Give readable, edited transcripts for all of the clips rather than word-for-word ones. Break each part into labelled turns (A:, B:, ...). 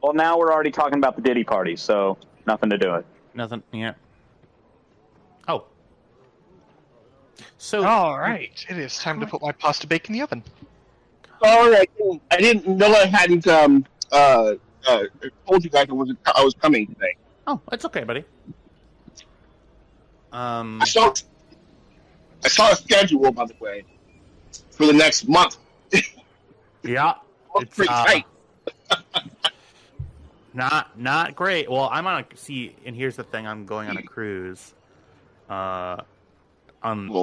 A: Well, now we're already talking about the Diddy party, so nothing to do it.
B: Nothing. Yeah. Oh. So.
C: All right, it is time to put my pasta bake in the oven.
D: All right, I didn't know I hadn't told you guys I was coming today.
B: Oh, it's okay, buddy.
D: I saw a schedule, by the way, for the next month.
B: Yeah,
D: it's pretty tight.
B: Not great. Well, I'm on a and here's the thing: I'm going on a cruise. Well,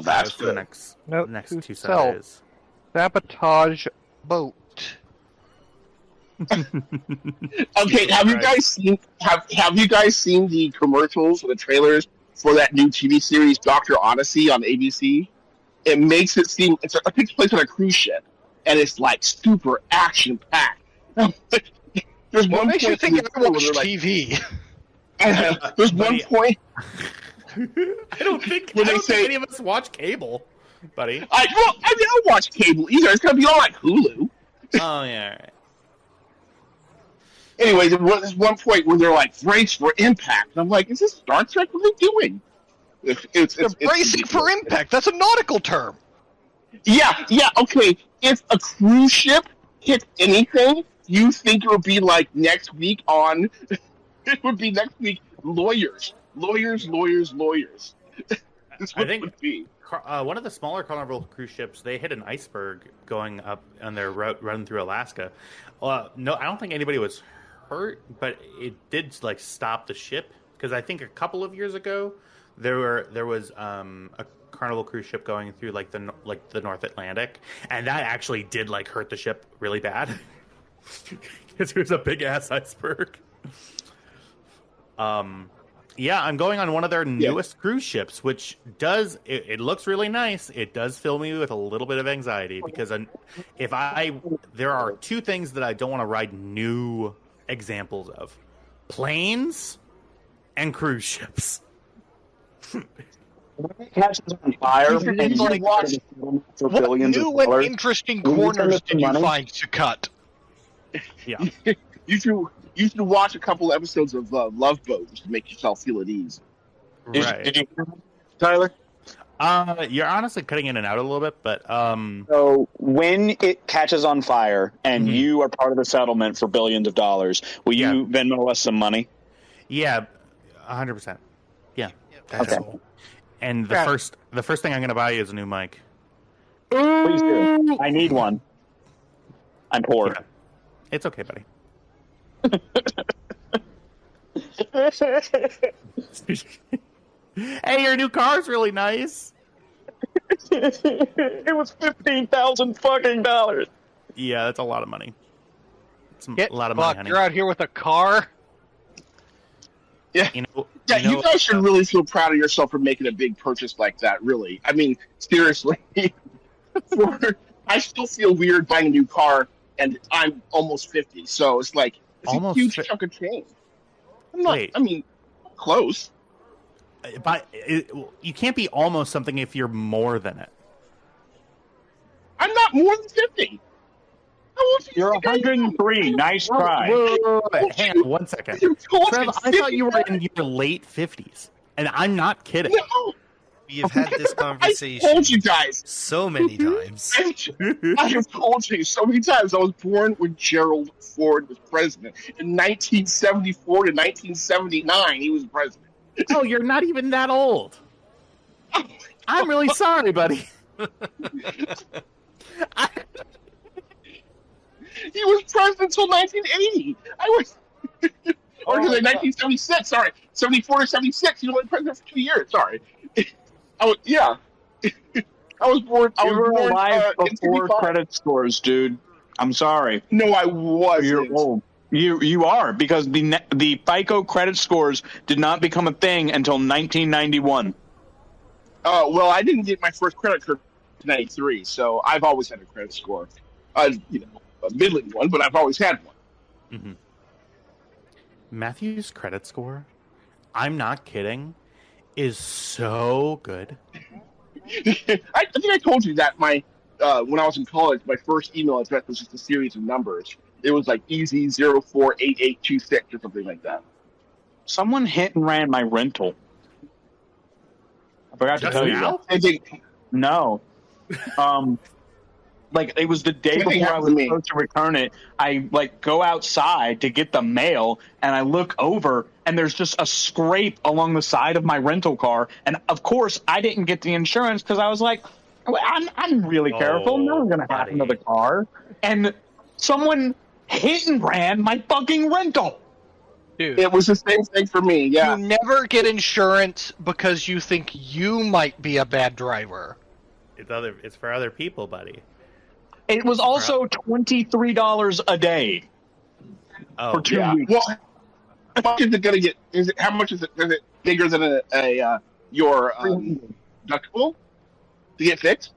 D: that's
B: for the next 2 Saturdays.
C: Sabotage boat.
D: Okay, have you guys seen the commercials or the trailers for that new TV series Dr. Odyssey on ABC? It makes it seem it takes place on a cruise ship, and it's like super action packed. There's
C: what
D: one
C: makes you
D: point
C: think I watch TV?
D: There's one point.
B: I don't think any of us watch cable, buddy.
D: I don't watch cable either. It's gonna be on like Hulu.
B: Oh yeah. Right.
D: Anyway, there's one point where they're like brace for impact, and I'm like, is this Star Trek? What are they doing? It's
C: bracing for impact. That's a nautical term.
D: Yeah, okay. If a cruise ship hits anything, you think it would be like next week on? It would be next week. Lawyers. That's what it would be.
B: One of the smaller Carnival cruise ships, they hit an iceberg going up on their run through Alaska. No, I don't think anybody was hurt, but it did like stop the ship because I think a couple of years ago there was a Carnival cruise ship going through like the North Atlantic, and that actually did like hurt the ship really bad because it was a big ass iceberg. Yeah, I'm going on one of their newest cruise ships, which it looks really nice. It does fill me with a little bit of anxiety because there are two things that I don't want to ride new examples of: planes and cruise ships.
A: Catches on fire.
C: What new and interesting corners did you find to cut?
B: Yeah.
D: You should watch a couple episodes of Love Boat just to make yourself feel at ease.
B: Right.
A: Did you, Tyler?
B: You're honestly cutting in and out a little bit, but
A: So when it catches on fire and you are part of the settlement for billions of dollars, will you Venmo us some money?
B: Yeah, 100%. Yeah.
A: Okay.
B: And the first thing I'm going to buy you is a new mic.
A: Please do. I need one. I'm poor.
B: Yeah. It's okay, buddy. Hey, your new car's really nice.
A: It was $15,000 fucking dollars.
B: Yeah, that's a lot of money. It's a lot of
C: money,
B: money, honey.
C: You're out here with a car?
D: Yeah. You guys should really feel proud of yourself for making a big purchase like that, really. I mean, seriously. I still feel weird buying a new car, and I'm almost 50, so it's like, it's a huge chunk of change. Close.
B: But you can't be almost something if you're more than it.
D: I'm not more than 50.
A: You're 103. Nice try.
B: Wait. Hang on 1 second. Trev, I thought you were in your late 50s, and I'm not kidding.
D: No.
E: We have had this conversation.
D: I told you guys
E: so many times.
D: I have told you so many times. I was born when Gerald Ford was president. In 1974 to 1979, he was president.
B: Oh, you're not even that old. I'm really sorry, buddy.
D: He was president until 1980. Or 1976, sorry. 74 to 76. He was only president for 2 years, sorry. I was born.
A: You were alive before credit scores, dude. I'm sorry.
D: No, I wasn't.
A: You're old. You are, because the FICO credit scores did not become a thing until 1991.
D: Well, I didn't get my first credit card in 93, so I've always had a credit score. A middling one, but I've always had one.
B: Mm-hmm. Matthew's credit score, I'm not kidding, is so good.
D: I think I told you that my when I was in college, my first email address was just a series of numbers. It was like easy048826 or something like that.
A: Someone hit and ran my rental. I forgot to tell you that. No. Like, it was the day before I was supposed to return it. I, like, go outside to get the mail, and I look over, and there's just a scrape along the side of my rental car. And, of course, I didn't get the insurance because I was like, I'm really careful. Nothing's going to happen to the car. And someone hit and ran my fucking rental.
C: Dude,
D: it was the same thing for me, yeah.
C: You never get insurance because you think you might be a bad driver.
B: It's for other people, buddy.
A: It was also $23 a day for 2 weeks.
D: Well, how much is it going to get? How much is it? Is it bigger than your deductible to get fixed?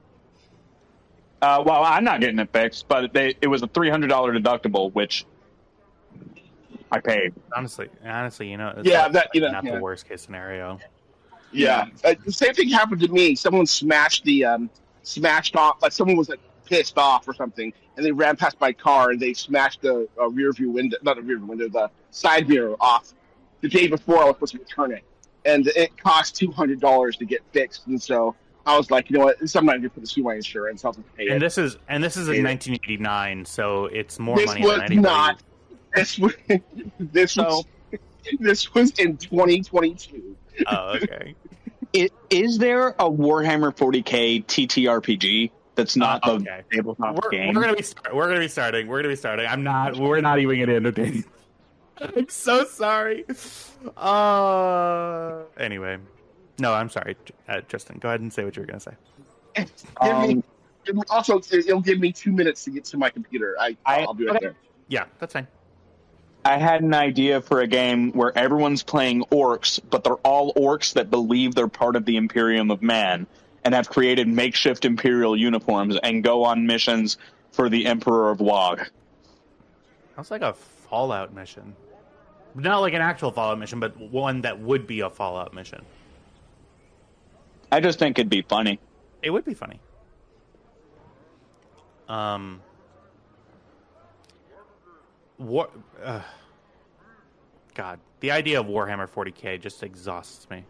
A: Well, I'm not getting it fixed, but it was a $300 deductible, which I paid.
B: Honestly, you know, it's
D: yeah,
B: not the worst case scenario.
D: Yeah, the same thing happened to me. Someone smashed off. Like someone was like pissed off or something, and they ran past my car and they smashed the rear view window, not the rear view window, the side mirror off the day before I was supposed to return it, and it cost $200 to get fixed. And so I was like, you know what, I'm not going to pursue my insurance. I'll just pay it.
B: And this is in 1989, so it's more
D: this
B: money
D: was
B: than anybody.
D: Not. This was in 2022.
B: Oh, okay.
A: Is there a Warhammer 40K TTRPG that's not the tabletop game?
B: We're gonna be starting. We're not even gonna entertain. I'm so sorry. Anyway, no, I'm sorry, Justin. Go ahead and say what you were gonna say.
D: It'll give me 2 minutes to get to my computer. I'll be right there.
B: Yeah, that's fine.
A: I had an idea for a game where everyone's playing orcs, but they're all orcs that believe they're part of the Imperium of Man and have created makeshift Imperial uniforms and go on missions for the Emperor of Wog.
B: Sounds like a Fallout mission. Not like an actual Fallout mission, but one that would be a Fallout mission.
A: I just think it'd be funny.
B: It would be funny. God, the idea of Warhammer 40K just exhausts me.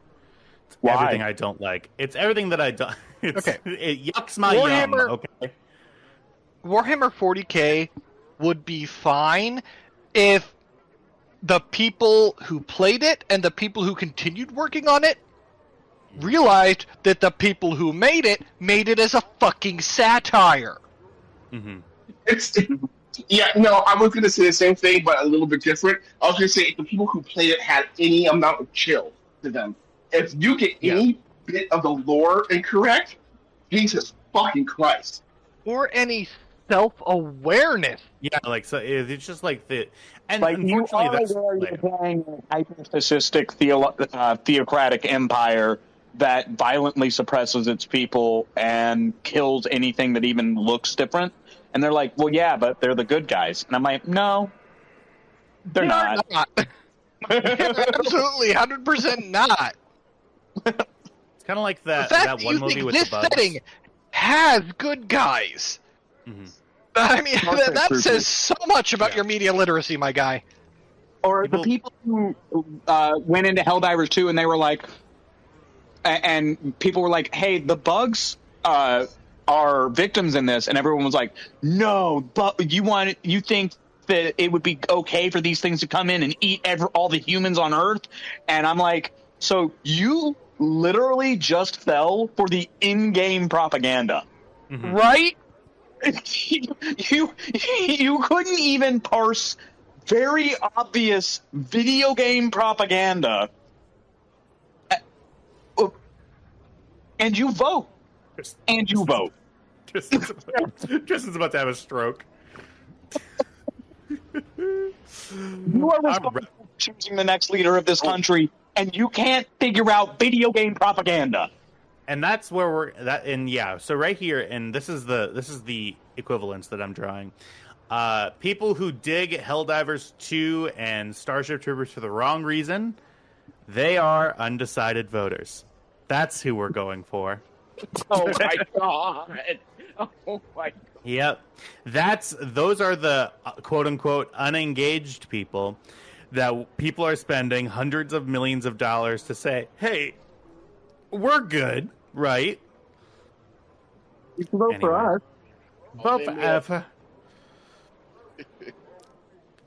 B: It's everything I don't like. It's everything that I don't. Okay, it yucks my yum. Okay,
C: Warhammer 40K would be fine if the people who played it and the people who continued working on it realized that the people who made it as a fucking satire.
B: Mm-hmm.
D: Yeah, no, I was going to say the same thing, but a little bit different. I was going to say if the people who played it had any amount of chill to them. If you get any bit of the lore incorrect, Jesus fucking Christ.
C: Or any self-awareness.
B: Yeah, like, so it's just like the... And
A: like,
B: unfortunately,
A: you're playing a hyper-fascistic theocratic empire that violently suppresses its people and kills anything that even looks different. And they're like, well, yeah, but they're the good guys. And I'm like, no, they're not.
C: Absolutely, 100% not.
B: It's kind of like that one movie with the bugs.
C: Setting has good guys.
B: Mm-hmm.
C: I mean, that says so much about your media literacy, my guy.
A: Or the people who went into Helldivers 2 and they were like, and people were like, hey, the bugs are victims in this, and everyone was like, no, but you think that it would be okay for these things to come in and eat all the humans on Earth? And I'm like, so you literally just fell for the in-game propaganda.
B: Mm-hmm.
C: Right?
A: You couldn't even parse very obvious video game propaganda, and you vote.
B: Tristan's about to have a stroke.
A: You are responsible for choosing the next leader of this country, and you can't figure out video game propaganda.
B: And that's where so right here, and this is the equivalence that I'm drawing. People who dig Helldivers 2 and Starship Troopers for the wrong reason, they are undecided voters. That's who we're going for.
A: Oh my god!
D: Oh my!
B: Yep. Those are the quote unquote unengaged people that people are spending hundreds of millions of dollars to say, "Hey, we're good, right?"
A: You can vote for us.
B: Vote for
D: name me up.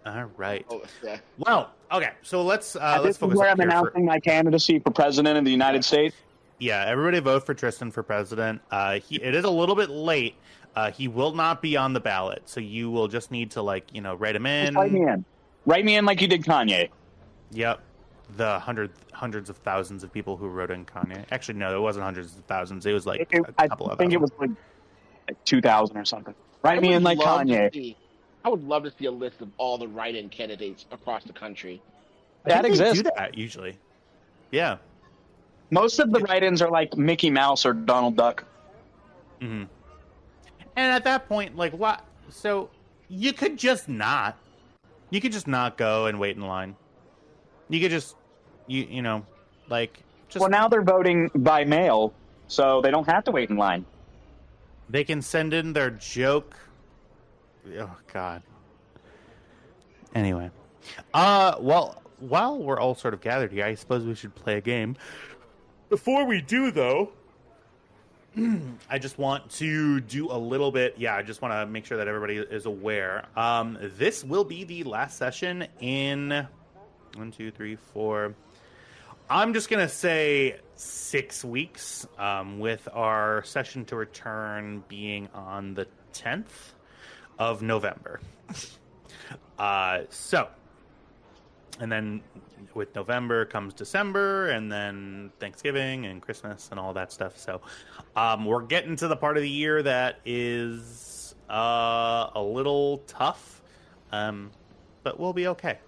B: All right.
D: Oh, yeah.
B: Well, okay. So let's
A: This is
B: focus
A: where
B: up
A: I'm
B: here
A: announcing my candidacy for president of the United States.
B: Yeah, everybody vote for Tristan for president. It is a little bit late. He will not be on the ballot, so you will just need to write him in.
A: Just write me in. Write me in like you did Kanye.
B: Yep, the hundreds of thousands of people who wrote in Kanye. Actually, no, it wasn't hundreds of thousands. It was like a couple of
A: I think it
B: thousand.
A: was like 2,000 or something. Write me in like Kanye.
D: I would love to see a list of all the write-in candidates across the country.
A: That
B: They
A: exists.
B: do that usually. Yeah.
A: Most of the write-ins are like Mickey Mouse or Donald Duck.
B: Mm-hmm. And at that point, like, what? So you could just not. You could just not go and wait in line. You could just, just.
A: Well, now they're voting by mail, so they don't have to wait in line.
B: They can send in their joke. Oh God. Anyway, well, while we're all sort of gathered here, I suppose we should play a game. Before we do, though, I just want to do a little bit. Yeah, I just want to make sure that everybody is aware. This will be the last session in 1, 2, 3, 4. I'm just gonna say 6 weeks. With our session to return being on the 10th of November. And then with November comes December, and then Thanksgiving and Christmas and all that stuff. So we're getting to the part of the year that is a little tough, but we'll be okay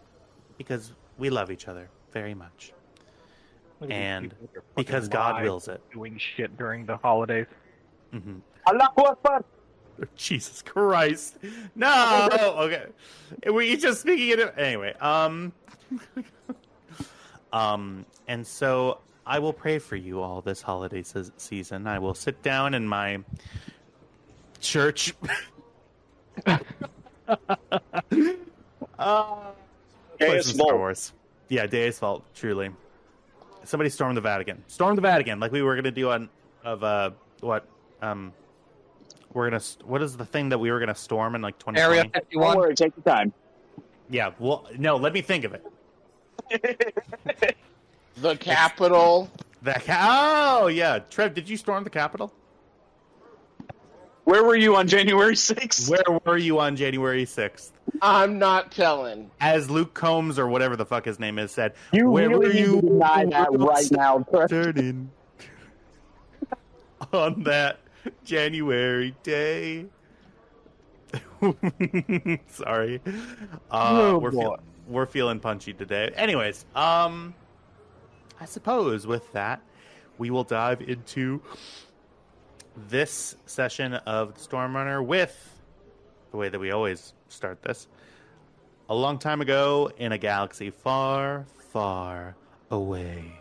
B: because we love each other very much, and because God wills it.
C: Doing shit during the holidays.
B: Mm-hmm.
A: Allahu Akbar.
B: Jesus Christ! No, okay. Were you just speaking it? Anyway, and so I will pray for you all this holiday season. I will sit down in my church.
A: Deus
B: Star
A: Vult.
B: Wars. Yeah, Deus Vult. Truly. Somebody storm the Vatican. Storm the Vatican, like we were gonna do what what is the thing that we were gonna storm in like 2020?
C: Area
A: Don't
C: 51.
A: worry, take your time.
B: Yeah. Well, no. Let me think of it.
D: The Capitol.
B: Oh yeah, Trev, did you storm the Capitol?
A: Where were you on January 6th?
B: Where were you on January 6th?
D: I'm not telling.
B: As Luke Combs or whatever the fuck his name is said,
A: You
B: where
A: really
B: were
A: need
B: you
A: to deny that right now.
B: turning on that January day? Sorry. We're feeling punchy today. Anyways, I suppose with that, we will dive into this session of the Stormrunner with the way that we always start this. A long time ago in a galaxy far, far away.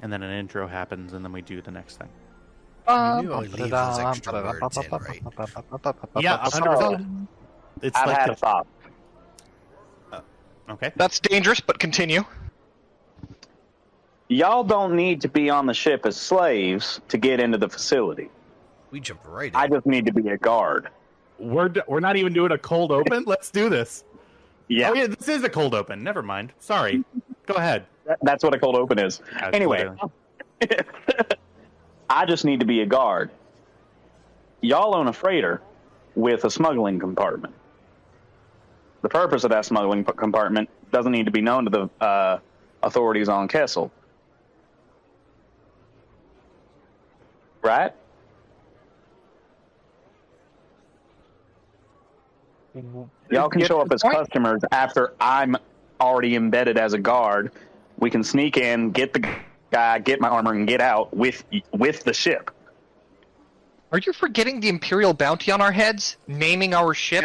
B: and then an intro happens, and then we do the next thing.
E: You knew I'd leave those extra words in, right?
B: Yeah, 100%. It's
A: I've
B: like
A: had
B: the-
A: a thought.
B: Okay.
C: That's dangerous, but continue.
A: Y'all don't need to be on the ship as slaves to get into the facility.
E: We jump right in.
A: I just need to be a guard.
B: We're not even doing a cold open. Let's do this.
A: Yeah,
B: Oh yeah, this is a cold open. Never mind. Sorry. Go ahead.
A: that's what a cold open is.
B: That's
A: Anyway, I just need to be a guard. Y'all own a freighter with a smuggling compartment. The purpose of that smuggling compartment doesn't need to be known to the authorities on Kessel. Right? Y'all can show up as customers after I'm already embedded as a guard. We can sneak in, get the guy, get my armor, and get out with the ship.
C: Are you forgetting the Imperial bounty on our heads? Naming our ship?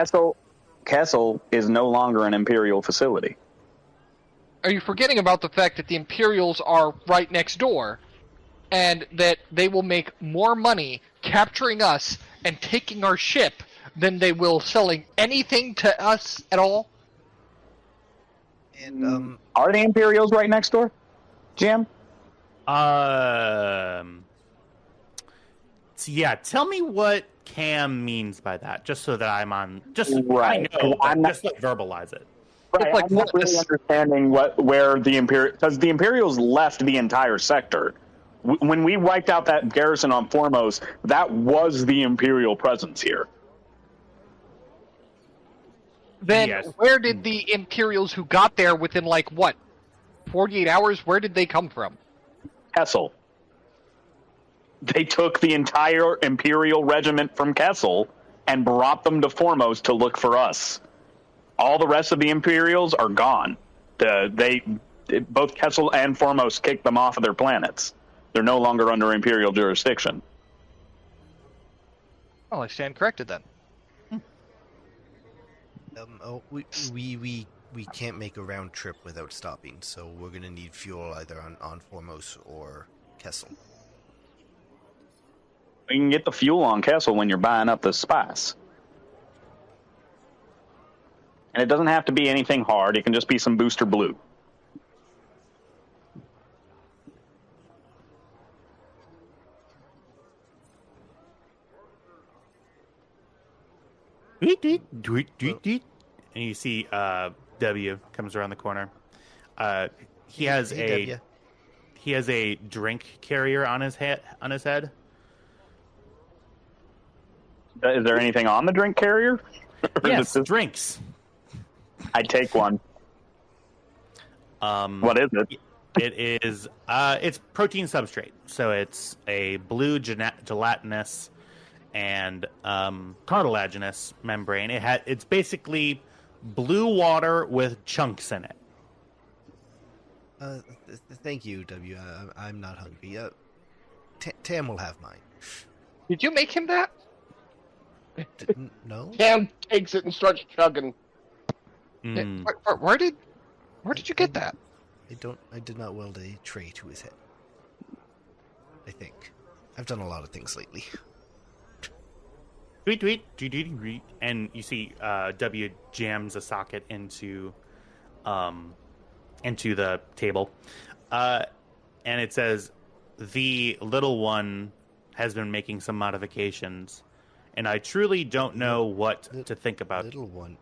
A: Kessel is no longer an Imperial facility.
C: Are you forgetting about the fact that the Imperials are right next door, and that they will make more money capturing us and taking our ship than they will selling anything to us at all?
E: And
A: Are the Imperials right next door, Jim?
B: So yeah, tell me what Cam means by that, just so that I'm on. Just
A: Right.
B: I know, but
A: I'm not-
B: just like verbalize it.
A: Right,
C: It's like
A: I'm not really understanding where the Imperial, because the Imperials left the entire sector. When we wiped out that garrison on Foremost, that was the Imperial presence here.
C: Then
B: Yes.
C: where did the Imperials who got there within, 48 hours, where did they come from?
A: Kessel. They took the entire Imperial regiment from Kessel and brought them to Foremost to look for us. All the rest of the Imperials are gone. Both Kessel and Foremost kicked them off of their planets. They're no longer under Imperial jurisdiction.
C: Well, I stand corrected then.
E: we can't make a round trip without stopping, so we're gonna need fuel either on Foremost or Kessel.
A: You can get the fuel on Kessel when you're buying up the spice. And it doesn't have to be anything hard. It can just be some booster blue.
B: And you see W comes around the corner. He has
E: W.
B: a drink carrier on his head.
A: Is there anything on the drink carrier?
B: Yes, drinks.
A: I take one. What is it?
B: It is it's protein substrate, so it's a blue gelatinous and cartilaginous membrane. It's basically blue water with chunks in it.
E: Thank you, W. I'm not hungry. Tam will have mine.
C: Did you make him that?
E: No?
D: Cam takes it and starts chugging.
B: Mm.
C: Where did you get that?
E: I did not weld a tray to his head. I think. I've done a lot of things lately.
B: Tweet, and you see W jams a socket into the table, and it says, "The little one has been making some modifications, and I truly don't know what to think about."
E: Little one.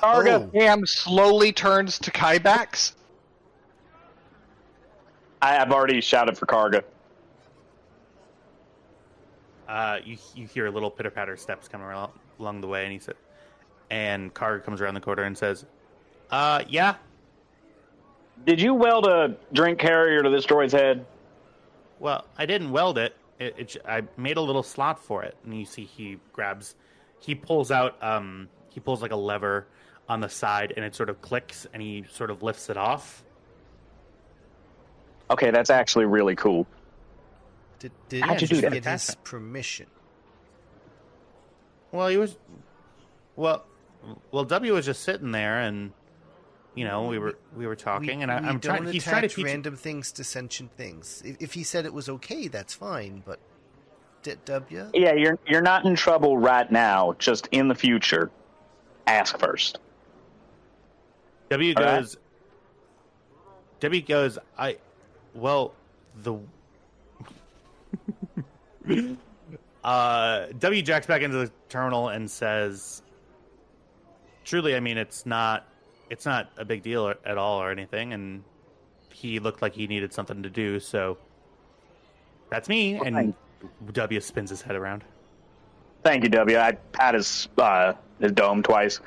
A: Karga.
C: Cam slowly turns to Kybax.
A: I've already shouted for Karga.
B: You hear little pitter patter steps coming along the way, and Karga comes around the corner and says, "Yeah."
A: Did you weld a drink carrier to this droid's head?
B: Well, I didn't weld it. I made a little slot for it, and you see he pulls out like a lever on the side, and it sort of clicks, and he sort of lifts it off.
A: Okay, that's actually really cool.
E: Did
A: How'd you do that?
E: get his permission?
B: Well, W was just sitting there, and we were talking, and I'm
E: we
B: trying.
E: don't
B: He's trying to
E: attach
B: teach.
E: random things to sentient things. If he said it was okay, that's fine. But W.
A: Yeah, you're not in trouble right now. Just in the future, ask first.
B: W
A: All right.
B: goes. W goes. The. W jacks back into the terminal and says, "Truly, I mean, it's not a big deal at all or anything." And he looked like he needed something to do, so that's me. And W spins his head around.
A: Thank you, W. I pat his dome twice.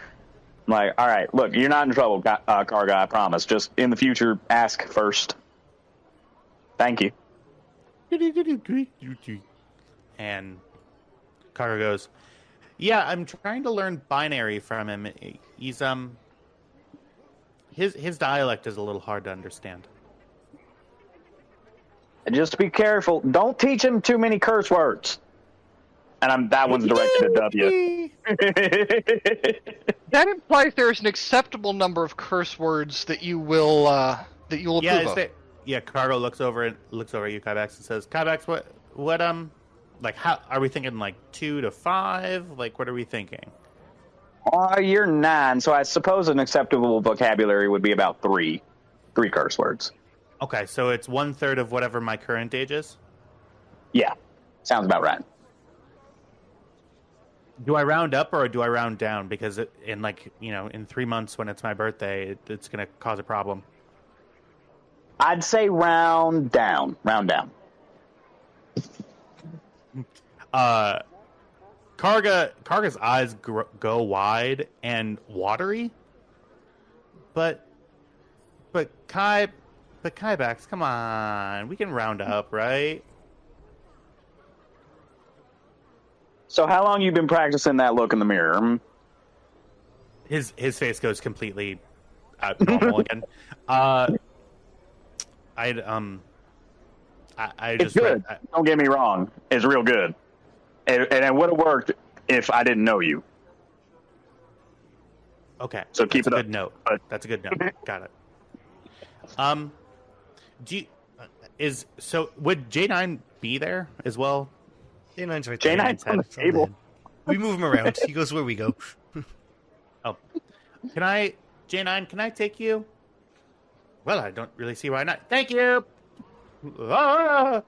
A: I'm like, all right, look, you're not in trouble, car guy. I promise. Just in the future, ask first. Thank you.
B: And Carter goes, "Yeah, I'm trying to learn binary from him. He's his dialect is a little hard to understand."
A: And just be careful. Don't teach him too many curse words. And that one's directed at W.
C: That implies there's an acceptable number of curse words that you will approve of.
B: Cargo looks over at you, Kybax, and says, "Kybax, what like, how are we thinking? Like 2 to 5? Like, what are we thinking?"
A: You're 9, so I suppose an acceptable vocabulary would be about 3 curse words.
B: Okay, so it's 1/3 of whatever my current age is.
A: Yeah, sounds about right.
B: Do I round up or do I round down? Because in 3 months when it's my birthday, it's going to cause a problem.
A: I'd say round down.
B: Karga's eyes go wide and watery, but Kybax, come on, we can round up, right?
A: So how long you been practicing that look in the mirror?
B: His face goes completely normal again. I
A: It's
B: just
A: good. Don't get me wrong. It's real good. And it would have worked if I didn't know you.
B: Okay.
A: So keep it up.
B: Good note. That's a good note. Got it. Would J9 be there as well?
E: J9's right there.
A: J9's on the table.
E: We move him around. He goes where we go.
B: Oh, J9? Can I take you? Well, I don't really see why not. Thank you. Ah!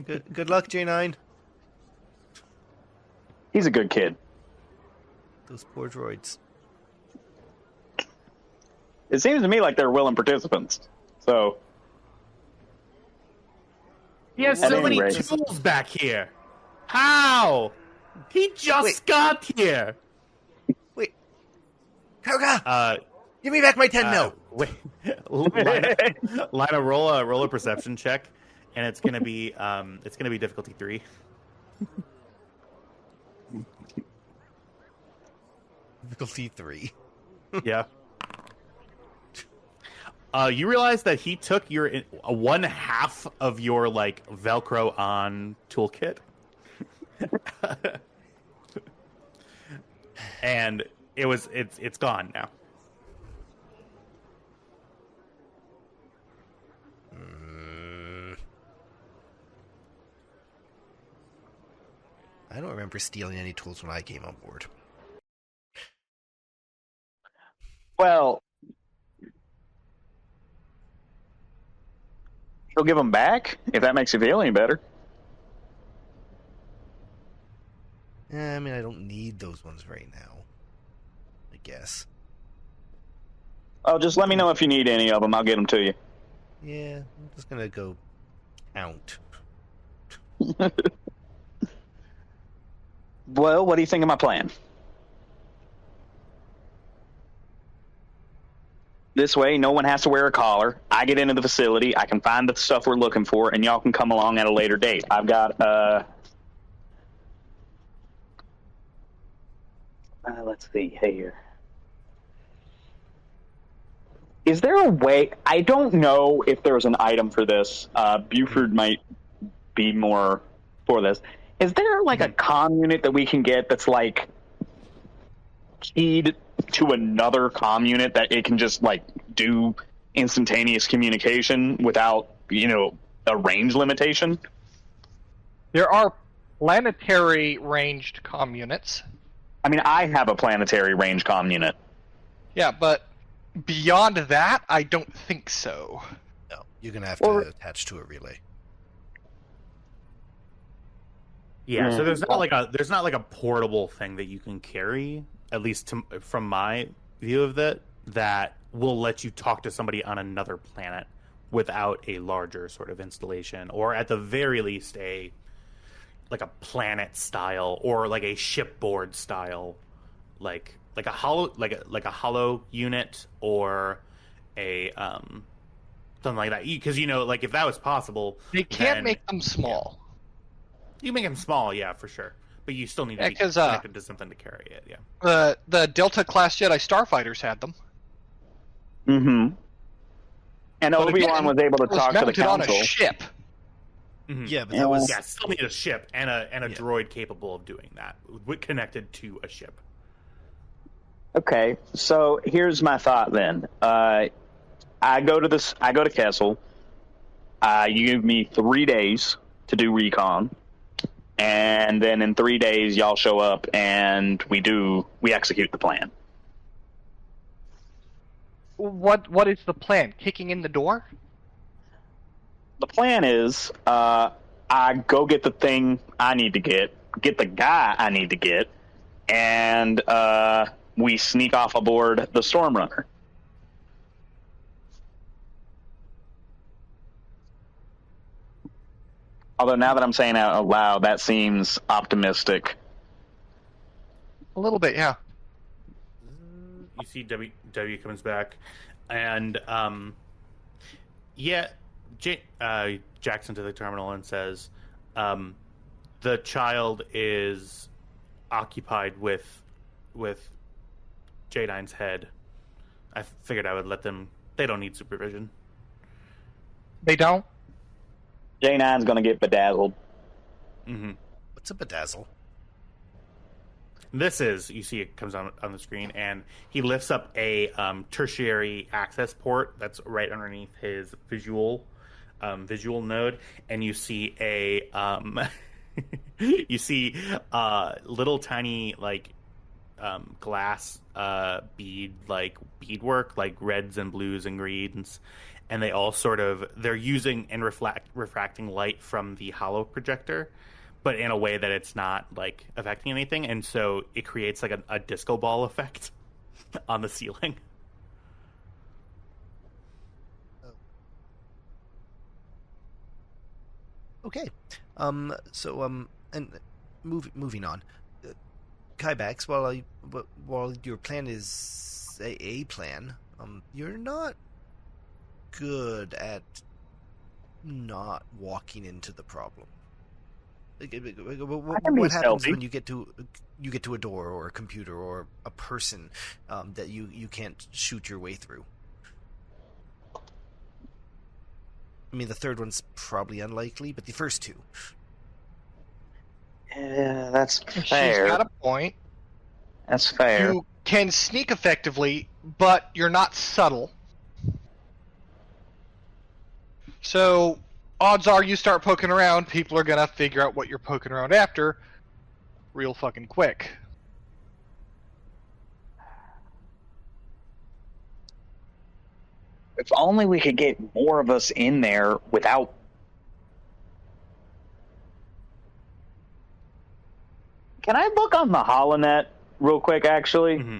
E: Good luck, J9.
A: He's a good kid.
E: Those poor droids.
A: It seems to me like they're willing participants. So
B: He has
A: At
B: so
A: any
B: many
A: rate.
B: tools back here. How? He just got here.
E: Wait. Koga! Give me back my 10 mil!
B: Wait. Lina, roll a perception check, and it's gonna be difficulty 3.
E: Difficulty 3.
B: Yeah. You realize that he took your 1/2 of your Velcro on toolkit, and it's gone now.
E: I don't remember stealing any tools when I came on board.
A: well, she'll give them back if that makes you feel any better.
E: I mean, I don't need those ones right now. I guess.
A: Oh, just let me know if you need any of them. I'll get them to you.
E: Yeah, I'm just gonna go count.
A: Well, what do you think of my plan? This way, no one has to wear a collar. I get into the facility. I can find the stuff we're looking for, and y'all can come along at a later date. I've got, let's see here. Is there a way? I don't know if there's an item for this. Buford might be more for this. Is there a comm unit that we can get that's keyed to another comm unit that it can just like do instantaneous communication without, a range limitation?
C: There are planetary ranged comm units.
A: I mean, I have a planetary range comm unit.
C: Yeah, but beyond that, I don't think so.
E: No, you're gonna have to attach to a relay.
B: Yeah, so there's not like a portable thing that you can carry, at least from my view of that will let you talk to somebody on another planet without a larger sort of installation, or at the very least a planet style or like a shipboard style, like a hollow unit or a something like that. Because like if that was possible,
C: they can't make them small.
B: Yeah. You make them small, yeah, for sure. But you still need to be connected to something to carry it, yeah.
C: The Delta class Jedi starfighters had them.
A: Mm-hmm. And Obi-Wan was able to talk to the council.
C: On a ship.
B: Mm-hmm.
E: Yeah, but that was
B: still need a ship and a droid capable of doing that, connected to a ship.
A: Okay, so here's my thought then. I go to Kessel. You give me 3 days to do recon. And then in 3 days, y'all show up and we execute the plan.
C: What is the plan? Kicking in the door?
A: The plan is, I go get the thing I need to get the guy I need to get, and we sneak off aboard the Stormrunner. Although now that I'm saying it out loud, that seems optimistic.
C: A little bit, yeah.
B: You see W comes back, and Jackson to the terminal and says, the child is occupied with J9's head. I figured I would let them. They don't need supervision.
C: They don't?
A: J9's gonna get bedazzled.
B: Mm-hmm.
E: What's a bedazzle?
B: This is, you see it comes on the screen, and he lifts up a tertiary access port that's right underneath his visual node, and you see a little tiny glass beadwork, like reds and blues and greens, and they all they're using and refracting light from the holo projector, but in a way that it's not affecting anything, and so it creates a disco ball effect on the ceiling.
E: Okay, and moving on. Kybax, while your plan is a plan, you're not good at not walking into the problem. What happens when you get to a door or a computer or a person that you can't shoot your way through? I mean, the third one's probably unlikely, but the first two.
A: Yeah, that's fair.
C: She's got a point.
A: That's fair.
C: You can sneak effectively, but you're not subtle. So, odds are you start poking around, people are gonna figure out what you're poking around after real fucking quick.
A: If only we could get more of us in there without... Can I look on the HoloNet real quick, actually?
B: Mm-hmm.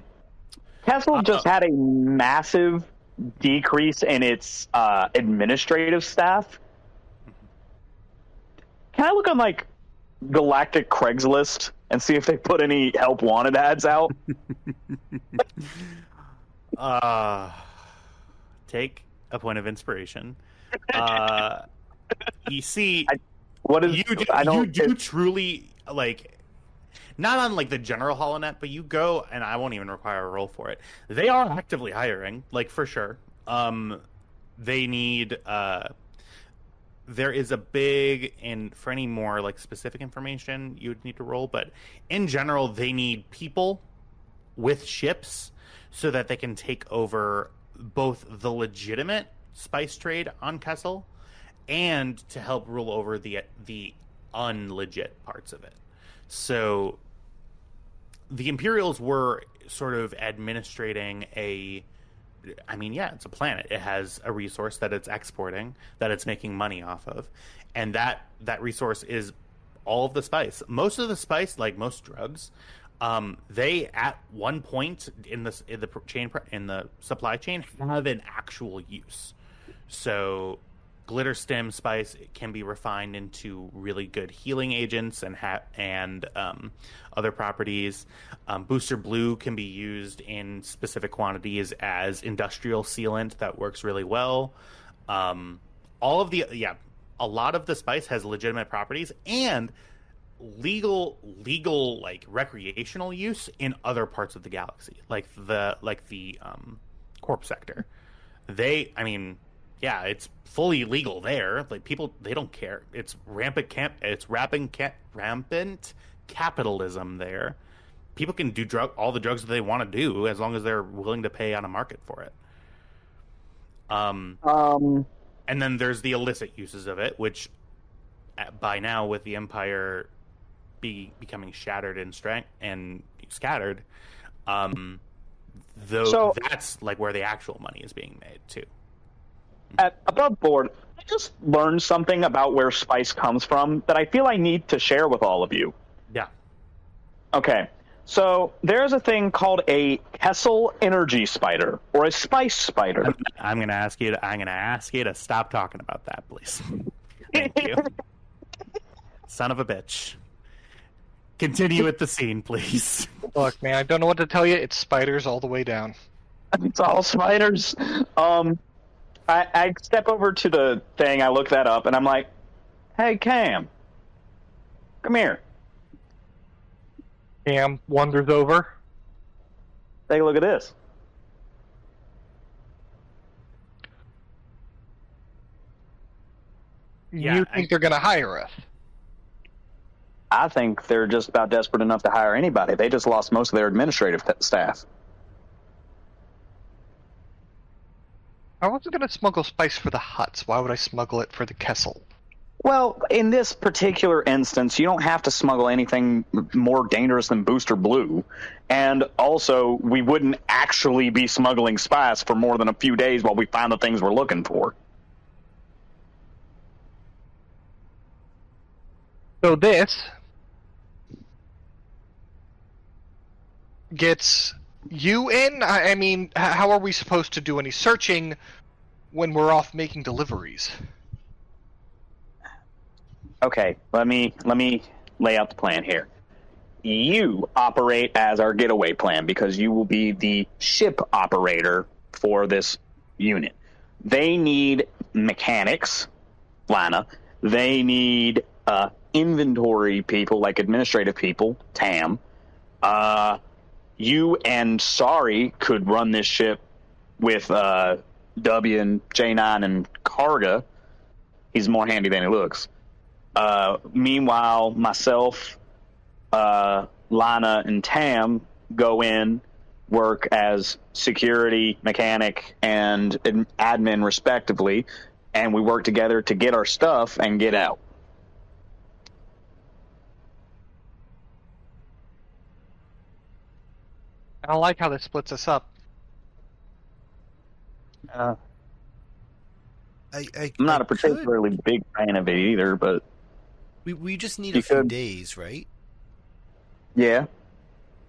A: Kessel just had a massive decrease in its administrative staff. Can I look on, Galactic Craigslist and see if they put any help wanted ads out?
B: Take a point of inspiration. You see, you do truly not on the general HoloNet, but you go, and I won't even require a roll for it. They are actively hiring, for sure. They need. There is a big, and for any more specific information, you would need to roll. But in general, they need people with ships so that they can take over both the legitimate spice trade on Kessel and to help rule over the unlegit parts of it. So the Imperials were sort of administrating it's a planet. It has a resource that it's exporting, that it's making money off of. And that resource is all of the spice. Most of the spice, like most drugs, they at one point in the supply chain have an actual use. So glitter stem spice can be refined into really good healing agents and other properties. Booster blue can be used in specific quantities as industrial sealant that works really well. A lot of the spice has legitimate properties and legal like recreational use in other parts of the galaxy, like the Corp sector. It's fully legal there. Like people, they don't care. It's rampant capitalism there. People can do all the drugs that they want to do as long as they're willing to pay on a market for it. And then there's the illicit uses of it, which by now, with the Empire becoming shattered and scattered, that's like where the actual money is being made too.
A: At Above Board, I just learned something about where spice comes from that I feel I need to share with all of you.
B: Yeah.
A: Okay, so there's a thing called a Kessel energy spider, or a spice spider.
B: I'm gonna ask you to stop talking about that, please. Thank you. Son of a bitch. Continue with the scene, please.
C: Look, man, I don't know what to tell you. It's spiders all the way down.
A: It's all spiders. I step over to the thing, I look that up, and I'm like, hey, Cam, come here.
C: Cam wanders over.
A: Take a look at this.
C: You think they're going to hire us?
A: I think they're just about desperate enough to hire anybody. They just lost most of their administrative staff.
C: I wasn't going to smuggle spice for the huts. Why would I smuggle it for the Kessel?
A: Well, in this particular instance, you don't have to smuggle anything more dangerous than Booster Blue. And also, we wouldn't actually be smuggling spice for more than a few days while we find the things we're looking for.
C: So this gets you in? I mean, how are we supposed to do any searching when we're off making deliveries?
A: Okay, let me lay out the plan here. You operate as our getaway plan because you will be the ship operator for this unit. They need mechanics, Lana. They need inventory people, like administrative people, Tam. You and Sari could run this ship with W and J9 and Karga. He's more handy than he looks. Meanwhile, myself, Lana, and Tam go in, work as security, mechanic, and admin, respectively, and we work together to get our stuff and get out.
C: I don't like how this splits us up.
A: I'm not a particularly big fan of it either, but
E: we just need a few days, right?
A: Yeah.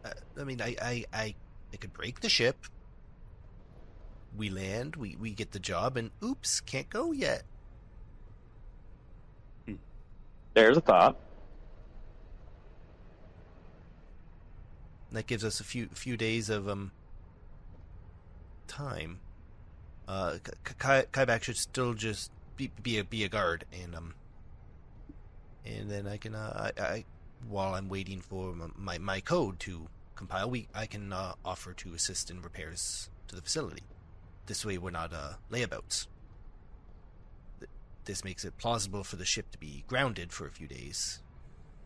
E: I mean, I could break the ship. We land, we get the job, and oops, can't go yet.
A: There's a thought.
E: That gives us a few days of time. Kaibak should still just be a guard, and then I can I while I'm waiting for my code to compile, I can offer to assist in repairs to the facility. This way, we're not layabouts. This makes it plausible for the ship to be grounded for a few days,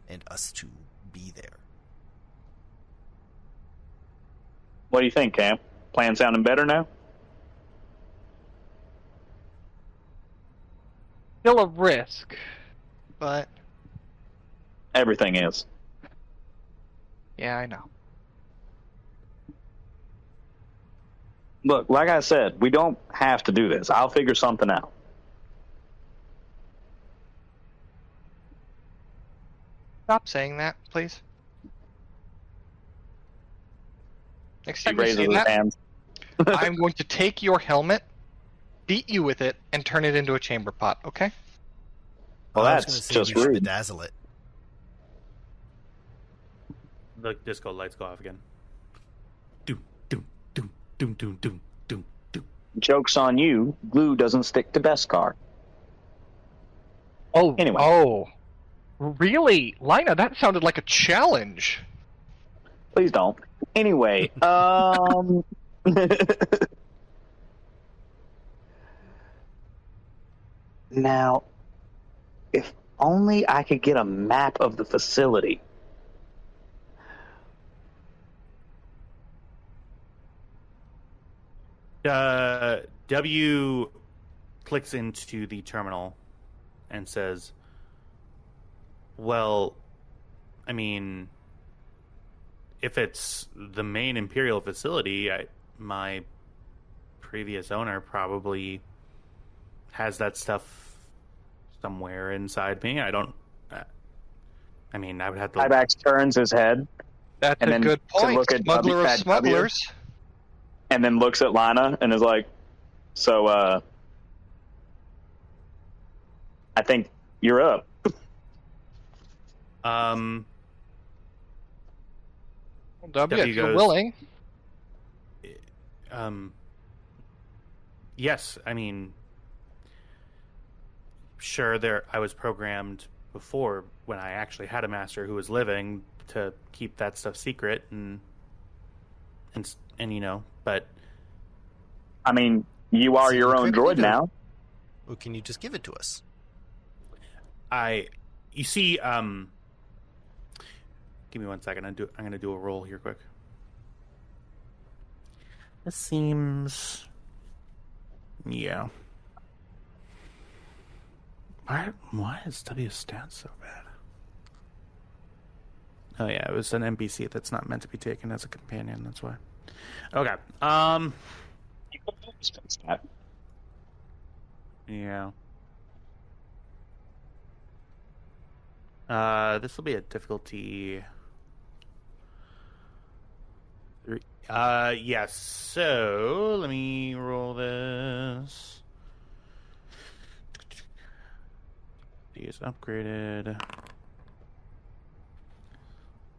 E: and us to be there.
A: What do you think, Cam? Plan sounding better now?
C: Still a risk, but
A: Everything is.
C: yeah, I know.
A: Look, like I said, we don't have to do this. I'll figure something out.
C: Stop saying that, please. Next
A: He
C: time you
A: raises
C: say
A: his
C: that,
A: hands.
C: I'm going to take your helmet, beat you with it, and turn it into a chamber pot, okay?
A: Well,
E: I was
A: that's
E: gonna say
A: just
E: we should
A: rude.
E: bedazzle it.
B: The disco lights go off again. Doom, doom, doom, doom, doom, doom, doom, doom.
A: Joke's on you. Glue doesn't stick to Beskar.
C: Oh,
A: Anyway.
C: Oh. Really? Lina, that sounded like a challenge.
A: Please don't. Anyway, now, if only I could get a map of the facility.
B: W clicks into the terminal and says, well, I mean, if it's the main Imperial facility, my previous owner probably has that stuff somewhere inside me. I don't... I mean, I would have to...
A: Ibax turns his head.
C: That's
A: And
C: a
A: then
C: good
A: to
C: point.
A: look at
C: Smuggler
A: W-
C: of smugglers.
A: And then looks at Lana and is like, so, I think you're up.
C: W,
B: W
C: if you're
B: goes-
C: willing.
B: Yes, I mean, sure, I was programmed before when I actually had a master who was living to keep that stuff secret and you know, but
A: I mean, you are
E: So
A: your own
E: incredibly
A: droid
E: good.
A: now.
E: Or can you just give it to us?
B: you see, give me 1 second. I'm gonna do a roll here quick. This seems, yeah. Why is W stats so bad? Oh yeah, it was an NPC that's not meant to be taken as a companion. That's why. Okay. Yeah. This will be a difficulty 3. Yes. So let me roll this. D is upgraded.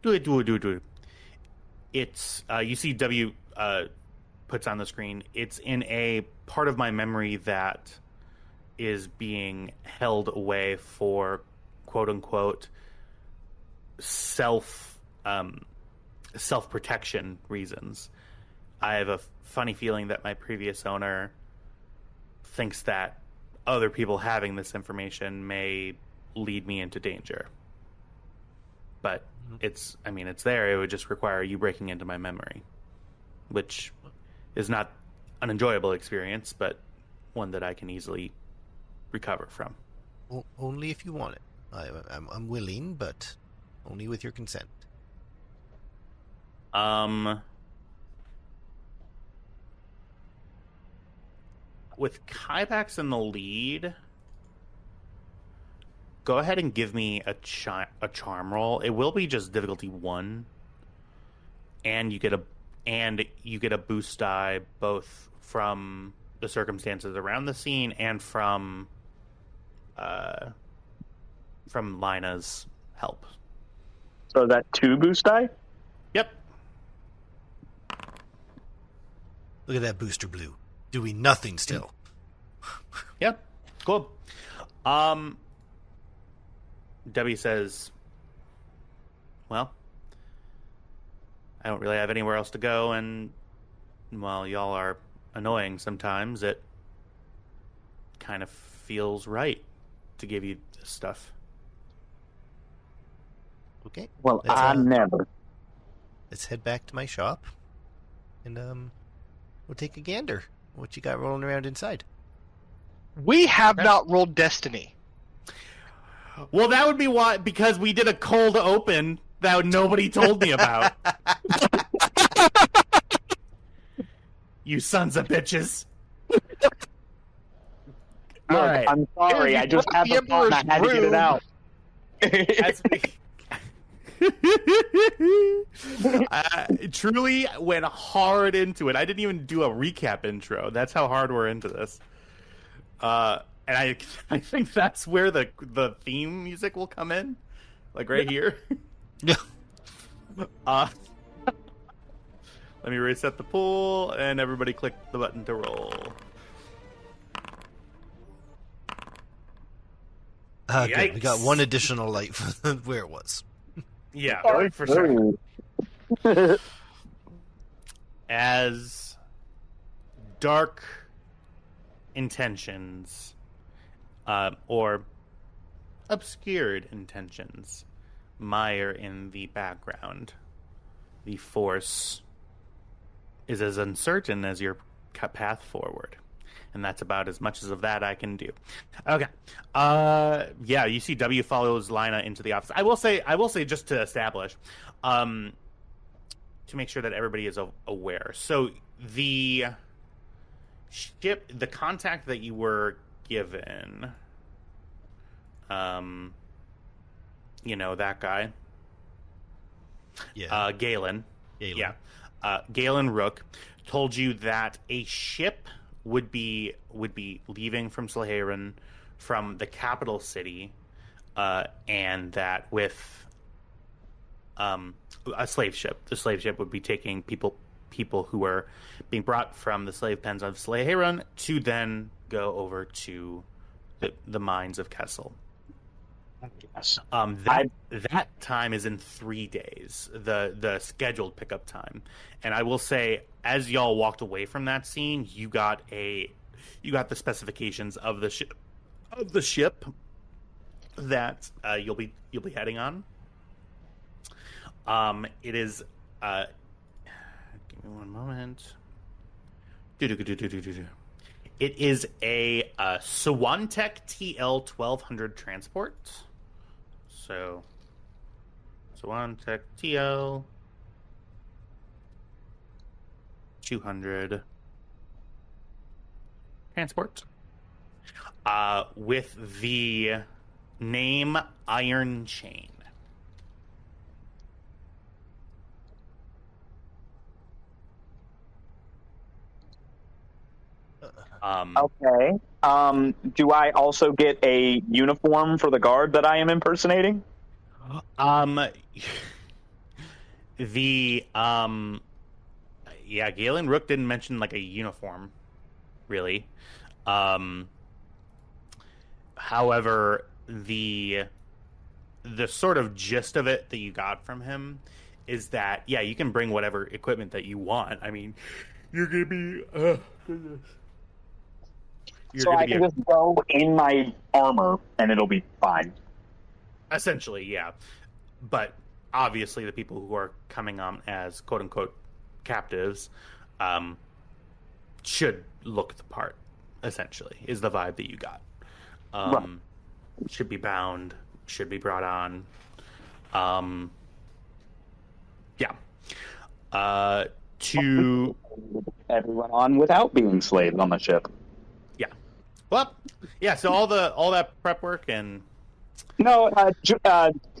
B: Do it. It's you see W puts on the screen. It's in a part of my memory that is being held away for quote unquote self protection reasons. I have a funny feeling that my previous owner thinks that other people having this information may lead me into danger. But it's there. It would just require you breaking into my memory, which is not an enjoyable experience, but one that I can easily recover from.
E: Only if you want it. I'm willing, but only with your consent.
B: With Kybax in the lead, go ahead and give me a charm roll. It will be just difficulty 1, and you get a boost die both from the circumstances around the scene and from Lina's help.
A: So is that 2 boost die?
B: Yep.
E: Look at that booster blue. Doing nothing still.
B: Yep. Cool. Debbie says, well, I don't really have anywhere else to go, and while y'all are annoying sometimes, it kind of feels right to give you this stuff.
E: Okay.
A: Well,
E: Let's,
A: I never.
E: Let's head back to my shop. and we'll take a gander. What you got rolling around inside?
C: We have not rolled Destiny.
B: Well, that would be why, because we did a cold open that nobody told me about. You sons of bitches. All
A: Look,
B: right.
A: I'm sorry.
C: Yeah,
A: I just
C: the
A: had the thought and I had to get it out.
B: I truly went hard into it. I didn't even do a recap intro. That's how hard we're into this. And I think that's where the theme music will come in, like right here.
E: Yeah.
B: Let me reset the pool, and everybody click the button to roll.
E: Good. We got one additional light for where it was.
B: Yeah, for sure. As dark intentions, or obscured intentions, mire in the background, the Force is as uncertain as your path forward. And that's about as much as of that I can do. Okay. Yeah, you see W follows Lina into the office. I will say just to establish, to make sure that everybody is aware. So the ship, the contact that you were given, you know, that guy.
E: Yeah.
B: Galen. Yeah. Galen Rook told you that a ship would be leaving from Slaheran, from the capital city, and that with a slave ship. The slave ship would be taking people who were being brought from the slave pens of Slaheran to then go over to the mines of Kessel.
A: Yes.
B: That time is in 3 days, the scheduled pickup time. And I will say, as y'all walked away from that scene, you got the specifications of the ship that you'll be heading on. It is give me one moment. It is a Swantek TL 1200 transport. So, Swantek TL 200 transport. With the name Iron Chain.
A: Okay. Do I also get a uniform for the guard that I am impersonating?
B: Yeah, Galen Rook didn't mention like a uniform, really. However, the sort of gist of it that you got from him is that, yeah, you can bring whatever equipment that you want. I mean, you're gonna be goodness.
A: So I can just go in my armor and it'll be fine.
B: Essentially, yeah. But obviously the people who are coming on as quote-unquote captives should look the part, essentially, is the vibe that you got.
A: Right.
B: Should be bound, should be brought on. To
A: everyone on without being slaves on the ship.
B: Well, yeah, so all that prep work and...
A: No,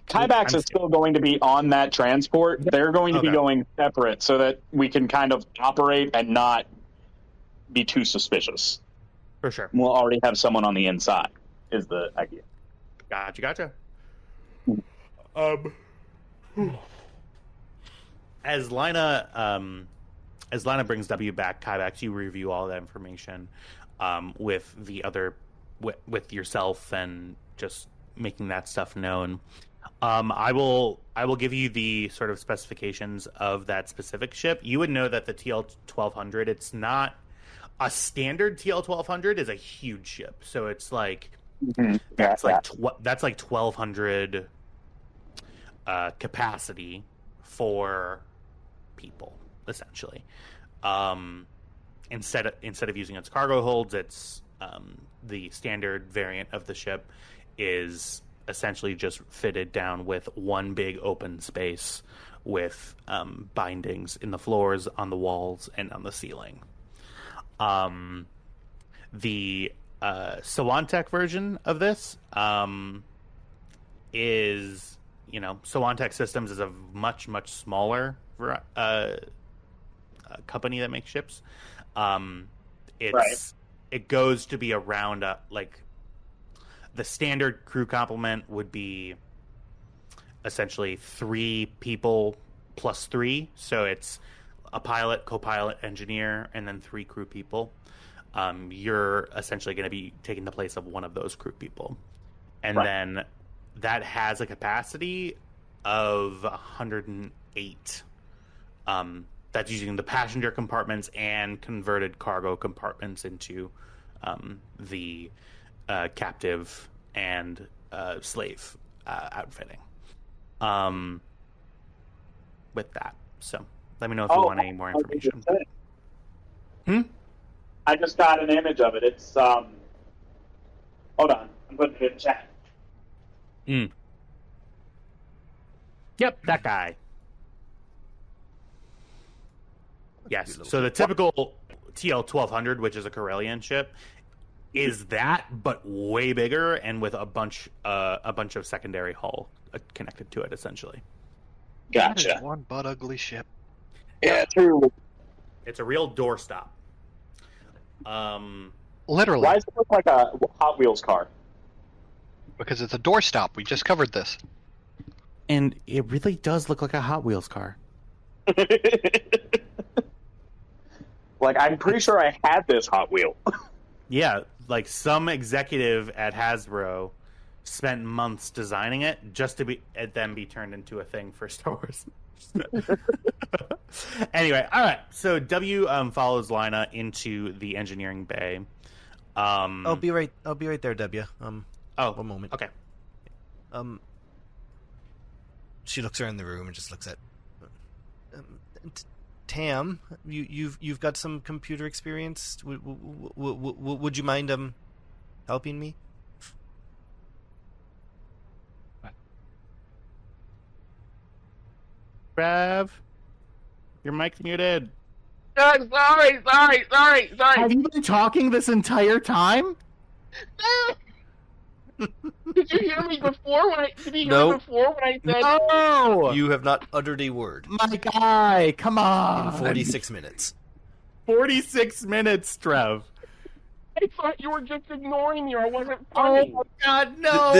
A: Kybax is still going to be on that transport. They're going to be going separate so that we can kind of operate and not be too suspicious.
B: For sure.
A: We'll already have someone on the inside, is the idea.
B: Gotcha. As Lina brings W back, Kybax, you review all that information. With the other, with yourself, and just making that stuff known. I will give you the sort of specifications of that specific ship. You would know that the TL 1200, it's not a standard TL 1200, is a huge ship. So it's like that's like 1200 capacity for people, essentially. instead of using its cargo holds, it's the standard variant of the ship is essentially just fitted down with one big open space with bindings in the floors, on the walls, and on the ceiling. The Sawantech version of this is, Sawantech Systems is a much, much smaller company that makes ships. It goes to be around the standard crew complement would be essentially 3 people plus 3. So it's a pilot, co-pilot, engineer, and then 3 crew people. You're essentially going to be taking the place of one of those crew people. And then that has a capacity of 108. That's using the passenger compartments and converted cargo compartments into the captive and slave outfitting. With that, so let me know if you want any more information.
F: I just got an image of it. It's hold on, I'm putting it in chat.
B: Yep, that guy. Yes. So the typical TL-1200, which is a Corellian ship, is that, but way bigger and with a bunch of secondary hull connected to it, essentially.
C: That
F: Gotcha.
C: is one butt ugly ship.
F: Yeah, true.
B: It's a real doorstop.
C: Literally.
F: Why does it look like a Hot Wheels car?
C: Because it's a doorstop. We just covered this.
B: And it really does look like a Hot Wheels car.
F: Like, I'm pretty sure I had this Hot Wheel.
B: Yeah, like some executive at Hasbro spent months designing it just to then be turned into a thing for Star Wars. Anyway, all right. So W follows Lina into the engineering bay.
E: I'll be right there, W. One moment.
B: Okay.
E: She looks around the room and just looks at Tam. You've got some computer experience. Would you mind helping me?
B: Rev, your mic's muted.
D: Sorry.
B: Have you been talking this entire time?
D: Did you hear me before when I said
B: No!
E: You have not uttered a word.
B: My guy, come on.
E: In 46 minutes.
B: 46 minutes, Trev.
D: I thought you were just ignoring me or I wasn't funny.
B: Oh, God, no.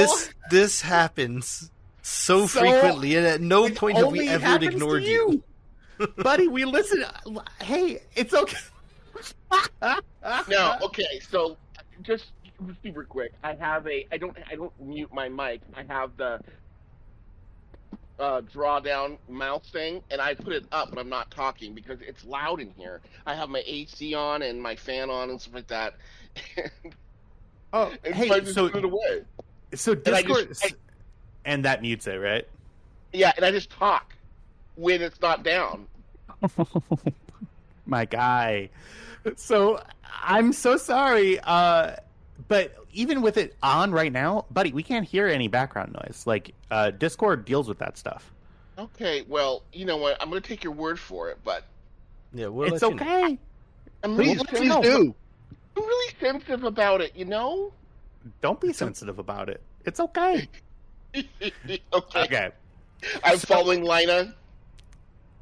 E: This happens so frequently, and at no point have we ever ignored you.
B: Buddy, we listen. Hey, it's okay.
D: No, okay, so just super quick. I don't mute my mic. I have the drawdown mouse thing, and I put it up, but I'm not talking because it's loud in here. I have my AC on and my fan on and stuff like that.
B: Hey,
D: so I just put it away.
B: So Discord, and that mutes it, right?
D: Yeah, and I just talk when it's not down.
B: My guy. So I'm so sorry. But even with it on right now, buddy, we can't hear any background noise. Like, Discord deals with that stuff.
D: Okay, well, you know what? I'm going to take your word for it, but
E: Yeah, we'll
B: It's
E: let you know.
B: okay.
D: I'm
C: Please
D: really,
C: do.
D: I'm really sensitive about it, you know?
B: Don't be sensitive about it. It's okay.
D: Okay.
B: Okay.
D: I'm following Lina.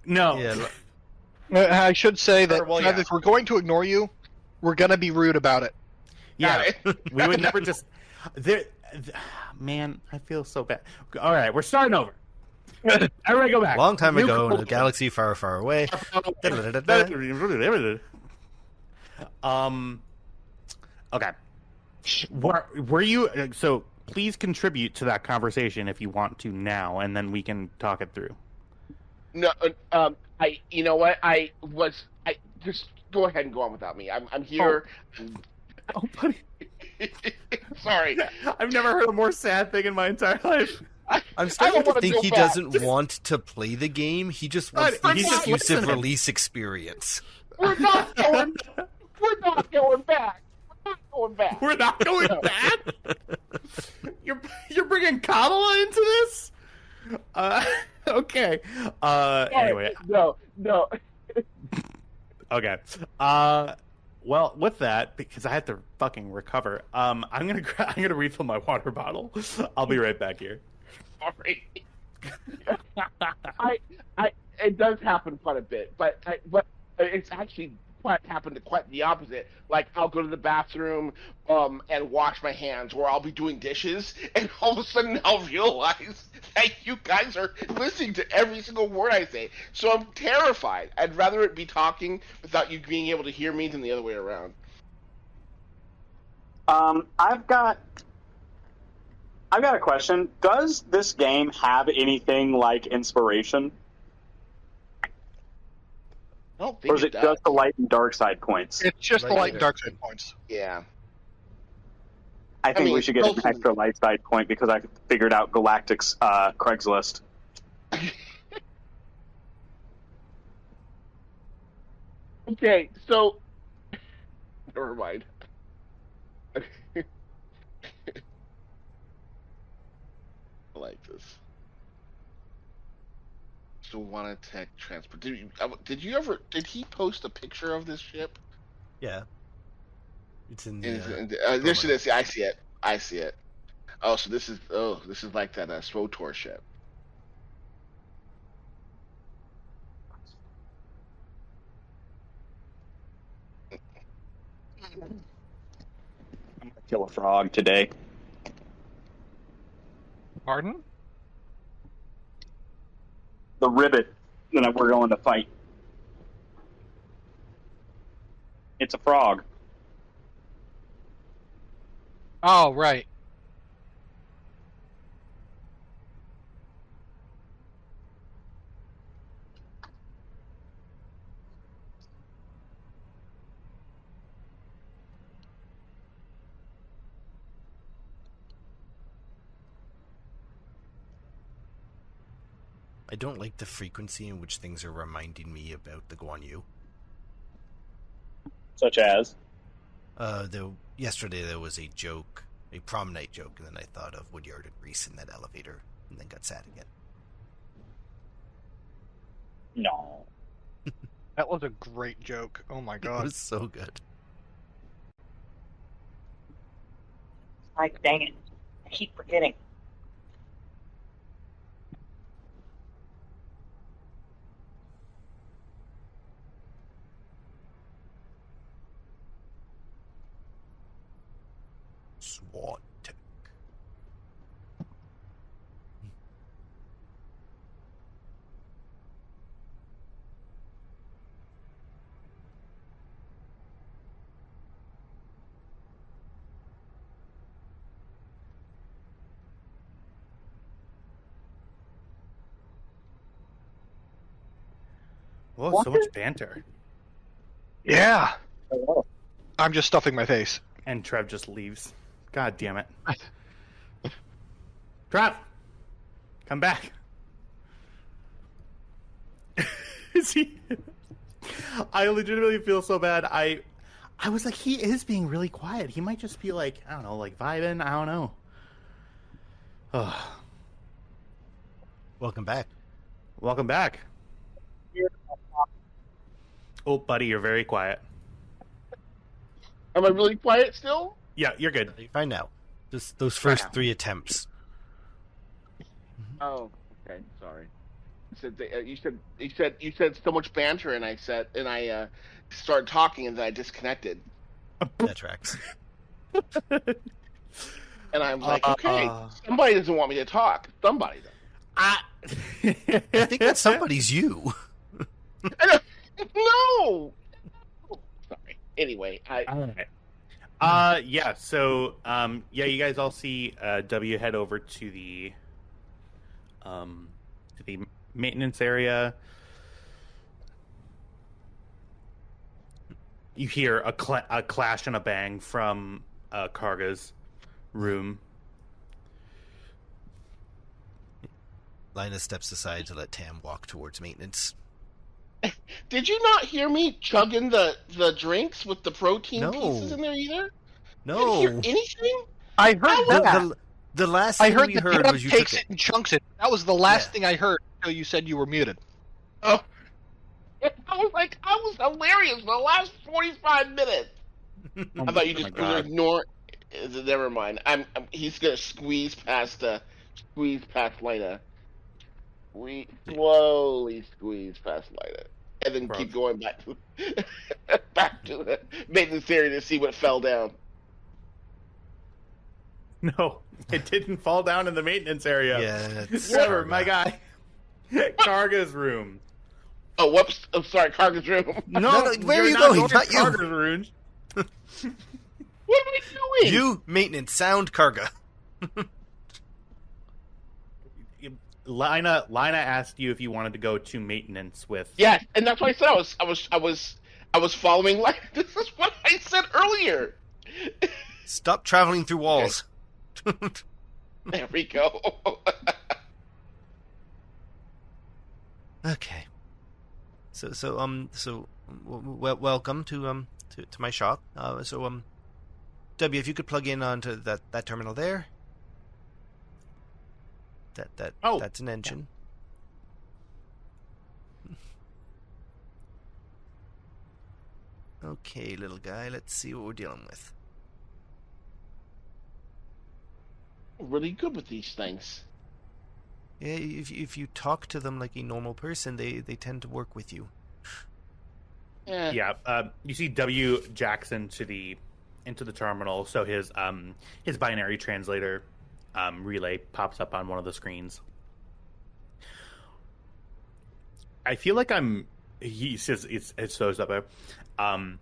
B: No.
E: Yeah,
C: I should say that
D: Well, yeah.
C: if we're going to ignore you, we're going to be rude about it.
B: Yeah.
D: Got
B: We would never just... Man, I feel so bad. All right, we're starting over. Everybody go back.
E: long time
B: New
E: ago in a
B: culture.
E: galaxy far, far away.
B: Okay. Were you so? Please contribute to that conversation if you want to now, and then we can talk it through.
D: No, you know what? Just go ahead and go on without me. I'm here.
B: Oh, buddy,
D: Sorry.
B: I've never heard a more sad thing in my entire life.
E: I'm starting to
D: wanna
E: think
D: go
E: he
D: back.
E: doesn't want to play the game. He just wants
B: But
E: the
B: he's just
E: exclusive
B: listening.
E: release experience.
D: We're not going. We're not going back. We're not going back.
B: We're not going back. You're bringing Kamala into this? Okay. Anyway.
D: No.
B: Okay. Well, with that, because I have to fucking recover, I'm gonna refill my water bottle. I'll be right back here.
D: Sorry. It does happen quite a bit, but it's actually happened quite the opposite. Like, I'll go to the bathroom and wash my hands, or I'll be doing dishes, and all of a sudden I'll realize that you guys are listening to every single word I say. So I'm terrified. I'd rather it be talking without you being able to hear me than the other way around.
F: I've got a question. Does this game have anything like inspiration?
D: I don't think
F: Or is it
D: does.
F: just the light and dark side points?
C: It's just the light and dark side points.
D: Yeah.
F: I think
D: mean,
F: we should get an
D: ultimately-
F: extra light side point because I figured out Galactic's Craigslist.
D: Okay, so never mind. I like this. So wanted tech transport. Did he post a picture of this ship?
E: Yeah. It's in
D: There
E: the.
D: she is. I see it. Oh, so this is like that SWRPG ship.
F: I'm gonna kill a frog today.
C: Pardon?
F: The ribbit that we're going to fight. It's a frog.
C: Oh, right.
E: I don't like the frequency in which things are reminding me about the Guan Yu.
F: Such as?
E: Yesterday there was a joke, a prom night joke, and then I thought of Woodyard and Reese in that elevator, and then got sad again.
F: No.
C: That was a great joke. Oh my
E: It
C: god.
E: was so good.
G: Like, dang it. I keep forgetting.
E: SWAT tech.
B: Whoa, so much banter.
C: Yeah. I'm just stuffing my face.
B: And Trev just leaves. God damn it. Trev! Come back. Is he... I legitimately feel so bad. I was like, he is being really quiet. He might just be like, I don't know, like vibing. I don't know. Ugh.
E: Welcome back.
B: Welcome back. Oh, buddy, you're very quiet.
D: Am I really quiet still?
B: Yeah, you're good.
E: You're fine now. Just those first 3 attempts.
D: Oh, okay. Sorry. You said so much banter, and I started talking, and then I disconnected.
E: That tracks.
D: And I'm like, okay, somebody doesn't want me to talk. Somebody does.
E: I think that somebody's you.
D: No. Sorry. Anyway,
B: All right. Yeah. So, you guys all see W head over to the maintenance area. You hear a clash and a bang from Karga's room.
E: Linus steps aside to let Tam walk towards maintenance.
D: Did you not hear me chugging the drinks with the protein
E: No.
D: pieces in there either?
E: No.
D: You didn't hear anything?
C: I heard that.
E: The last
C: I
E: thing
C: heard
E: we
C: that
E: heard
C: Pam
E: was you
C: takes
E: took
C: it
E: it.
C: and chunks it. That was the last
E: Yeah.
C: thing I heard until you said you were muted.
D: Oh. I was hilarious for the last 45 minutes. I thought you just ignore. Never mind. He's gonna squeeze past Lina. We slowly squeeze past Lina, and then keep going back to the maintenance theory to see what fell down.
B: No, it didn't fall down in the maintenance area.
E: Yeah, it's
B: Whatever,
E: Karga.
B: my guy. Karga's room.
D: Oh, whoops! I'm sorry, Karga's room.
B: No,
E: where are
B: you're
E: you going?
B: to
E: Not you.
B: Karga's room.
D: What am I doing?
E: You maintenance sound Karga.
B: Lina asked you if you wanted to go to maintenance with.
D: Yes, and that's what I said. I was following. Like, this is what I said earlier.
E: Stop traveling through walls.
D: There we go.
E: Okay. Welcome to my shop. W, if you could plug in onto that terminal there. That's an engine. Okay, little guy, let's see what we're dealing with.
D: Really good with these things.
E: Yeah, if you talk to them like a normal person, they tend to work with you.
B: Yeah, you see W Jackson into the terminal, so his binary translator relay pops up on one of the screens. I feel like he says it shows up. I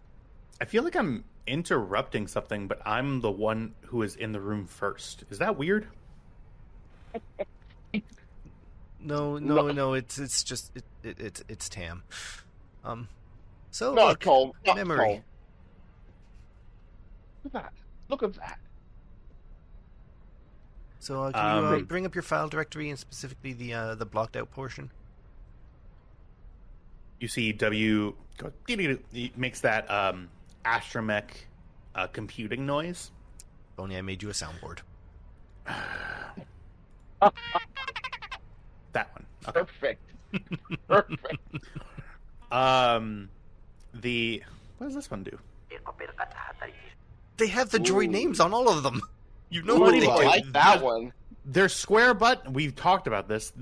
B: feel like I'm interrupting something, but I'm the one who is in the room first. Is that weird?
E: No. It's just it's Tam. So
D: Not
E: look,
D: Cole. Not
E: memory.
D: Cole. Look at that.
E: So can you bring up your file directory and specifically the blocked out portion?
B: You see W go, he makes that astromech computing noise.
E: If only I made you a soundboard.
B: That one. Okay.
D: Perfect.
B: What does this one do?
E: They have the droid names on all of them. You know
D: Ooh,
E: what they
D: I
E: do.
D: like that one.
B: Their square button. We've talked about this.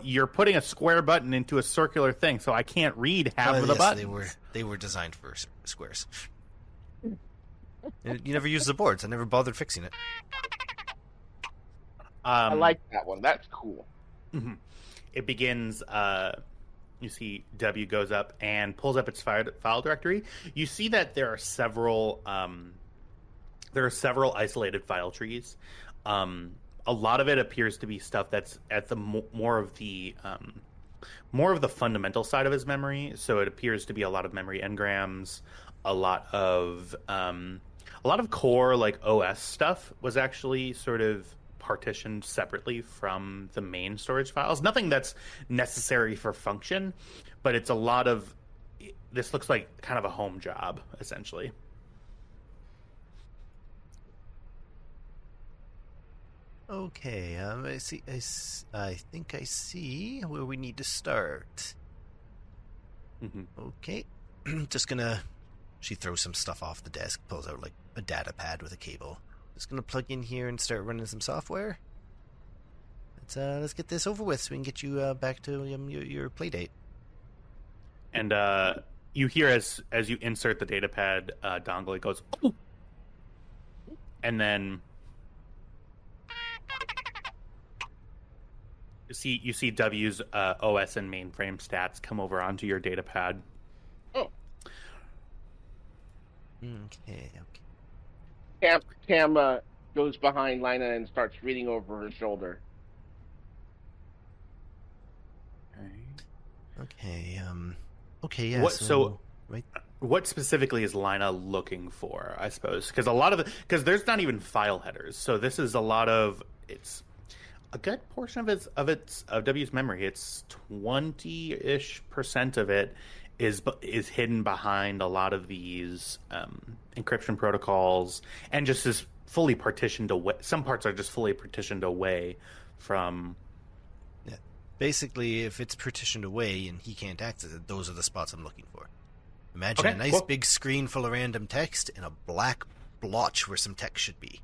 B: You're putting a square button into a circular thing, so I can't read half of the buttons.
E: They were designed for squares. You never use the boards. I never bothered fixing it.
D: I like that one. That's cool.
B: Mm-hmm. It begins. You see W goes up and pulls up its file directory. You see that there are several isolated file trees. A lot of it appears to be stuff that's at the more of the fundamental side of his memory. So it appears to be a lot of memory engrams, a lot of core like OS stuff was actually sort of partitioned separately from the main storage files. Nothing that's necessary for function, but it's a lot of. This looks like kind of a home job essentially.
E: Okay, I see. I think I see where we need to start.
B: Mm-hmm.
E: Okay, just gonna. She throws some stuff off the desk, pulls out like a data pad with a cable. Just gonna plug in here and start running some software. Let's get this over with so we can get you back to your play date.
B: And you hear as you insert the data pad dongle, it goes, "Ooh." And then you see W's OS and mainframe stats come over onto your data pad.
D: Oh.
E: Okay.
D: Tam goes behind Lina and starts reading over her shoulder.
E: Okay. Yeah.
B: What specifically is Lina looking for? I suppose because there's not even file headers, so this is a lot of a good portion of W's memory. It's 20-ish% of it is hidden behind a lot of these encryption protocols, and just is fully partitioned away. Some parts are just fully partitioned away from.
E: Yeah. Basically, if it's partitioned away and he can't access it, those are the spots I'm looking for. Imagine a nice big screen full of random text and a black blotch where some text should be.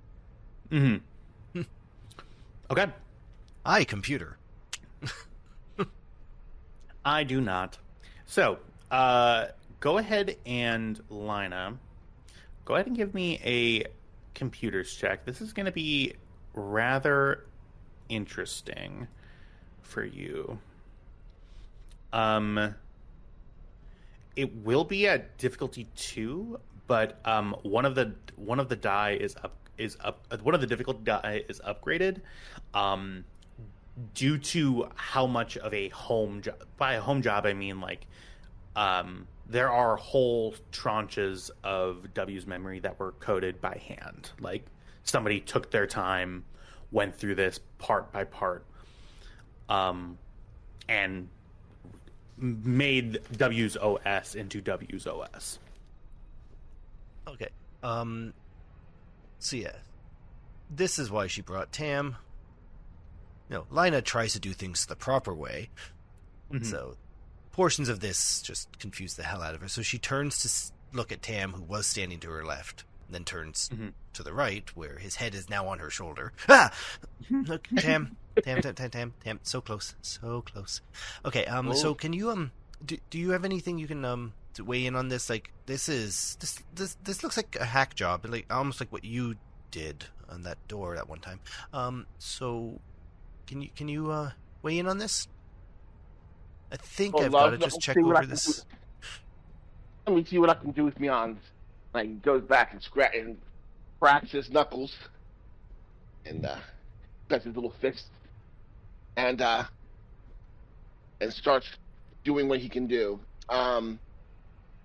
B: Mm-hmm. Okay.
E: Hi, computer.
B: I do not. So, go ahead and Lina, go ahead and give me a computers check. This is going to be rather interesting for you. It will be at difficulty 2, but one of the die is up. One of the difficulty die is upgraded due to how much of a home job. By a home job, I mean like there are whole tranches of W's memory that were coded by hand. Like somebody took their time, went through this part by part, and made W's OS into W's OS.
E: Okay. So yeah, this is why she brought Tam. Lina tries to do things the proper way, so portions of this just confuse the hell out of her. So she turns to look at Tam, who was standing to her left, and then turns to the right, where his head is now on her shoulder. Ah! Look, Tam, so close. Okay, so can you do you have anything you can to weigh in on this? Like this looks like a hack job, like almost like what you did on that door that one time. So can you weigh in on this? I think I've got to just check over this.
D: Let me see what I can do with my arms. Like he goes back and cracks his knuckles, and does his little fist, and starts doing what he can do.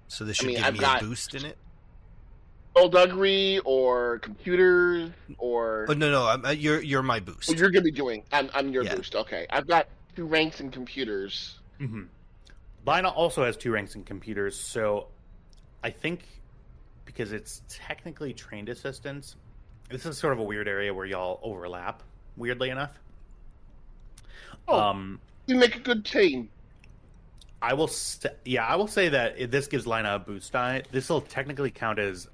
E: So this should give me a boost in it?
D: Skullduggery or computers or...
E: Oh, no, you're my boost.
D: Well, you're going to be doing... I'm your boost, okay. I've got 2 ranks in computers.
B: Mm-hmm. Lina also has 2 ranks in computers, so I think because it's technically trained assistants, this is sort of a weird area where y'all overlap, weirdly enough.
D: You make a good team.
B: I will say that this gives Lina a boost die. This will technically count as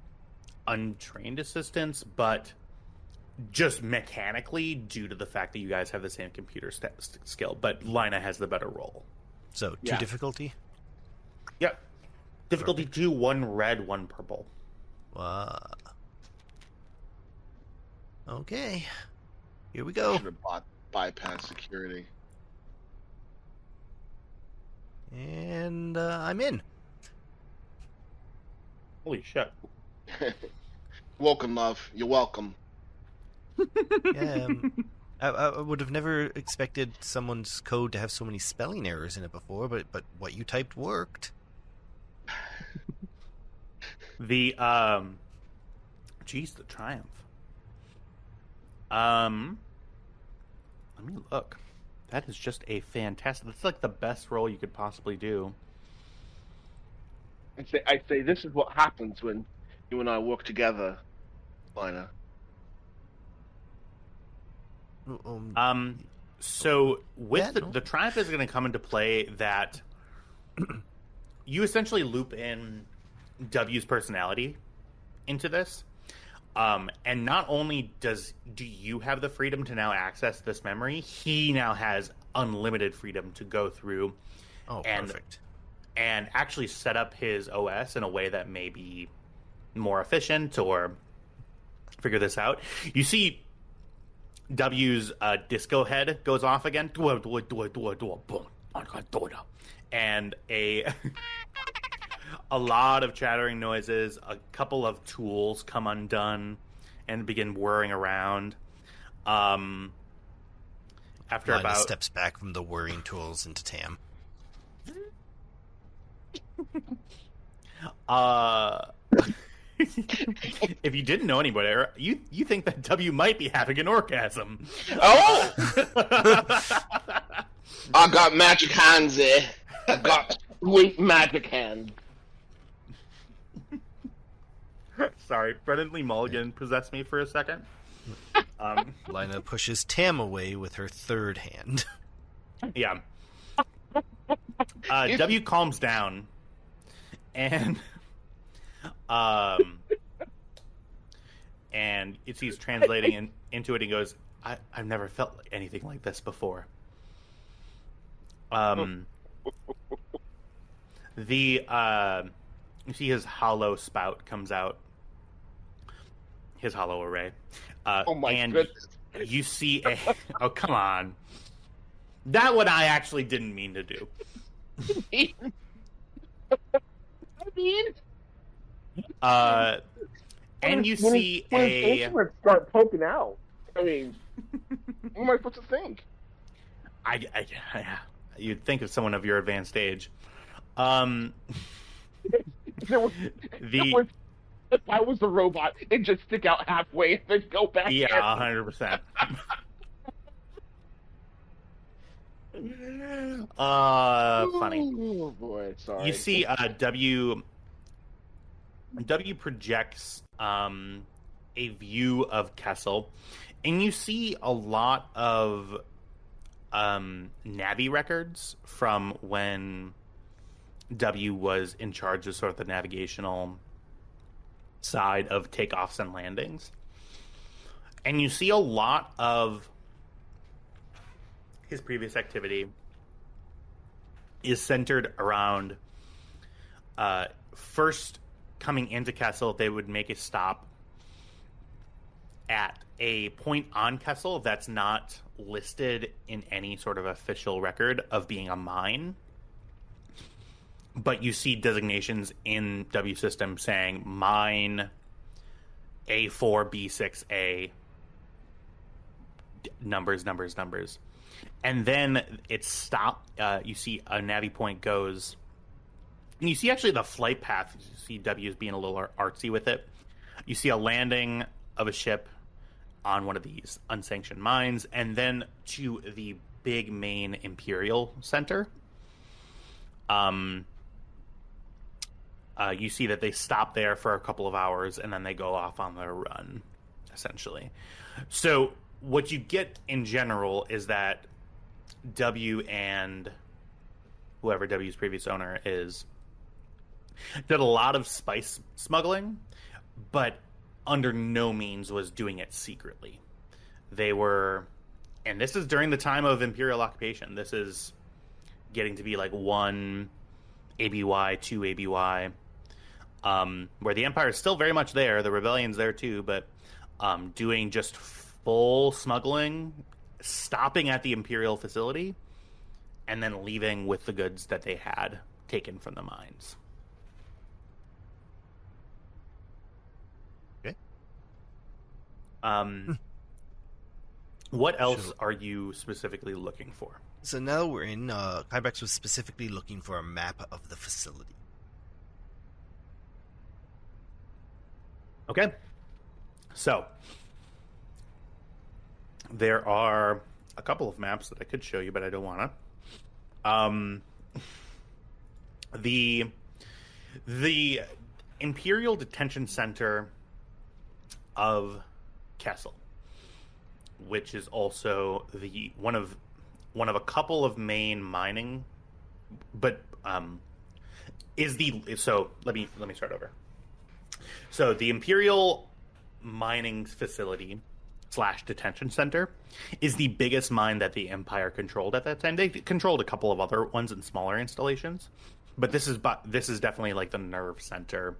B: untrained assistants, but just mechanically due to the fact that you guys have the same computer skill. But Lina has the better role.
E: So 2 difficulty?
B: Yep. Difficulty 2, 1 red, 1 purple.
E: Okay. Here we go.
D: Should have bypass security.
E: And I'm in.
B: Holy shit.
D: Welcome, love. You're welcome.
E: Yeah, I would have never expected someone's code to have so many spelling errors in it before, but what you typed worked.
B: The the triumph. Let me look. That is just a fantastic. That's like the best role you could possibly do.
D: I say this is what happens when you and I work together, Lina.
B: So with the triumph is going to come into play that you essentially loop in W's personality into this. And not only do you have the freedom to now access this memory, he now has unlimited freedom to go through
E: perfect.
B: And actually set up his OS in a way that may be more efficient or figure this out. You see W's disco head goes off again. And a lot of chattering noises, a couple of tools come undone and begin whirring around. After
E: Lina
B: about
E: steps back from the whirring tools into Tam.
B: If you didn't know anybody, you think that W might be having an orgasm.
D: Oh! I got magic hands there. I got sweet magic hands.
B: Sorry, Brennan Lee Mulligan possessed me for a second.
E: Lina pushes Tam away with her third hand.
B: Yeah. W calms down, and he's translating into it. And goes, I've never felt anything like this before. You see his hollow spout comes out, his hollow array.
D: Oh my
B: and
D: goodness!
B: You see a oh come on, that one I actually didn't mean to do. And you see a
D: instruments start poking out. I mean, what am I supposed to think?
B: You'd think of someone of your advanced age.
D: If I was a robot, it'd just stick out halfway and then go back.
B: Yeah, 100%. Funny.
D: Oh boy, sorry.
B: You see, W projects a view of Kessel, and you see a lot of Navi records from when W was in charge of sort of the navigational side of takeoffs and landings. And you see a lot of his previous activity is centered around first coming into Kessel. They would make a stop at a point on Kessel that's not listed in any sort of official record of being a mine. But you see designations in W system saying mine A4, B6A, numbers. And then it's stopped. You see a Navi point goes, and you see actually the flight path. You see W is being a little artsy with it. You see a landing of a ship on one of these unsanctioned mines, and then to the big main Imperial center. You see that they stop there for a couple of hours, and then they go off on their run, essentially. So what you get in general is that W and whoever W's previous owner is did a lot of spice smuggling, but under no means was doing it secretly. They were, and this is during the time of Imperial occupation. This is getting to be like 1 ABY, 2 ABY, where the Empire is still very much there. The Rebellion's there too, but doing just full smuggling, stopping at the Imperial facility, and then leaving with the goods that they had taken from the mines.
E: Okay.
B: What else are you specifically looking for?
E: So now we're in, Kybex was specifically looking for a map of the facility.
B: Okay. So, there are a couple of maps that I could show you, but I don't want to. The Imperial Detention Center of Kessel, which is also the one of a couple of main mining, but so let me start over. So the Imperial mining facility / detention center is the biggest mine that the Empire controlled at that time. They controlled a couple of other ones in smaller installations, but this is definitely like the nerve center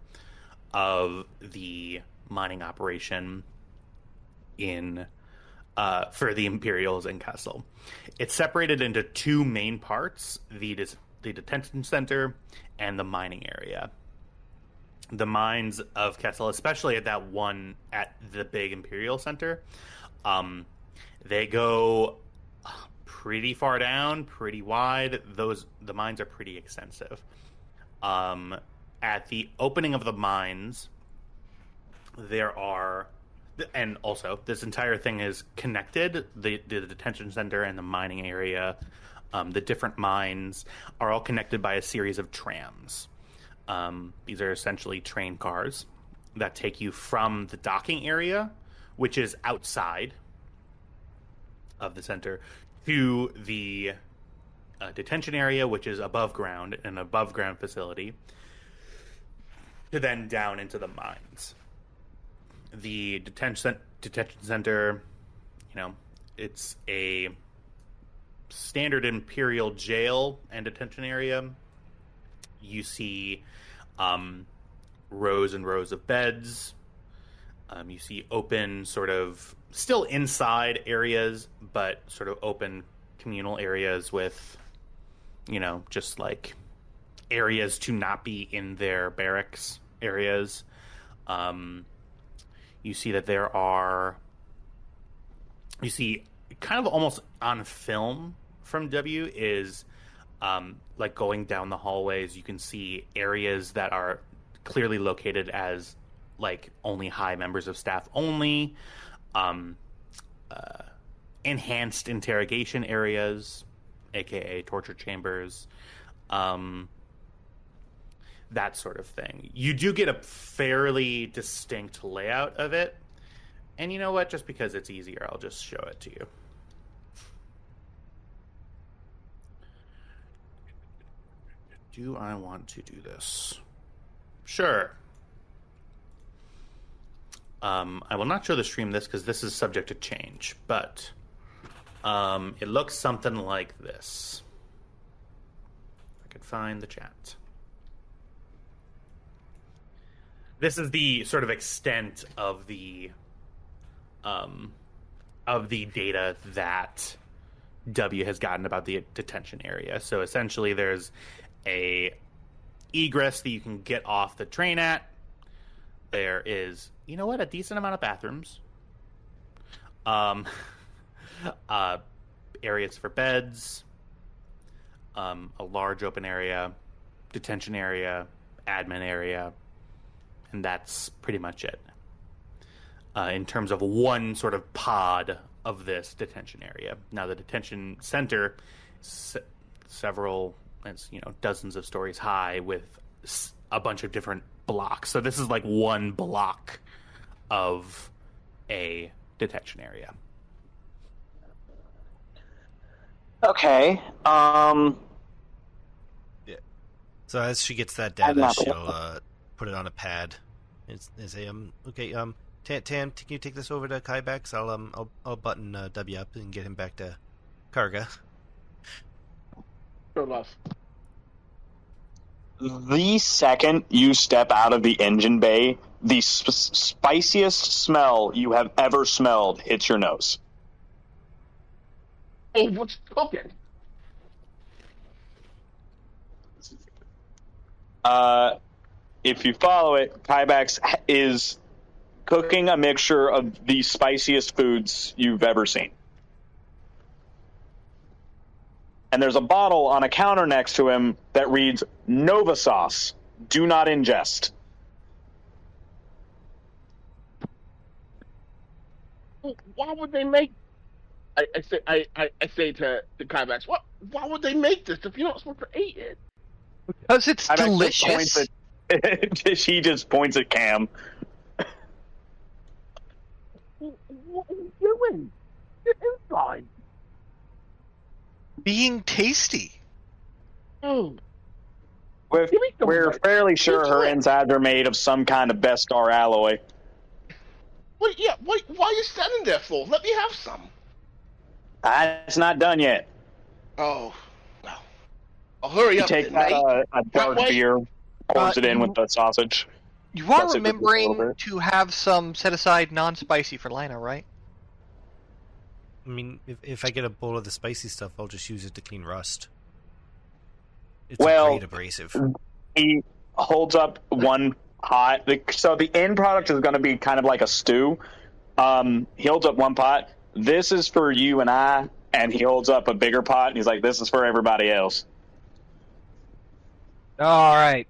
B: of the mining operation in for the Imperials in Kessel. It's separated into two main parts: the detention center and the mining area. The mines of Kessel, especially at that one at the big Imperial Center, they go pretty far down, pretty wide. The mines are pretty extensive. At the opening of the mines, there are, and also this entire thing is connected. The detention center and the mining area, the different mines are all connected by a series of trams. These are essentially train cars that take you from the docking area, which is outside of the center, to the detention area, which is above ground, an above ground facility, to then down into the mines. The detention center, it's a standard Imperial jail and detention area. You see rows and rows of beds. You see open, sort of still inside areas, but sort of open communal areas with, just like areas to not be in their barracks areas. You see that you see kind of almost on film from W is like going down the hallways. You can see areas that are clearly located as like only high members of staff only, enhanced interrogation areas, aka torture chambers, that sort of thing. You do get a fairly distinct layout of it, and you know what? Just because it's easier, I'll just show it to you. Do I want to do this? Sure. I will not show the stream this because this is subject to change, but it looks something like this. If I could find the chat. This is the sort of extent of the data that W has gotten about the detention area. So essentially, there's a egress that you can get off the train at. There is, a decent amount of bathrooms. Areas for beds. A large open area, detention area, admin area, and that's pretty much it. In terms of one sort of pod of this detention area. Now, the detention center, several, dozens of stories high with a bunch of different blocks. So this is like one block of a detention area.
F: Okay.
E: Yeah. So as she gets that data, she'll put it on a pad and say, okay, Tam, can you take this over to Kybex? I'll button W up and get him back to Karga.
D: Sure enough.
F: The second you step out of the engine bay, the spiciest smell you have ever smelled hits your nose.
D: Oh, what's cooking?
F: If you follow it, Kybex is cooking a mixture of the spiciest foods you've ever seen. And there's a bottle on a counter next to him that reads, Nova Sauce. Do not ingest.
D: Why would they make? I say to Kybex, why would they make this if you're not supposed to eat it?
C: Because it's delicious.
F: He just points at Cam.
D: What are you doing? Get inside.
C: Being tasty.
D: Mm.
F: We're fairly sure her insides are made of some kind of best star alloy.
D: Wait, why are you standing there for? Let me have some.
F: It's not done yet.
D: Oh, well. I'll hurry up.
F: You take a dark beer, pours it in with the sausage.
C: You are remembering to have some set aside non-spicy for Lina, right?
E: I mean, if I get a bowl of the spicy stuff, I'll just use it to clean rust. It's a great abrasive.
F: He holds up one pot. So the end product is going to be kind of like a stew. He holds up one pot. This is for you and I. And he holds up a bigger pot, and he's like, this is for everybody else.
C: All right.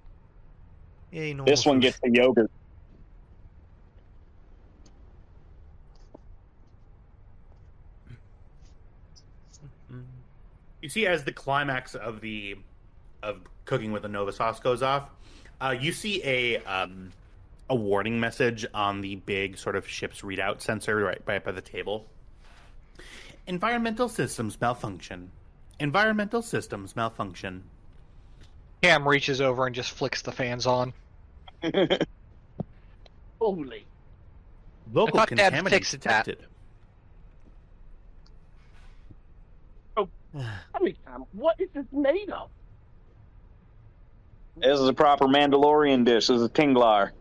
E: Yay,
F: this one gets the yogurt.
B: You see, as the climax of cooking with the Nova sauce goes off, you see a warning message on the big sort of ship's readout sensor right by the table. Environmental systems malfunction. Environmental systems malfunction.
C: Cam reaches over and just flicks the fans on.
H: Holy.
B: Local
C: I thought Dad
B: contaminants
C: fixed that.
B: detected.
H: I mean, what is this made of?
F: This is a proper Mandalorian dish. This is a tinglar.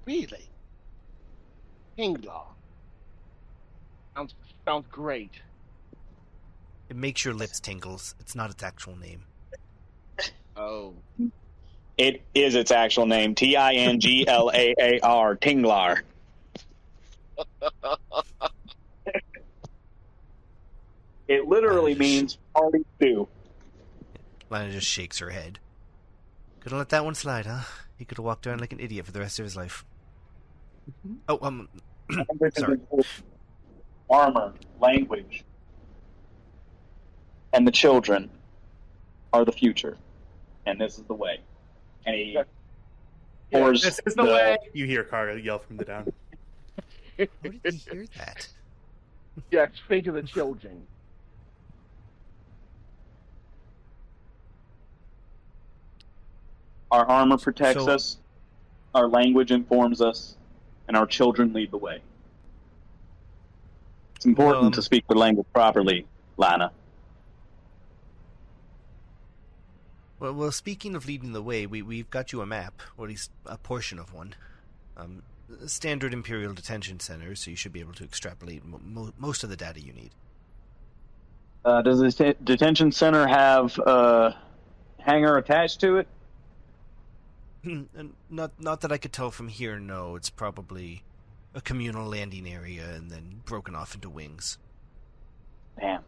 H: Really? Hinglaw. Sounds great.
E: It makes your lips tingles. It's not its actual name.
H: Oh.
F: It is its actual name. Tinglaar. Tinglar. It literally means party stew.
E: Lana just shakes her head. Could have let that one slide, huh? He could have walked around like an idiot for the rest of his life. Oh, sorry.
F: Armor, language, and the children are the future, and this is the way. And he pours
B: This is the way. You hear Karga yell from the down.
E: How did he hear that?
H: Yes, think of the children.
F: Our armor protects
E: So-
F: us, our language informs us, and our children lead the way. It's important to speak the language properly, Lana.
E: Well, speaking of leading the way, we've got you a map, or at least a portion of one. Standard Imperial Detention Center, so you should be able to extrapolate most of the data you need.
F: Does the detention center have a hangar attached to it?
E: And not that I could tell from here, no. It's probably a communal landing area and then broken off into wings.
F: Damn.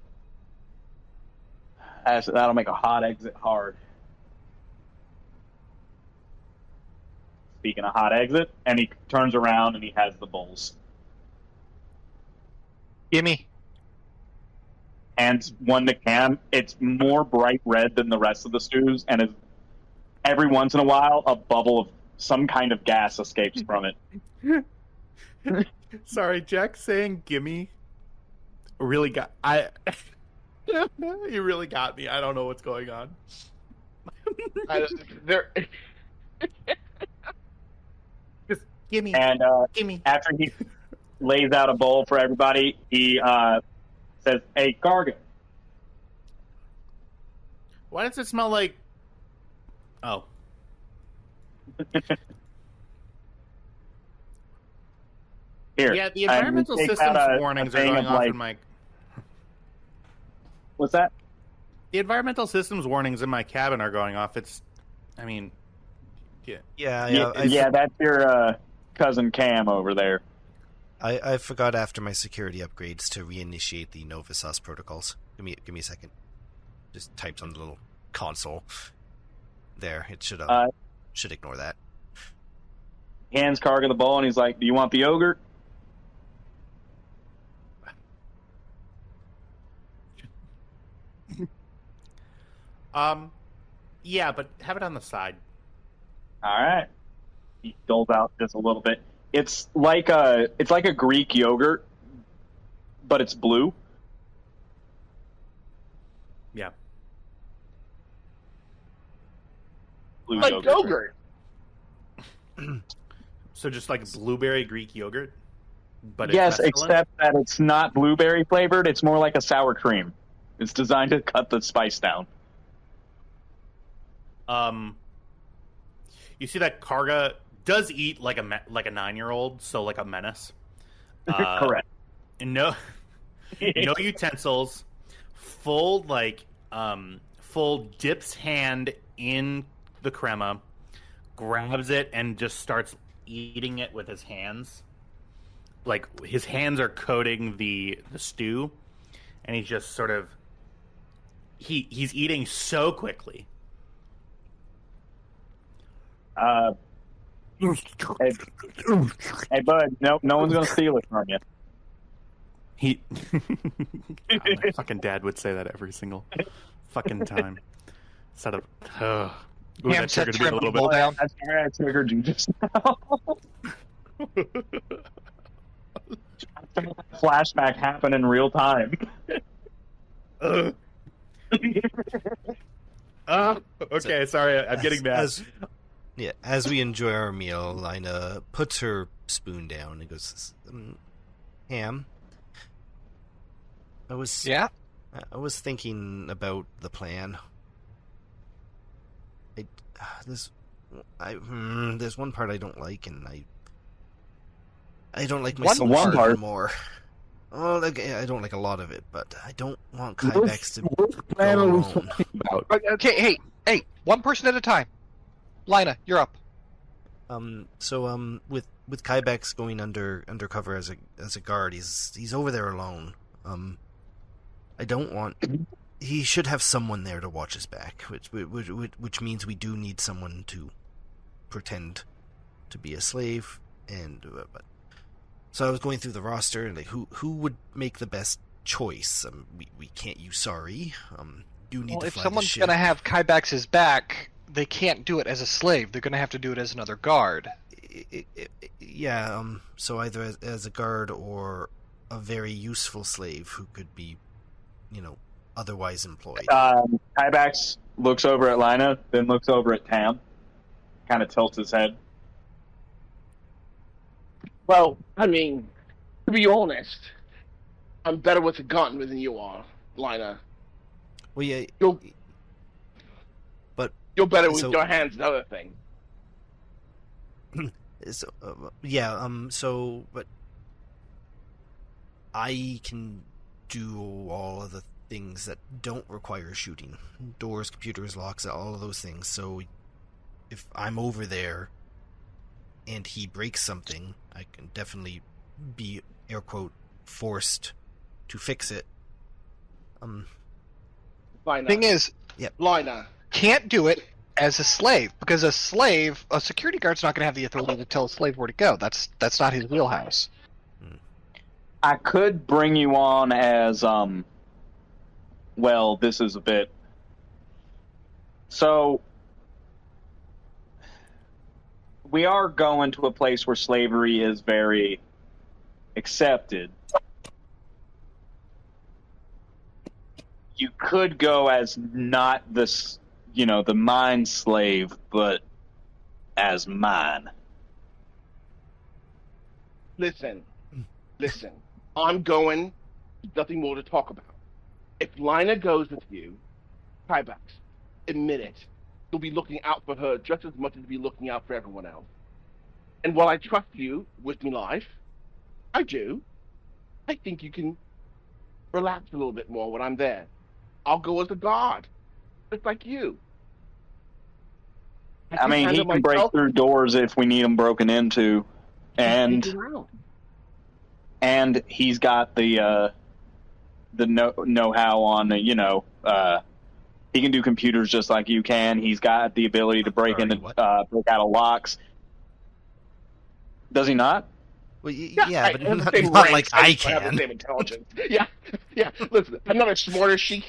F: That'll make a hot exit hard. Speaking of hot exit, and he turns around and he has the bowls.
C: Gimme.
F: Hands one to Cam. It's more bright red than the rest of the stews, and every once in a while, a bubble of some kind of gas escapes from it.
B: Sorry, Jack saying "gimme" really got you really got me. I don't know what's going on. Just gimme.
F: And
B: Gimme.
F: after he lays out a bowl for everybody, he says, "Hey, Karga."
B: Why does it smell like? Oh.
F: Here.
B: Yeah, the
F: And he
B: environmental
F: takes
B: systems
F: out a
B: warnings are
F: thing
B: going
F: of,
B: off
F: like-
B: in my.
F: What's that?
B: The environmental systems warnings in my cabin are going off. It's, I mean, yeah.
F: Yeah, that's your cousin Cam over there.
E: I forgot after my security upgrades to reinitiate the Nova Sauce protocols. Give me a second. Just typed on the little console. There, it should ignore that.
F: Hands Karga the bowl, and he's like, "Do you want the yogurt?"
B: Yeah, but have it on the side.
F: All right. He doles out just a little bit. It's like a Greek yogurt, but it's blue.
B: Yeah.
F: Blue
H: Like yogurt.
B: So just like blueberry Greek yogurt, but it's
F: Yes,
B: mescaline?
F: except that it's not blueberry flavored. It's more like a sour cream. It's designed to cut the spice down.
B: You see that Karga does eat like a 9-year-old, so like a menace.
F: Correct.
B: And no utensils. Full dips hand in the crema, grabs it, and just starts eating it with his hands. Like his hands are coating the stew, and he's just sort of he's eating so quickly.
F: Hey, bud, no one's gonna steal it from you.
B: He, God, my fucking dad would say that every single fucking time. Instead of, ooh, that triggered me a little bit.
C: Down.
F: That's why I triggered you just now. Flashback happened in real time.
B: Okay, sorry, I'm getting mad.
E: As we enjoy our meal, Lina puts her spoon down and goes, Ham, I was thinking about the plan. There's one part I don't like, and I don't like my
F: one part
E: more. Oh, I don't like a lot of it, but I don't want Kybex to go
F: plan are we
E: alone.
F: talking about?
C: Okay, hey, one person at a time. Lina, you're up.
E: So with Kybex going undercover as a guard, he's over there alone. I don't want. He should have someone there to watch his back, which means we do need someone to pretend to be a slave. And so I was going through the roster and like who would make the best choice. We can't use Sorry. You need to
C: If
E: fly
C: someone's
E: the ship.
C: gonna have Kybex's back, they can't do it as a slave. They're gonna have to do it as another guard.
E: Yeah. So either as a guard or a very useful slave who could be, otherwise employed.
F: Kybax looks over at Lina, then looks over at Tam, kind of tilts his head.
H: Well, I mean, to be honest, I'm better with a gun than you are, Lina.
E: Well, yeah.
H: You're better with your hands, another thing.
E: So, but I can do all of the things that don't require shooting. Doors, computers, locks, all of those things. So if I'm over there and he breaks something, I can definitely be, air quote, forced to fix it.
H: Lina.
C: Thing is,
H: Lina.
C: Can't do it as a slave, because a security guard's not going to have the authority to tell a slave where to go. That's not his wheelhouse.
F: I could bring you on as, well, this is a bit... So, we are going to a place where slavery is very accepted. You could go as not this, the mind slave, but as mine.
H: Listen. I'm going. There's nothing more to talk about. If Lina goes with you, Kybex, admit it. You'll be looking out for her just as much as you'll be looking out for everyone else. And while I trust you with me life, I do. I think you can relax a little bit more when I'm there. I'll go as a guard, just like you.
F: I mean, he can break through doors if we need them broken into, and he's got the know-how on he can do computers just like you can. He's got the ability to break break out of locks. Does he not?
E: Well, yeah, but not like I can.
H: Have the same intelligence. Yeah. Listen, I'm not as smart as she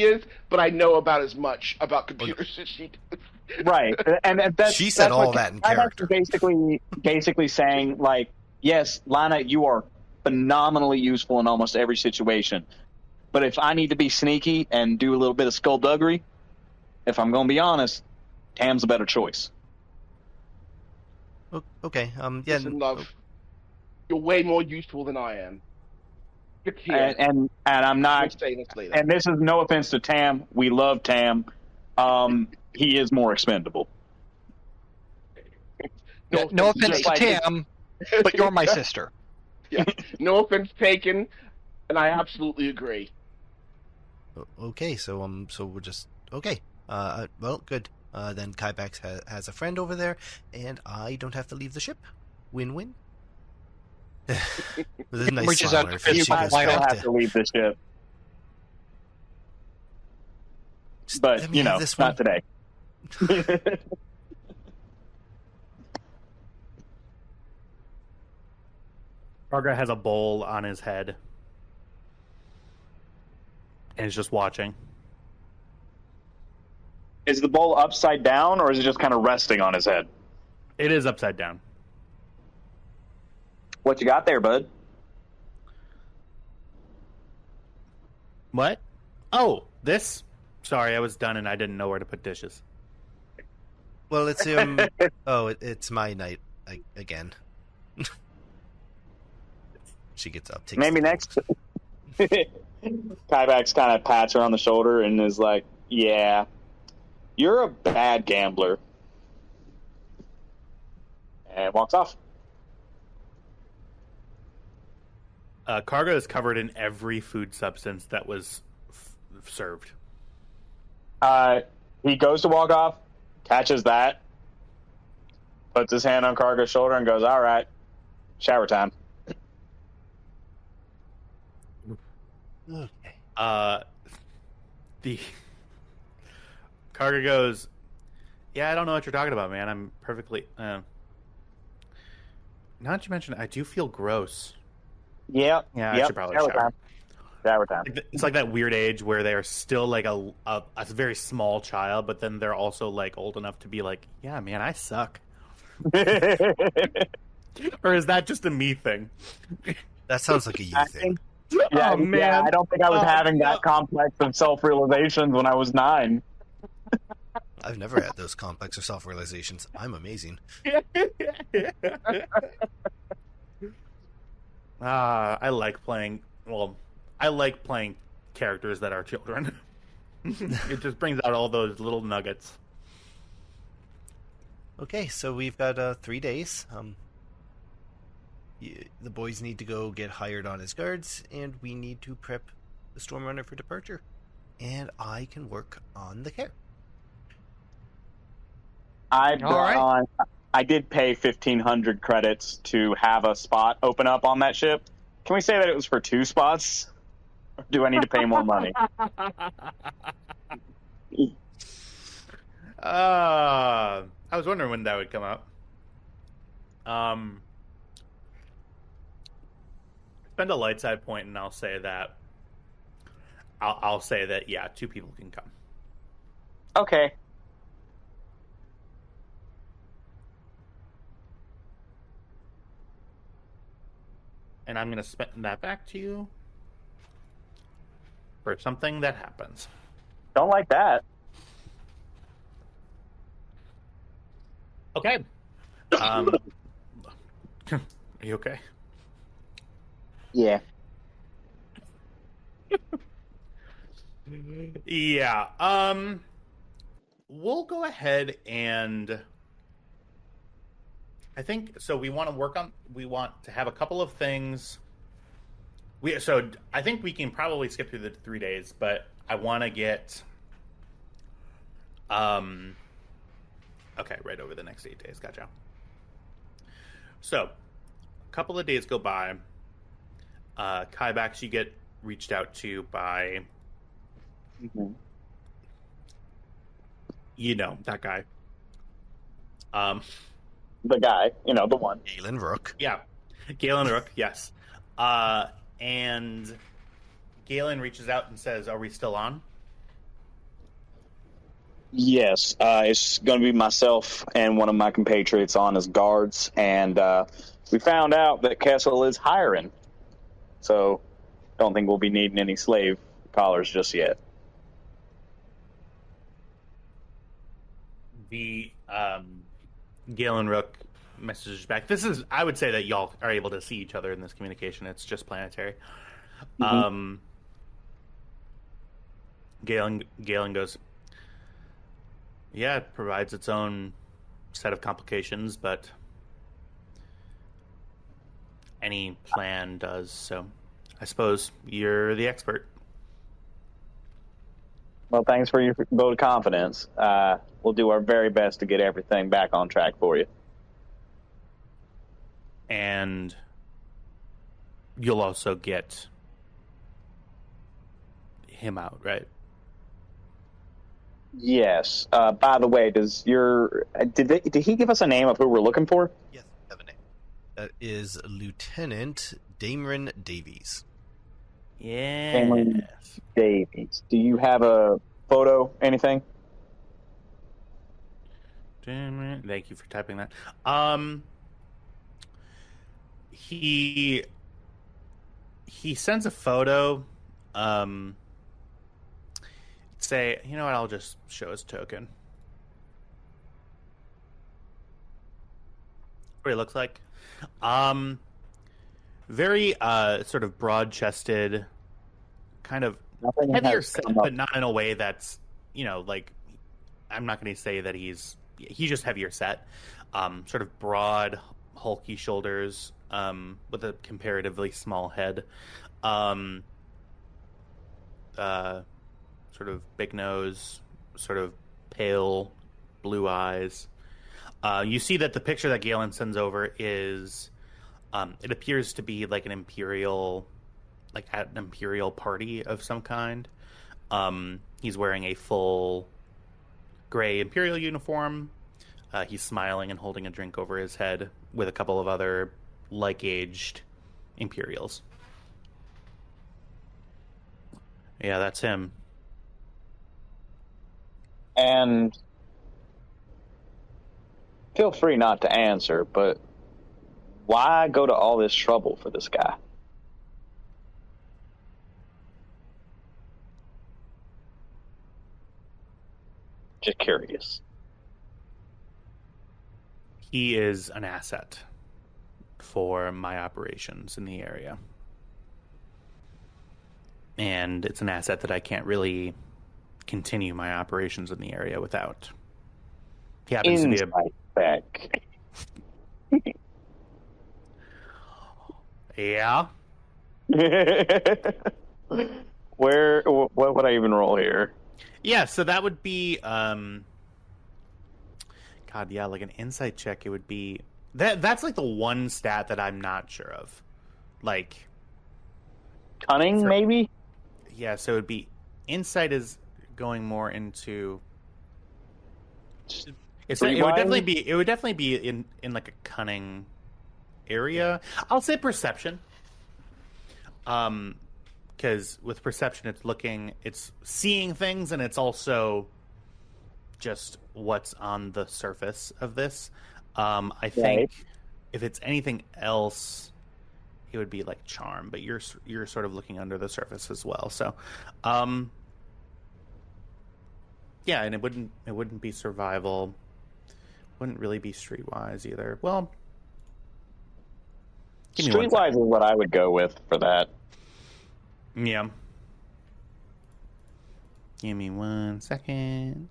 H: is, but I know about as much about computers as she does.
F: Right, and that's
E: she said
F: that's
E: all that in character.
F: Basically saying, like, yes, Lina, you are phenomenally useful in almost every situation. But if I need to be sneaky and do a little bit of skullduggery, if I'm going to be honest, Tam's a better choice.
E: Okay.
H: Listen, love, you're way more useful than I am.
F: And I'm not. And this is no offense to Tam. We love Tam. He is more expendable.
C: No offense to Tam, but you're my sister.
H: Yeah. No offense taken, and I absolutely agree.
E: Okay, so we're just okay. Well, good. Then Kybex has a friend over there, and I don't have to leave the ship. Win-win. With a nice
C: Which is
E: smile on her face,
F: You
E: she
F: might
E: goes
F: still
E: back
F: have to leave the ship. But,
E: let me have this
F: not today.
B: Karga has a bowl on his head, and is just watching.
F: Is the bowl upside down, or is it just kind of resting on his head?
B: It is upside down.
F: What you got there, bud?
B: What? Oh, this? Sorry, I was done and I didn't know where to put dishes.
E: Well, it's it's my night again. She gets up. Takes
F: Maybe next. Kybax kind of pats her on the shoulder and is like, "Yeah, you're a bad gambler," and walks off.
B: Cargo is covered in every food substance that was served.
F: He goes to walk off, catches that, puts his hand on Cargo's shoulder, and goes, "All right, shower time."
E: Okay.
B: The Cargo goes, "Yeah, I don't know what you're talking about, man. I'm perfectly. Now that you mention it, I do feel gross.
F: Yep.
B: Yeah,
F: yep.
B: I should probably
F: shower
B: shower.
F: time. Shower time.
B: It's like that weird age where they are still like a very small child, but then they're also like old enough to be like, yeah, man, I suck. Or is that just a me thing?
E: That sounds like a you thing.
F: Yeah,
B: Oh, man.
F: Yeah, I don't think I was having that complex of self-realizations when I was 9.
E: I've never had those complex or self-realizations. I'm amazing.
B: I like playing. Well, I like playing characters that are children. It just brings out all those little nuggets.
E: Okay, so we've got 3 days. The boys need to go get hired on as guards, and we need to prep the Stormrunner for departure. And I can work on the care.
F: I did pay 1,500 credits to have a spot open up on that ship. Can we say that it was for 2 spots? Or do I need to pay more money?
B: I was wondering when that would come out. Spend a light side point, and I'll say that. I'll say that. Yeah, 2 people can come.
F: Okay.
B: And I'm going to spend that back to you for something that happens.
F: Don't like that.
B: Okay. Are you okay?
F: Yeah.
B: Yeah. We'll go ahead and I think so. We want to have a couple of things. I think we can probably skip through the 3 days, but I want to get okay, right over the next 8 days. Gotcha. So a couple of days go by. Kybax, you get reached out to by that guy.
F: The guy, the one.
E: Galen Rook.
B: Yeah, Galen Rook, yes. And Galen reaches out and says, "Are we still on?"
F: Yes, it's going to be myself and one of my compatriots on as guards, and we found out that Kessel is hiring, so don't think we'll be needing any slave collars just yet.
B: The Galen Rook messages back. I would say that y'all are able to see each other in this communication. It's just planetary.
F: Mm-hmm.
B: Galen goes, yeah, it provides its own set of complications, but any plan does, so I suppose you're the expert.
F: Well, thanks for your vote of confidence. We'll do our very best to get everything back on track for you.
B: And you'll also get him out, right?
F: Yes. By the way, did he give us a name of who we're looking for?
E: Yes, I have a name. That is Lieutenant Dameron Davies.
F: Cameron
B: Yes.
F: Davies. Do you have a photo? Anything?
B: Thank you for typing that. He sends a photo. Say, you know what? I'll just show his token. What he looks like. Very sort of broad-chested, kind of
F: Nothing
B: heavier
F: has
B: set,
F: come up.
B: but not in a way that's, like, I'm not going to say that he's just heavier set. Sort of broad, hulky shoulders, with a comparatively small head. Sort of big nose, sort of pale blue eyes. You see that the picture that Galen sends over is, it appears to be like an imperial, like at an imperial party of some kind. He's wearing a full gray imperial uniform. He's smiling and holding a drink over his head with a couple of other like-aged imperials. Yeah, that's him.
F: And feel free not to answer, but why go to all this trouble for this guy? Just curious.
B: He is an asset for my operations in the area. And it's an asset that I can't really continue my operations in the area without. He happens to be
F: Insight back.
B: Yeah.
F: What would I even roll here?
B: Yeah, so that would be God, yeah, like an insight check. It would be that's like the one stat that I'm not sure of. Like
F: Cunning, maybe?
B: Yeah, so it would be insight is going more into it would definitely be in like a cunning area. I'll say perception. Because with perception, it's seeing things, and it's also just what's on the surface of this. I think if it's anything else, it would be like charm, but you're sort of looking under the surface as well. So, yeah, and it wouldn't be survival. Wouldn't really be streetwise either. Well,
F: Streetwise is what I would go with for that.
B: Yeah. Give me 1 second.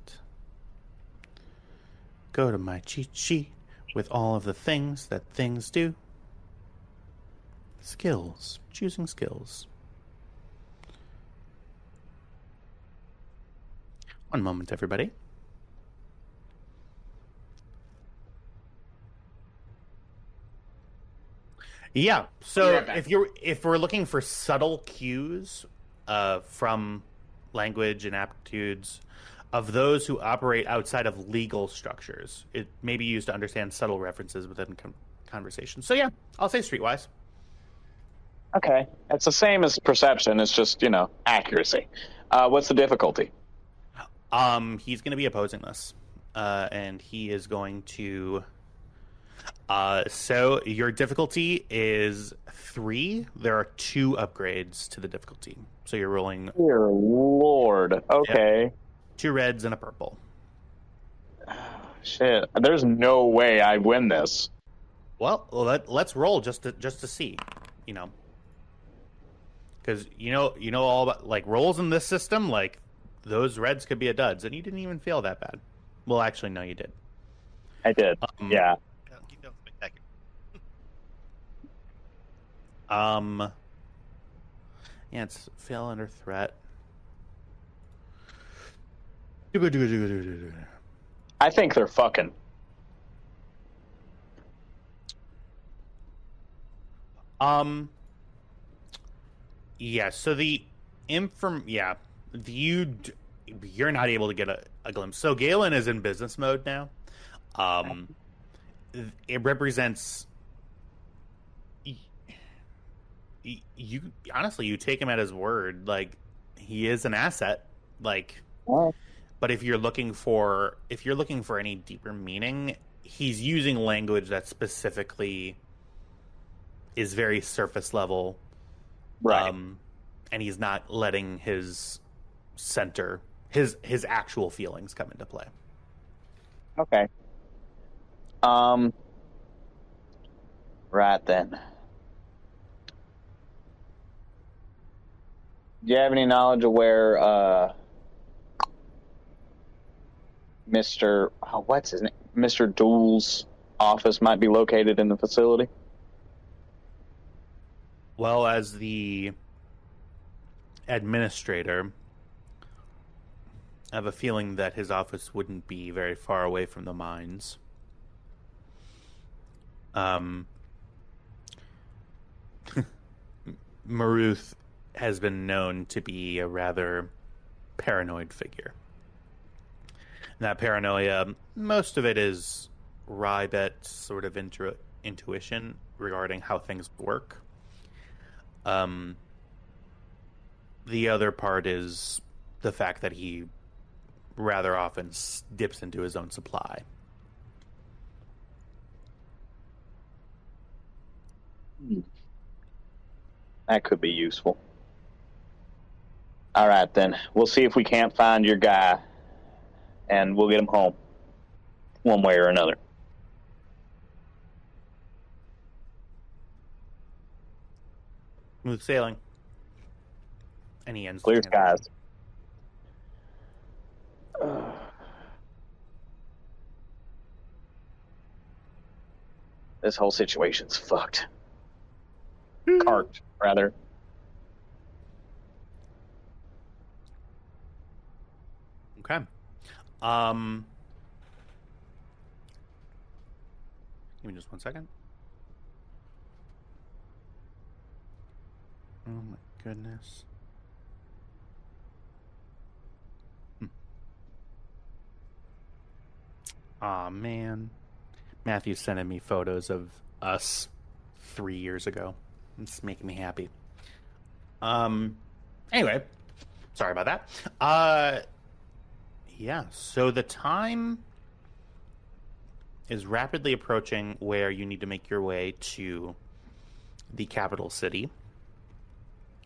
B: Go to my cheat sheet with all of the things that things do. Skills. Choosing skills. One moment, everybody. Yeah, so if we're looking for subtle cues from language and aptitudes of those who operate outside of legal structures, it may be used to understand subtle references within conversation. So yeah, I'll say streetwise.
F: Okay, it's the same as perception. It's just accuracy. What's the difficulty?
B: He's going to be opposing this, and he is going to. So your difficulty is 3. There are 2 upgrades to the difficulty. So you're rolling.
F: Dear Lord. Okay.
B: Yep. 2 reds and a purple.
F: Shit. There's no way I win this.
B: Well, let's roll just to see, because you know all about like rolls in this system. Like those reds could be a duds, and you didn't even fail that bad. Well, actually, no, you did.
F: I did. Yeah.
B: Yeah, it's fail under threat.
F: I think they're fucking.
B: Yeah, so you're not able to get a glimpse. So Galen is in business mode now. It represents you honestly, you take him at his word. Like, he is an asset. Like, but if you're looking for any deeper meaning, he's using language that specifically is very surface level,
F: Right.
B: And he's not letting his his actual feelings come into play.
F: Okay. Right then. Do you have any knowledge of where Mr. What's his name? Mr. Dool's office might be located in the facility?
B: Well, as the administrator, I have a feeling that his office wouldn't be very far away from the mines. Maruth has been known to be a rather paranoid figure. And that paranoia, most of it is Rybet's sort of intuition regarding how things work. The other part is the fact that he rather often dips into his own supply.
F: That could be useful. All right, then. We'll see if we can't find your guy, and we'll get him home one way or another.
B: Smooth sailing. And he ends.
F: Clear skies. This whole situation's fucked. Carked, rather.
B: Okay. Give me just 1 second. Oh my goodness. Aw, man. Matthew's sending me photos of us 3 years ago. It's making me happy. Anyway, sorry about that. Yeah, so the time is rapidly approaching where you need to make your way to the capital city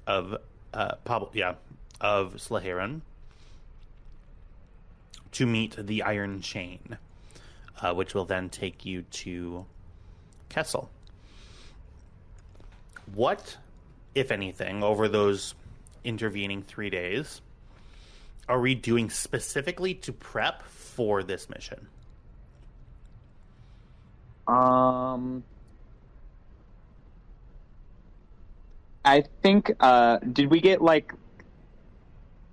B: of Slaheron to meet the Iron Chain, which will then take you to Kessel. What, if anything, over those intervening 3 days, are we doing specifically to prep for this mission?
F: I think, did we get, like,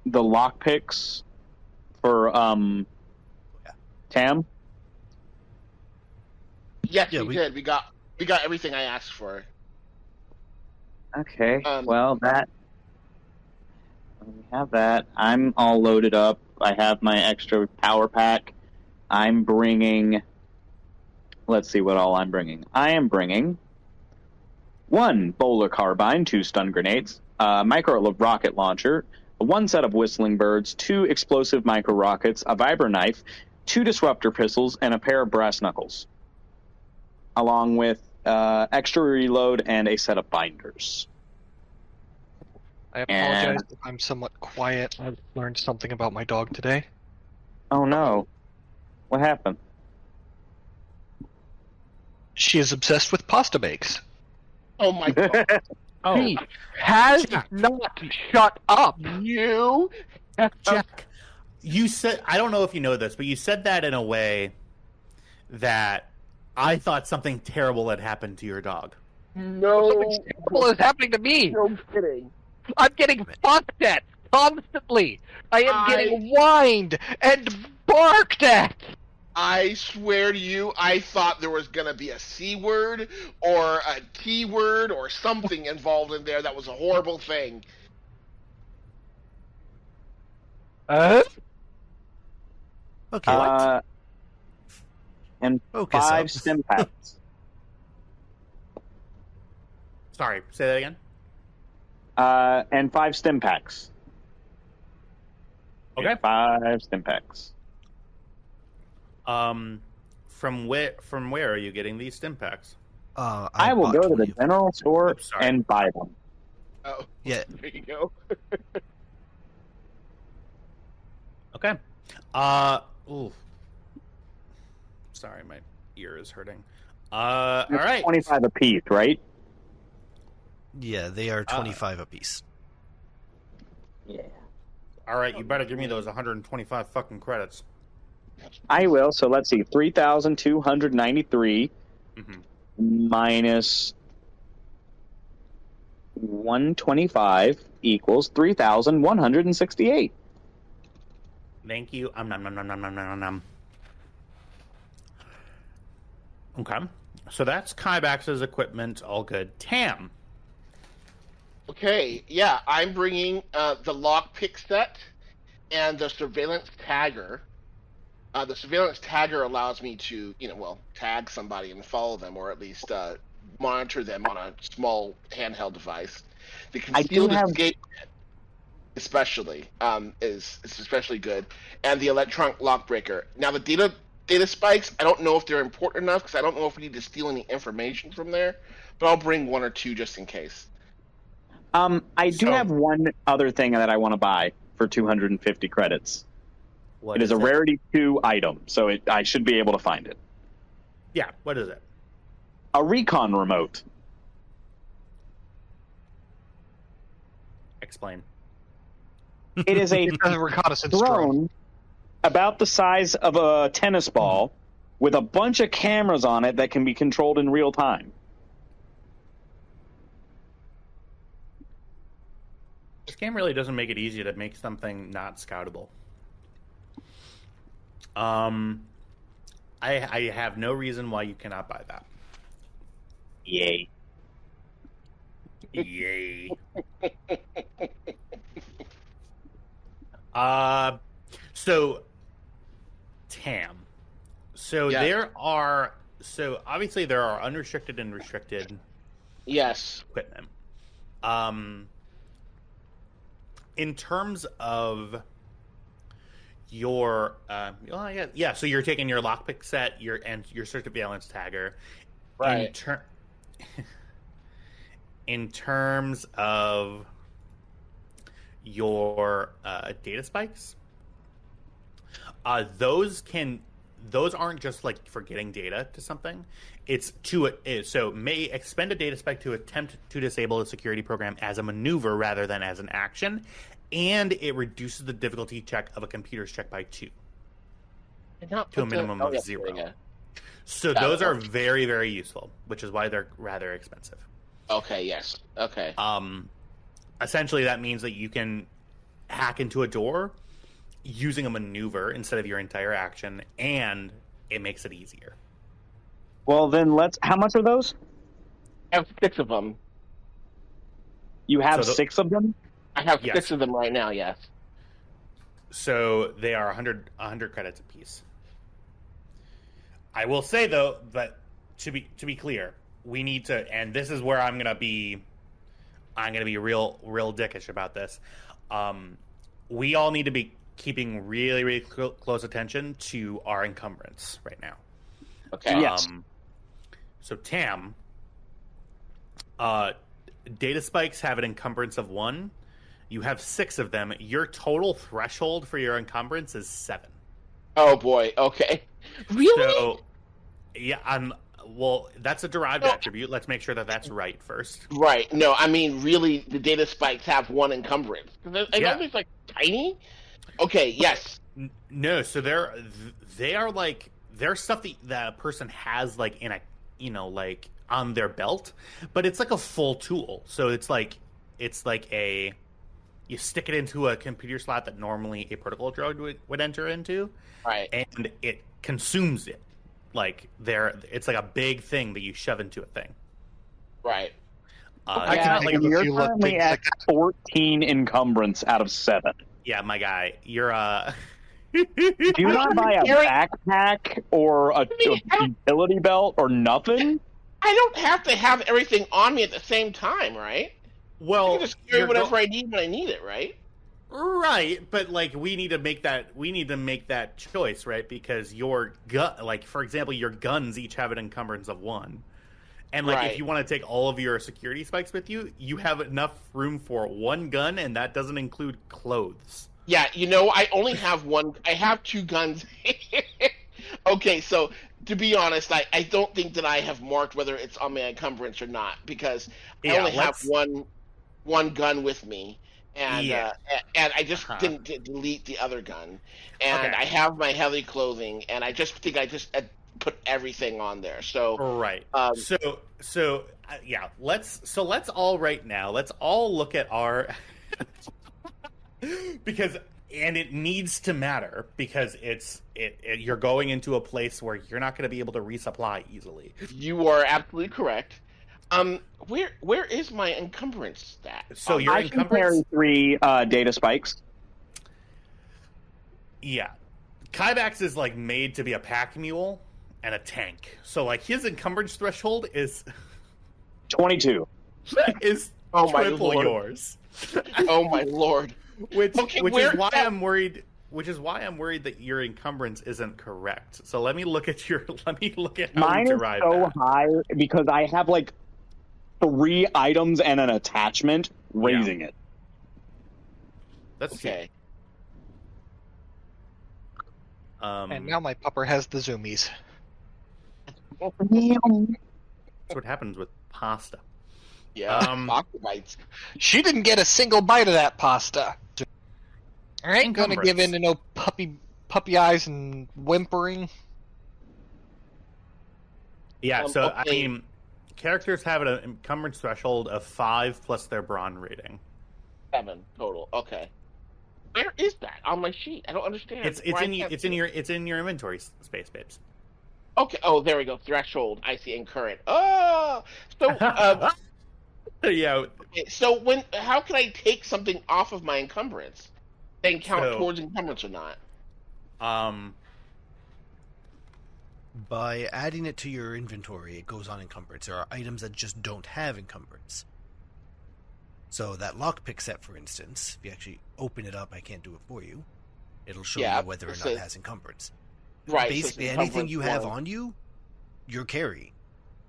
F: the lockpicks for, Tam?
H: Yes,
E: Yeah,
H: we did. We got everything I asked for.
F: Okay, well, we have that. I'm all loaded up. I have my extra power pack. I'm bringing... Let's see what all I'm bringing. I am bringing 1 bowler carbine, 2 stun grenades, a micro rocket launcher, 1 set of whistling birds, 2 explosive micro rockets, a vibro knife, 2 disruptor pistols, and a pair of brass knuckles, along with extra reload and a set of binders.
C: I apologize if I'm somewhat quiet. I've learned something about my dog today.
F: Oh no. What happened?
C: She is obsessed with pasta bakes.
H: Oh my god.
C: He has not shut up.
H: You
B: Jack, you said, I don't know if you know this, but you said that in a way that I thought something terrible had happened to your dog.
H: No.
C: Something terrible is happening to me.
H: No kidding.
C: I'm getting fucked at constantly. I am getting whined and barked at.
H: I swear to you, I thought there was gonna be a C word or a T word or something involved in there that was a horrible thing.
E: Okay.
F: And
E: Focus
F: 5
E: up.
F: stim packs.
B: Sorry, say that again?
F: and 5 stim packs.
B: Okay.
F: 5 stim packs.
B: From where are you getting these stim packs?
F: I will
E: bought
F: go to
E: 20
F: the
E: of them.
F: general store
B: Oops, sorry.
F: and buy them.
H: Oh,
E: Yeah.
H: there you go.
B: Okay. Ooh. Sorry, my ear is hurting. All right.
F: 25 a piece, right?
E: Yeah, they are 25 apiece.
F: Yeah.
B: All right, you better give me those 125 fucking credits.
F: I will. So let's see. 3,293 minus 125 equals 3,168.
B: Thank you. Nom. Okay. So that's Kybax's equipment. All good. Tam.
H: Okay, yeah, I'm bringing the lockpick set and the surveillance tagger. The surveillance tagger allows me to, tag somebody and follow them, or at least monitor them on a small handheld device. The concealed escape, especially, is especially good, and the electronic lockbreaker. Now, the data spikes, I don't know if they're important enough because I don't know if we need to steal any information from there, but I'll bring 1 or 2 just in case.
F: I do have one other thing that I want to buy for 250 credits. It is a rarity 2 item, so I should be able to find it.
B: Yeah, what is it?
F: A recon remote.
B: Explain.
F: It is a
C: reconnaissance
F: drone about the size of a tennis ball with a bunch of cameras on it that can be controlled in real time.
B: This game really doesn't make it easy to make something not scoutable. I have no reason why you cannot buy that.
F: Yay.
B: Yay. So Tam. So
H: Yeah.
B: obviously there are unrestricted and restricted
H: Yes.
B: equipment. In terms of your so you're taking your lockpick set, your surveillance tagger.
H: Right.
B: In terms of your data spikes, those aren't just like for getting data to something. It's may expend a data spike to attempt to disable a security program as a maneuver rather than as an action, and it reduces the difficulty check of a computer's check by 2 to a minimum of 0.
H: Yeah.
B: So those are very, very useful, which is why they're rather expensive.
H: Okay. Yes. Okay.
B: Essentially, that means that you can hack into a door using a maneuver instead of your entire action, and it makes it easier.
F: Well, then how much are those?
H: I have 6 of them.
F: You have 6 of them?
H: I have
B: Yes.
H: 6 of them right now, yes.
B: So they are 100 credits apiece. I will say though that to be clear, we need to, and this is where I'm gonna be real dickish about this. We all need to be keeping really, really close attention to our encumbrance right now.
H: Okay.
F: Yes.
B: So Tam, data spikes have an encumbrance of 1. You have 6 of them. Your total threshold for your encumbrance is 7.
H: Oh boy. Okay. Really?
B: So, yeah, well, that's a derived attribute. Let's make sure that that's right first.
H: Right. No, I mean, really, the data spikes have 1 encumbrance. I know it's like tiny. Okay. Yes.
B: No, so they're stuff that a person has like in a like on their belt, but it's like a full tool. So it's like you stick it into a computer slot that normally a protocol drone would enter into,
H: right?
B: And it consumes it. Like it's like a big thing that you shove into a thing.
H: Right.
F: You're currently at 14 encumbrance out of 7.
B: Yeah, my guy, you're
F: Do you not buy a backpack or a utility belt or nothing?
H: I don't have to have everything on me at the same time, right?
B: Well,
H: I can just carry whatever I need when I need it, right?
B: Right, but like we need to make that choice, right? Because your gun, like for example, your guns each have an encumbrance of 1. And like
H: Right.
B: if you want to take all of your security spikes with you, you have enough room for 1 gun, and that doesn't include clothes.
H: Yeah, I only have one. I have 2 guns. Okay, so to be honest, I don't think that I have marked whether it's on my encumbrance or not, because I only have one gun with me, and and I just didn't delete the other gun, and I have my heli clothing, and I just think I just put everything on there. So
B: right. Let's all right now. Let's all look at our because. And it needs to matter because you're going into a place where you're not going to be able to resupply easily.
H: You are absolutely correct. Where is my encumbrance stat?
B: So your
F: I can carry 3 data spikes.
B: Yeah, Kybax is like made to be a pack mule and a tank. So like his encumbrance threshold is
F: 22.
B: Is triple yours.
H: Oh my lord.
B: Which is why I'm worried that your encumbrance isn't correct. So let me look at how
F: mine
B: you
F: is
B: derive
F: so
B: that.
F: high because I have like 3 items and an attachment raising it.
B: That's
H: okay.
C: And now my pupper has the zoomies.
B: That's what happens with pasta.
H: Yeah, pasta bites.
C: She didn't get a single bite of that pasta. I ain't gonna
B: Encumbrance.
C: give in to no puppy eyes and whimpering.
B: Yeah, so
H: okay.
B: I mean, characters have an encumbrance threshold of 5 plus their brawn rating.
H: 7 total. Okay. Where is that on my sheet? I don't understand.
B: It's in your inventory space, babes.
H: Okay. Oh, there we go. Threshold. I see. And current. Oh, so
B: Yeah.
H: okay, so how can I take something off of my encumbrance and count towards encumbrance or not?
E: By adding it to your inventory, it goes on encumbrance. There are items that just don't have encumbrance. So that lockpick set, for instance, if you actually open it up, I can't do it for you. It'll show you whether or not it has encumbrance.
H: Right.
E: Basically,
H: so
E: anything you have on you, you're carry.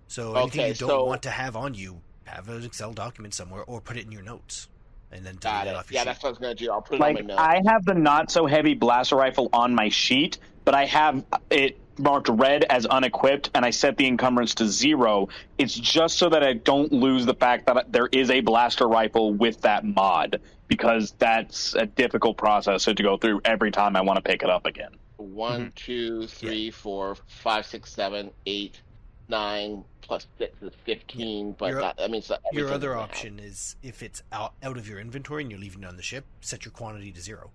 E: So anything you don't want to have on you, have an Excel document somewhere or put it in your notes. And then delete it off your sheet.
H: That's what I was going to do. I'll put it on my notes.
F: I have the not so heavy blaster rifle on my sheet, but I have it marked red as unequipped, and I set the encumbrance to 0. It's just so that I don't lose the fact that there is a blaster rifle with that mod, because that's a difficult process to go through every time I want to pick it up again.
H: 1, 2, 3, 4, 5, 6, 7, 8, 9 plus 6 is 15. But that means that
E: your other option is if it's out of your inventory and you're leaving it on the ship, set your quantity to 0,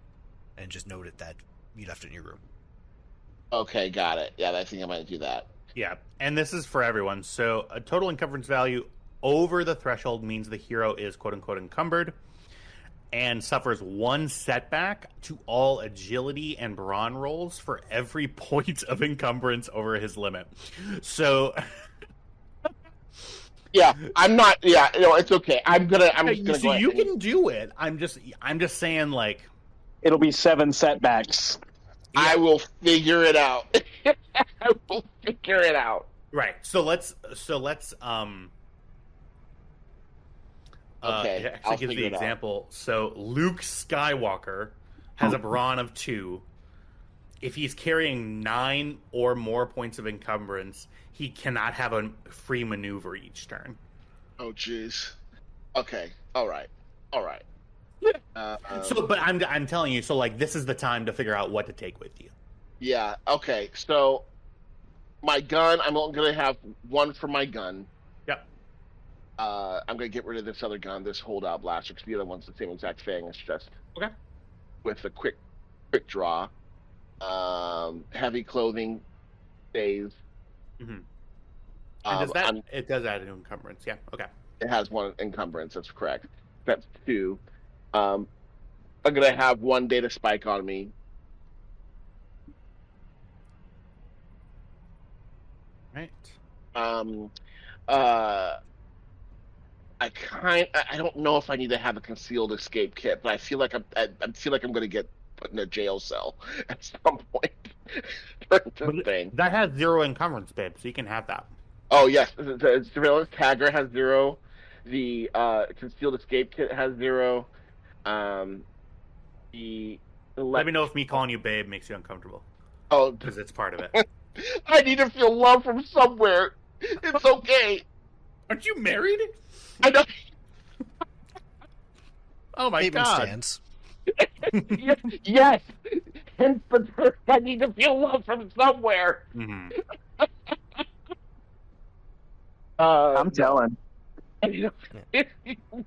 E: and just note it that you left it in your room.
H: Okay, got it. Yeah, I think I might do that.
B: Yeah, and this is for everyone. So a total encumbrance value over the threshold means the hero is quote-unquote encumbered and suffers 1 setback to all agility and brawn rolls for every point of encumbrance over his limit. So...
H: Yeah, I'm not... Yeah, it's okay. I'm just gonna go
B: you can do it. I'm just saying, like...
F: It'll be 7 setbacks.
H: Yeah. I will figure it out. I will figure it out.
B: Right. So let's
H: okay.
B: it actually gives the example. So Luke Skywalker has a brawn of 2. If he's carrying 9 or more points of encumbrance, he cannot have a free maneuver each turn.
H: Oh jeez. Okay. All right.
B: But I'm telling you, so like this is the time to figure out what to take with you.
H: Yeah. Okay. So my gun, I'm only gonna have 1 for my gun.
B: Yep.
H: I'm gonna get rid of this other gun, this holdout blaster, because the other one's the same exact thing. It's just with a quick draw. Heavy clothing stays.
B: Mm-hmm. And it does add an encumbrance? Yeah. Okay.
H: It has 1 encumbrance. That's correct. That's 2. I'm gonna have 1 data spike on me.
B: Right.
H: I don't know if I need to have a concealed escape kit, but I feel like I'm going to get put in a jail cell at some point.
B: That has 0 encumbrance, babe, so you can have that.
H: Oh yes, the surveillance tagger has 0. The concealed escape kit has 0. Let
B: me know if me calling you babe makes you uncomfortable.
H: Oh,
B: because it's part of it.
H: I need to feel love from somewhere. It's okay.
B: Aren't you married?
H: I know.
B: Oh my god.
E: Stands.
H: Yes. Hence the term, I need to feel love from somewhere.
B: Mm-hmm.
F: I'm telling.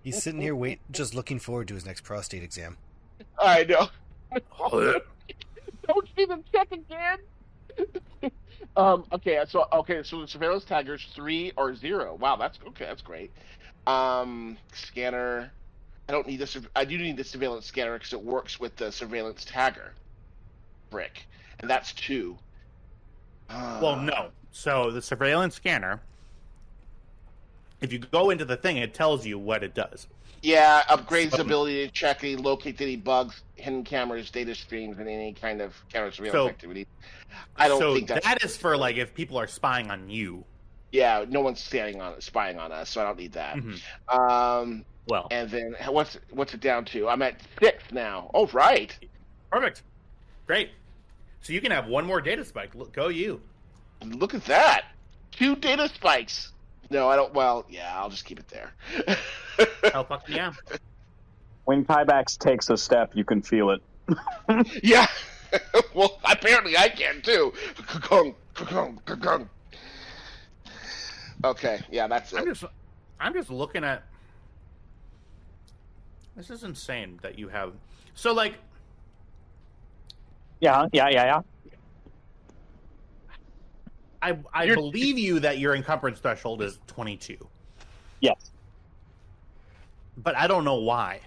E: He's sitting here just looking forward to his next prostate exam.
H: I know. Don't even check again. Okay, so the surveillance tagger's 3 or 0. Wow, that's okay. That's great. Scanner. I don't need this. I do need the surveillance scanner because it works with the surveillance tagger brick, and that's 2.
B: Well, no. So the surveillance scanner, if you go into the thing, it tells you what it does.
H: Yeah, upgrades the ability to check and locate any bugs, hidden cameras, data streams, and any kind of counter surveillance activity. I don't think
B: that is for like if people are spying on you.
H: Yeah, no one's spying on us, so I don't need that.
B: Mm-hmm. Well,
H: and then what's it down to? I'm at 6 now. Oh, right.
B: Perfect. Great. So you can have 1 more data spike. Go you.
H: Look at that. 2 data spikes. No, I don't. Well, yeah, I'll just keep it there.
B: Oh, fuck yeah.
F: When Kybax takes a step, you can feel it.
H: Yeah. Well, apparently I can too. Okay, yeah, that's it.
B: I'm just looking at. This is insane that you have. So like.
F: Yeah.
B: I believe you that your encumbrance threshold is 22.
F: Yes.
B: But I don't know why.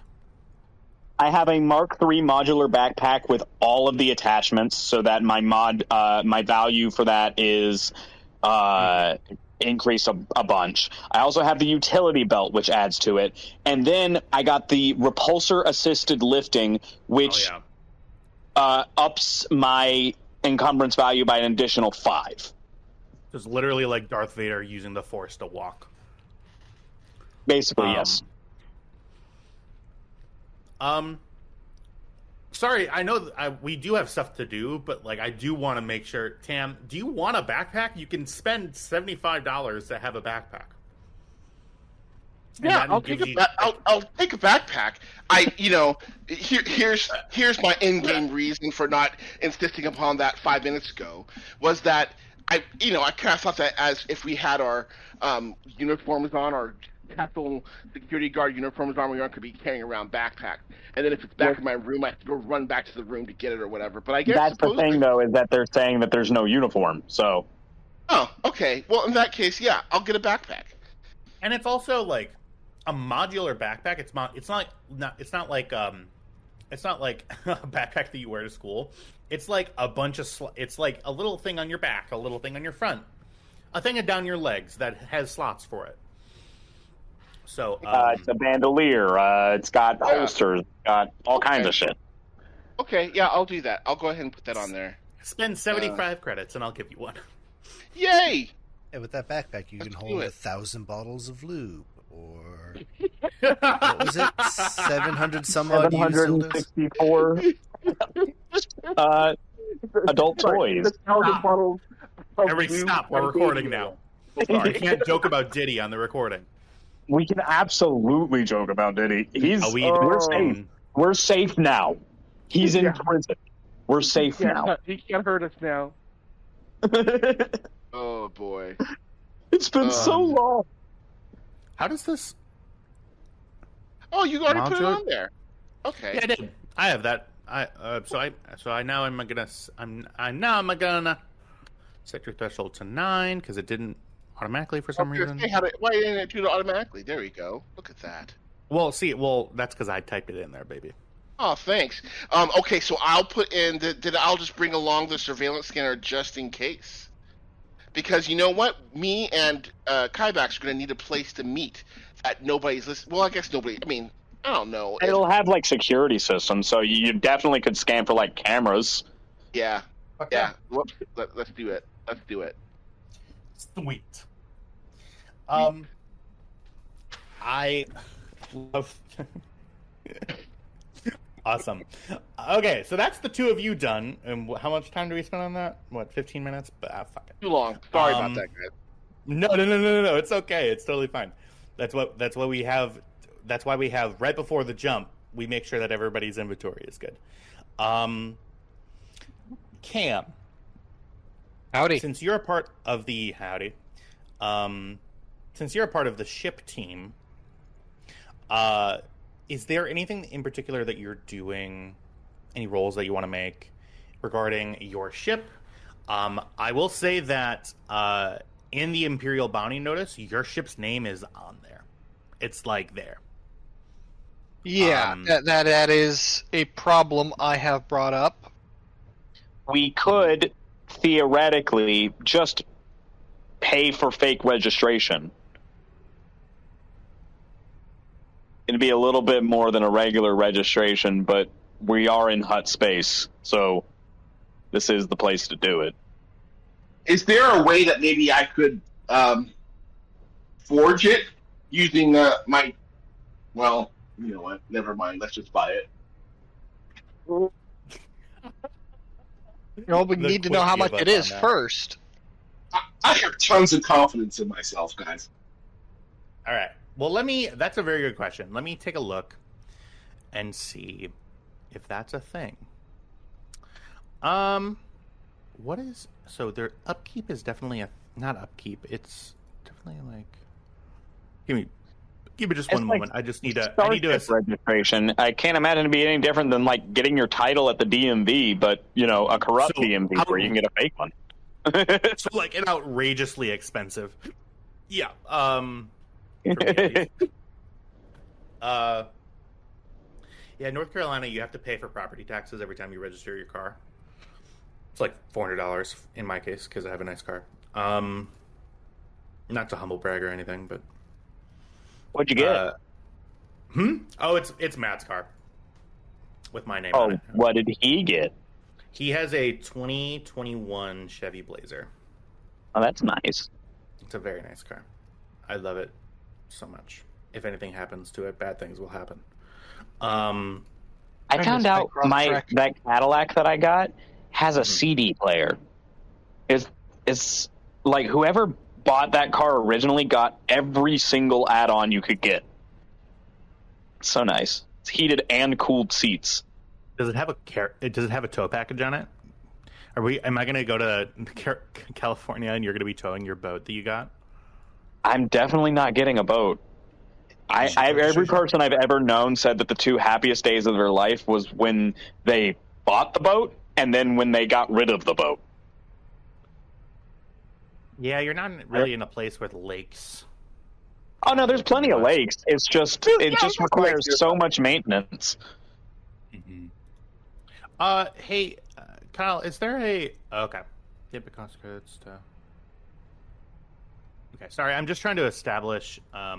F: I have a Mark III modular backpack with all of the attachments, so that my value for that is increased a bunch. I also have the utility belt, which adds to it, and then I got the repulsor assisted lifting, which ups my encumbrance value by an additional 5.
B: It's literally like Darth Vader using the Force to walk.
F: Basically, yes.
B: Sorry, I know we do have stuff to do, but like I do want to make sure. Tam, do you want a backpack? You can spend $75 to have a backpack.
H: Yeah, I'll take a backpack. Here's my in-game reason for not insisting upon that 5 minutes ago was that I kind of thought that as if we had our uniforms on, our castle security guard uniforms on, we aren't going to be carrying around backpacks. And then if it's back in my room, I have to go run back to the room to get it or whatever. But I guess
F: that's the thing, though, is that they're saying that there's no uniform. So.
H: Oh, okay. Well, in that case, yeah, I'll get a backpack.
B: And it's also like a modular backpack. It's not like a backpack that you wear to school. It's like a bunch of it's like a little thing on your back, a little thing on your front, a thing down your legs that has slots for it. So
F: it's a bandolier. It's got holsters. It's got all kinds of shit.
H: Okay, yeah, I'll do that. I'll go ahead and put that on there.
B: Spend 75 credits, and I'll give you one.
H: Yay!
E: Yeah, with that backpack, you can hold 1,000 bottles of lube, or what was it? 700 some odd
F: 764 adult toys.
B: Every stop. We're recording now. You can't joke about Diddy on the recording.
F: We can absolutely joke about Diddy.
B: We're
F: safe. We're safe now. He's in prison. We're safe now.
H: He can't hurt us now. Oh boy.
F: It's been so long.
B: How does this?
H: Oh, you already put it on there. Okay.
B: Yeah, I did. I have that. I now am gonna set your threshold to 9 because it didn't automatically for some reason.
H: Why didn't it do it automatically? There you go. Look at that.
B: Well, that's because I typed it in there, baby.
H: Oh, thanks. Okay, so I'll put in I'll just bring along the surveillance scanner just in case. Because you know what? Me and Kybax are going to need a place to meet that nobody's listening. Well, I guess nobody. I mean, I don't know.
F: It'll have like security systems, so you definitely could scan for like cameras.
H: Yeah.
B: Okay.
H: Yeah. Whoops. Let's do it. Let's do it.
B: Sweet. I love. Awesome. Okay, so that's the two of you done. And how much time do we spend on that? What, 15 minutes? But fuck it.
H: Too long. Sorry about that, guys.
B: No. It's okay. It's totally fine. That's why we have right before the jump. We make sure that everybody's inventory is good. Cam,
C: Howdy.
B: since you're a part of the since you're a part of the ship team, is there anything in particular that you're doing? Any roles that you want to make regarding your ship? I will say that in the Imperial Bounty Notice, your ship's name is on there. It's like there.
C: Yeah, that is a problem I have brought up.
F: We could theoretically just pay for fake registration. It'd be a little bit more than a regular registration, but we are in hut space, so this is the place to do it.
D: Is there a way that maybe I could forge it using my? Well, you know what? Never mind. Let's just buy it.
C: We need to know how much it is first.
D: I have tons of confidence in myself, guys.
B: All right. Well, that's a very good question. Let me take a look and see if that's a thing. What is... So their upkeep is definitely not upkeep. It's definitely like... Give me just one moment. I need to
F: registration. I can't imagine it be any different than like getting your title at the DMV, but a corrupt DMV where you can get a fake one.
B: So like an outrageously expensive. Yeah. North Carolina, you have to pay for property taxes every time you register your car. It's like $400 in my case because I have a nice car. Not to humble brag or anything, but
F: what'd you get?
B: Oh, it's Matt's car with my name on it.
F: What did he get?
B: He has a 2021 Chevy Blazer.
F: Oh, that's nice.
B: It's a very nice car. I love it so much. If anything happens to it, bad things will happen.
F: I found out that Cadillac that I got has a CD player. It's like whoever bought that car originally got every single add-on you could get. So nice. It's heated and cooled seats.
B: Does it have a tow package on it? Am I going to go to California and you're going to be towing your boat that you got?
F: I'm definitely not getting a boat. Every person I've ever known said that the two happiest days of their life was when they bought the boat and then when they got rid of the boat.
B: Yeah, you're not really in a place with lakes.
F: Oh no, there's plenty of lakes. It's just it just requires so much maintenance.
B: Mm-hmm. Hey, Kyle, is there a okay? Yep, it costs goods to. Okay, sorry, I'm just trying to establish a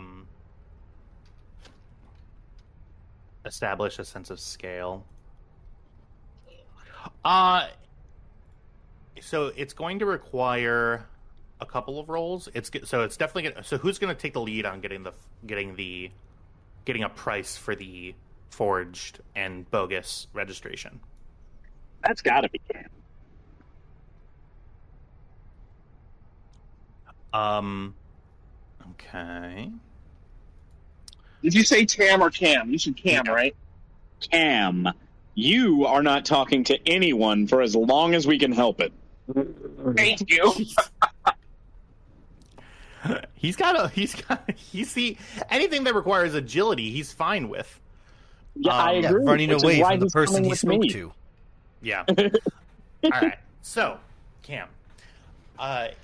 B: sense of scale. So it's going to require a couple of rolls. It's definitely gonna, so who's going to take the lead on getting a price for the forged and bogus registration?
F: That's got to be Cam.
B: Okay.
D: Did you say Tam or Cam? You said Cam, right?
F: Cam. You are not talking to anyone for as long as we can help it.
D: Thank you.
B: Anything that requires agility, he's fine with.
F: Yeah, I agree.
E: Running away from the person he spoke to.
B: Yeah. All right. So, Cam,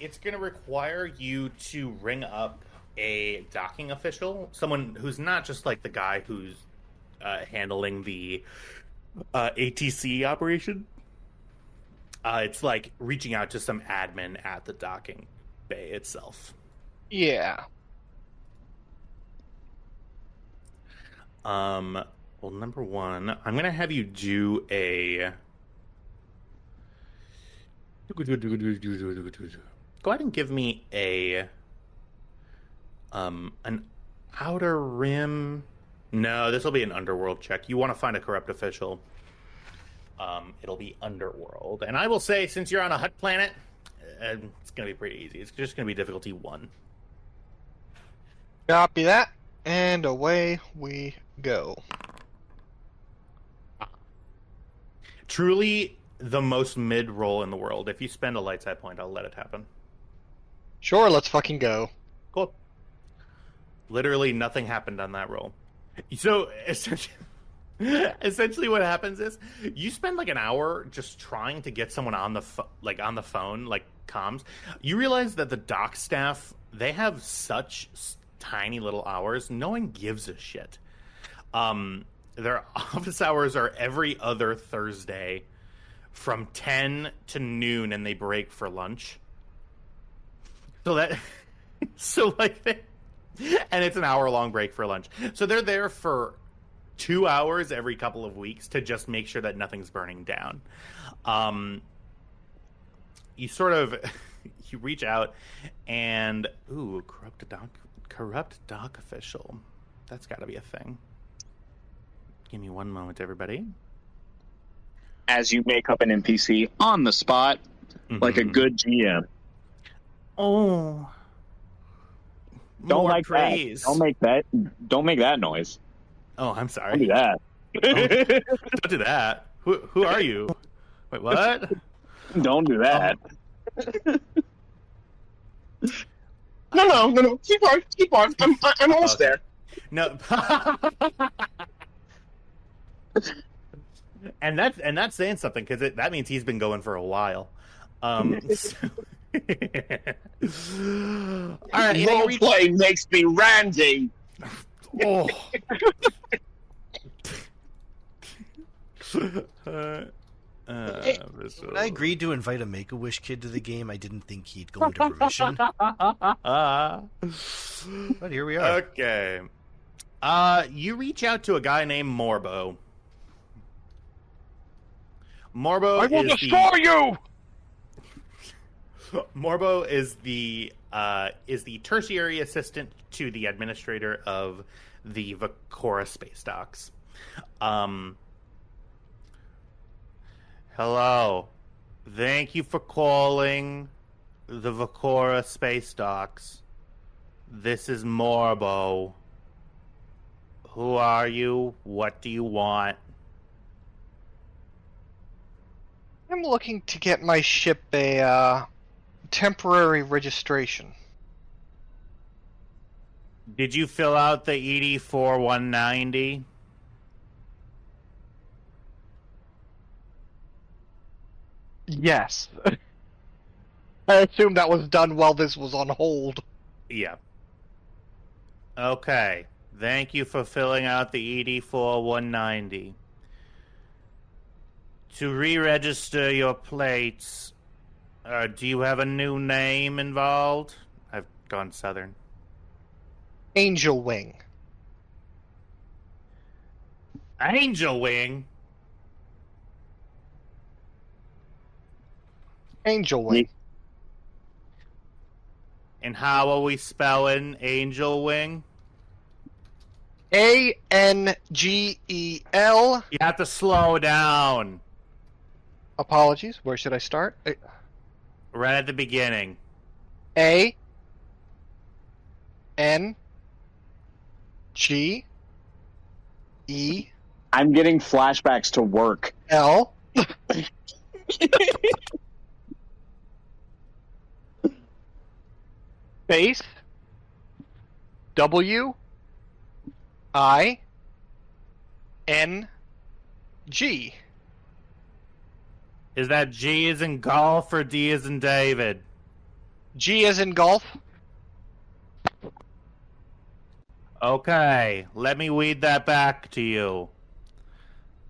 B: it's going to require you to ring up a docking official, someone who's not just like the guy who's handling the ATC operation. It's like reaching out to some admin at the docking bay itself.
C: Yeah.
B: Well, number one, I'm gonna have you do a. Go ahead and give me an outer rim. No, this will be an underworld check. You want to find a corrupt official. It'll be underworld, and I will say, since you're on a hut planet, it's gonna be pretty easy. It's just gonna be difficulty 1.
C: Copy that, and away we go.
B: Truly the most mid roll in the world. If you spend a light side point, I'll let it happen.
C: Sure, let's fucking go.
B: Cool. Literally nothing happened on that roll. So essentially what happens is you spend like an hour just trying to get someone on the phone, like comms. You realize that the dock staff, they have such tiny little hours. No one gives a shit. Their office hours are every other Thursday from 10 to noon, and they break for lunch. And it's an hour-long break for lunch. So they're there for 2 hours every couple of weeks to just make sure that nothing's burning down. You reach out and, corrupt dock official. That's got to be a thing. Give me one moment, everybody.
F: As you make up an NPC on the spot, like a good GM.
B: Oh,
F: Don't
B: more
F: like
B: praise.
F: that. Don't make that noise.
B: Oh, I'm sorry.
F: Don't do that.
B: Don't do that. Who are you? Wait, what?
F: Don't do that.
D: No. Keep on. I'm almost there.
B: No. And that's saying something, because that means he's been going for a while. All right,
D: Role play makes me Randy.
B: Oh.
E: When I agreed to invite a Make-A-Wish kid to the game, I didn't think he'd go into remission. But here we are.
B: Okay. You reach out to a guy named Morbo. Morbo
C: I will destroy you!
B: Morbo is the tertiary assistant to the administrator of the Vakora space docks. Hello. Thank you for calling the Vakora space docks. This is Morbo. Who are you? What do you want?
C: I'm looking to get my ship a temporary registration.
B: Did you fill out the ED4 190?
C: Yes. I assume that was done while this was on hold.
B: Yeah. Okay. Thank you for filling out the ED4 190. To re-register your plates, do you have a new name involved? I've gone southern.
C: Angel Wing.
B: Angel Wing?
C: Angel Wing.
B: And how are we spelling Angel Wing?
C: Angel.
B: You have to slow down.
C: Apologies. Where should I start?
B: Right at the beginning.
C: A-N-G-E-L.
F: I'm getting flashbacks to work.
C: Space W-I-N-G.
B: Is that G as in golf or D as in David?
C: G as in golf.
B: Okay, let me read that back to you.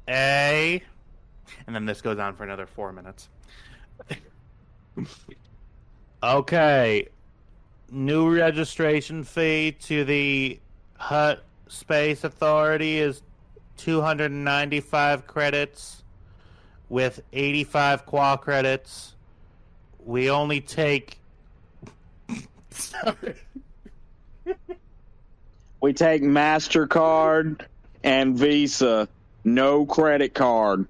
B: A, and then this goes on for another 4 minutes. Okay, new registration fee to the hut Space Authority is 295 credits with 85 qual credits. We only take... Sorry.
F: We take MasterCard and Visa. No credit card.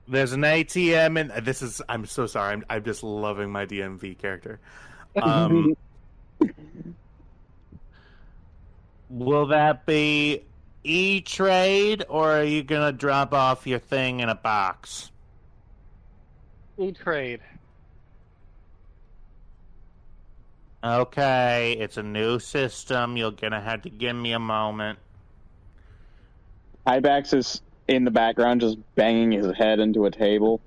B: There's an ATM and this is... I'm so sorry. I'm just loving my DMV character. Will that be E-Trade, or are you going to drop off your thing in a box?
C: E-Trade.
B: Okay, it's a new system. You're going to have to give me a moment.
F: Hybax is in the background just banging his head into a table.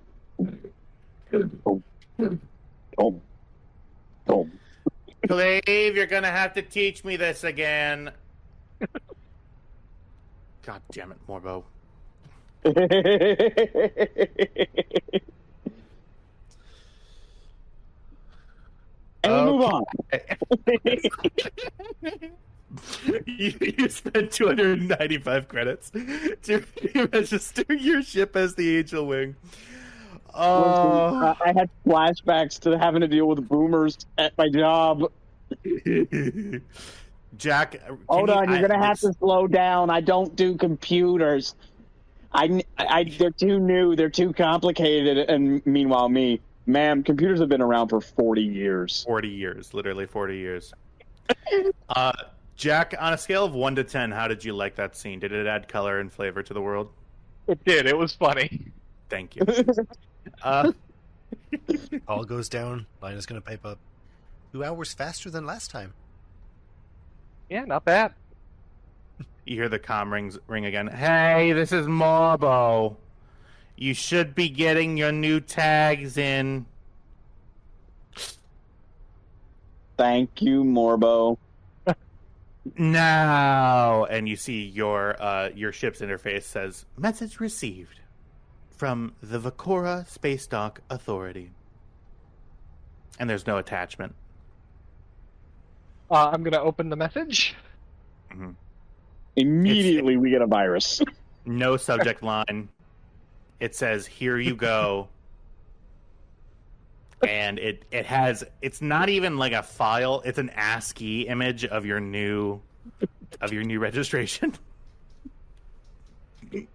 F: Oh. Oh. Oh.
B: Cleve, you're going to have to teach me this again. God damn it, Morbo.
F: And we move on.
B: You spent 295 credits to register your ship as the Angel Wing.
F: I had flashbacks to having to deal with boomers at my job.
B: Jack,
F: hold on, you're gonna have to slow down. I don't do computers. They're too new. They're too complicated. And meanwhile, ma'am, computers have been around for 40 years.
B: 40 years, literally 40 years. Jack, on a scale of 1 to 10, how did you like that scene? Did it add color and flavor to the world?
C: It did. It was funny.
B: Thank you.
E: All goes down. Lina's going to pipe up 2 hours faster than last time.
C: Yeah, not bad.
B: You hear the comm ring again. Hey, this is Morbo. You should be getting your new tags in.
F: Thank you, Morbo.
B: Now, and you see your ship's interface says, message received from the Vakora Space Dock Authority. And there's no attachment.
C: I'm going to open the message.
B: Mm-hmm.
F: Immediately we get a virus.
B: No subject line. It says, here you go. And it's not even like a file, it's an ASCII image of your new registration.
C: It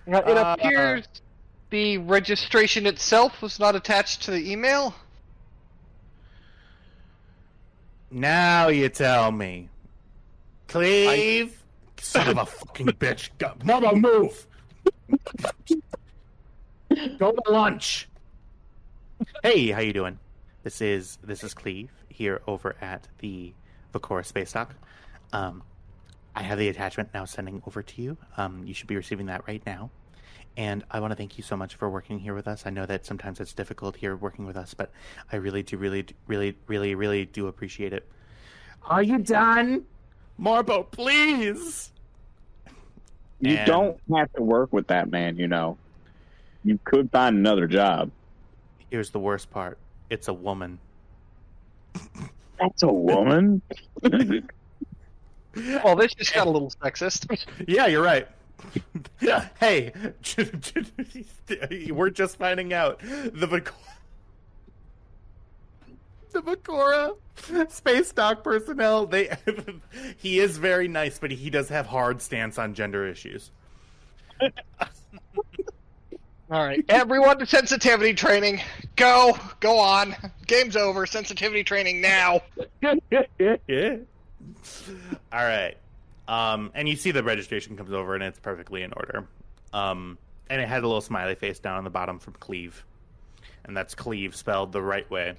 C: appears the registration itself was not attached to the email.
B: Now you tell me. Cleve? Son of a fucking bitch. Mama, move! Go to lunch. Hey, how you doing? This is Cleve here over at the Vakora Space Dock. I have the attachment now sending over to you. You should be receiving that right now. And I want to thank you so much for working here with us. I know that sometimes it's difficult here working with us, but I really do appreciate it. Are you done? Morbo, please!
F: You don't have to work with that man, you know. You could find another job.
B: Here's the worst part. It's a woman.
F: That's a woman?
C: Well, this just got a little sexist.
B: Yeah, you're right. Hey, we're just finding out. The Vakora Space Dock personnel, he is very nice, but he does have hard stance on gender issues.
C: All right, everyone to sensitivity training. Go on. Game's over. Sensitivity training now.
B: Yeah. All right. And you see the registration comes over, and it's perfectly in order. And it has a little smiley face down on the bottom from Cleve. And that's Cleve spelled the right way.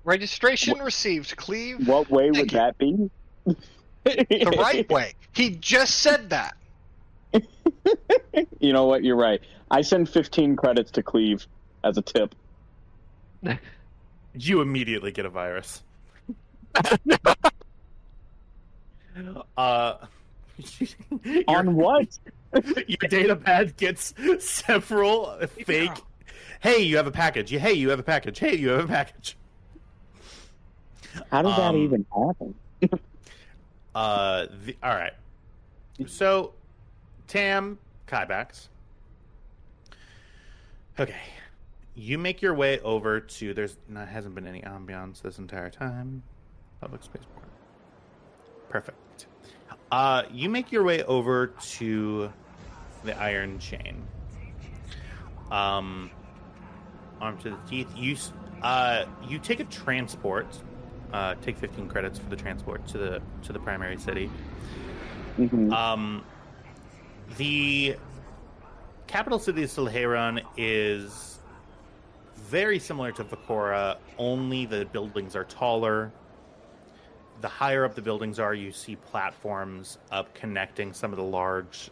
C: Registration received, Cleve.
F: What way would that be?
C: The right way. He just said that.
F: You know what? You're right. I send 15 credits to Cleve as a tip.
B: You immediately get a virus.
F: On what?
B: Your data pad gets several fake. Hey, you have a package. Hey, you have a package. Hey, you have a package.
F: How did that even happen?
B: All right. So, Tam, Kybax. Okay. You make your way over to... hasn't been any ambiance this entire time. Public spaceport. Perfect. You make your way over to the Iron Chain. Arm to the teeth. You take a transport. Take 15 credits for the transport to the primary city.
F: Mm-hmm.
B: The capital city of Silharon is very similar to Vakora, only the buildings are taller. The higher up the buildings are, you see platforms up connecting some of the large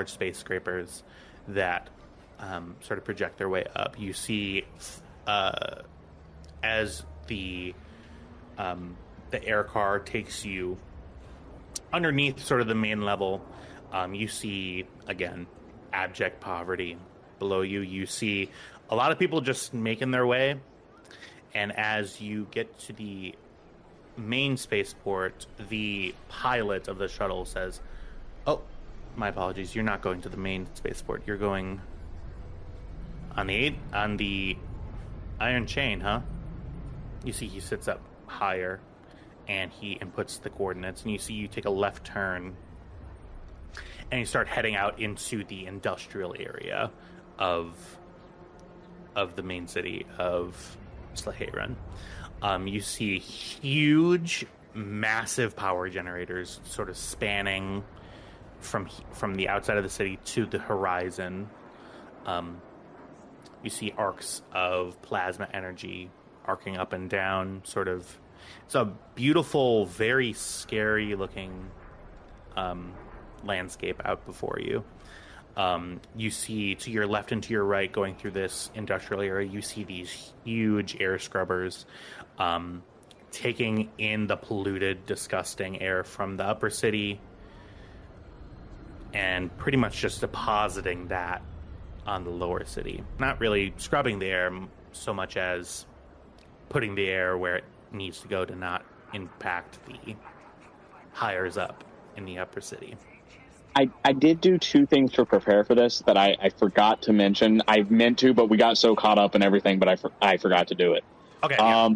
B: skyscrapers that sort of project their way up. You see, as the air car takes you underneath sort of the main level, you see, again, abject poverty. Below you, you see a lot of people just making their way. And as you get to the main spaceport, the pilot of the shuttle says, "Oh, my apologies, you're not going to the main spaceport. You're going on the Iron Chain, huh?" You see he sits up higher and he inputs the coordinates, and you see you take a left turn and you start heading out into the industrial area of the main city of Slaheran. You see huge, massive power generators sort of spanning from the outside of the city to the horizon. You see arcs of plasma energy arcing up and down, sort of. It's a beautiful, very scary looking landscape out before you. You see to your left and to your right, going through this industrial area, you see these huge air scrubbers taking in the polluted, disgusting air from the upper city and pretty much just depositing that on the lower city. Not really scrubbing the air so much as putting the air where it needs to go to not impact the hires up in the upper city.
F: I did do two things to prepare for this that I forgot to mention. I meant to, but we got so caught up in everything, but I forgot to do it.
B: Okay. Yeah.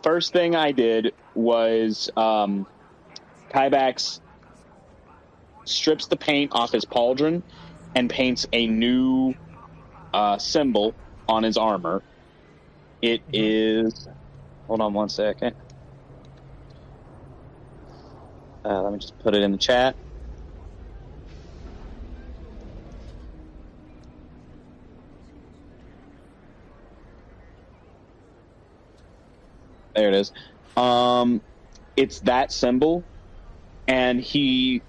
F: First thing I did was Kybax strips the paint off his pauldron and paints a new symbol on his armor. It is... Hold on one second. Let me just put it in the chat. There it is. It's that symbol, and he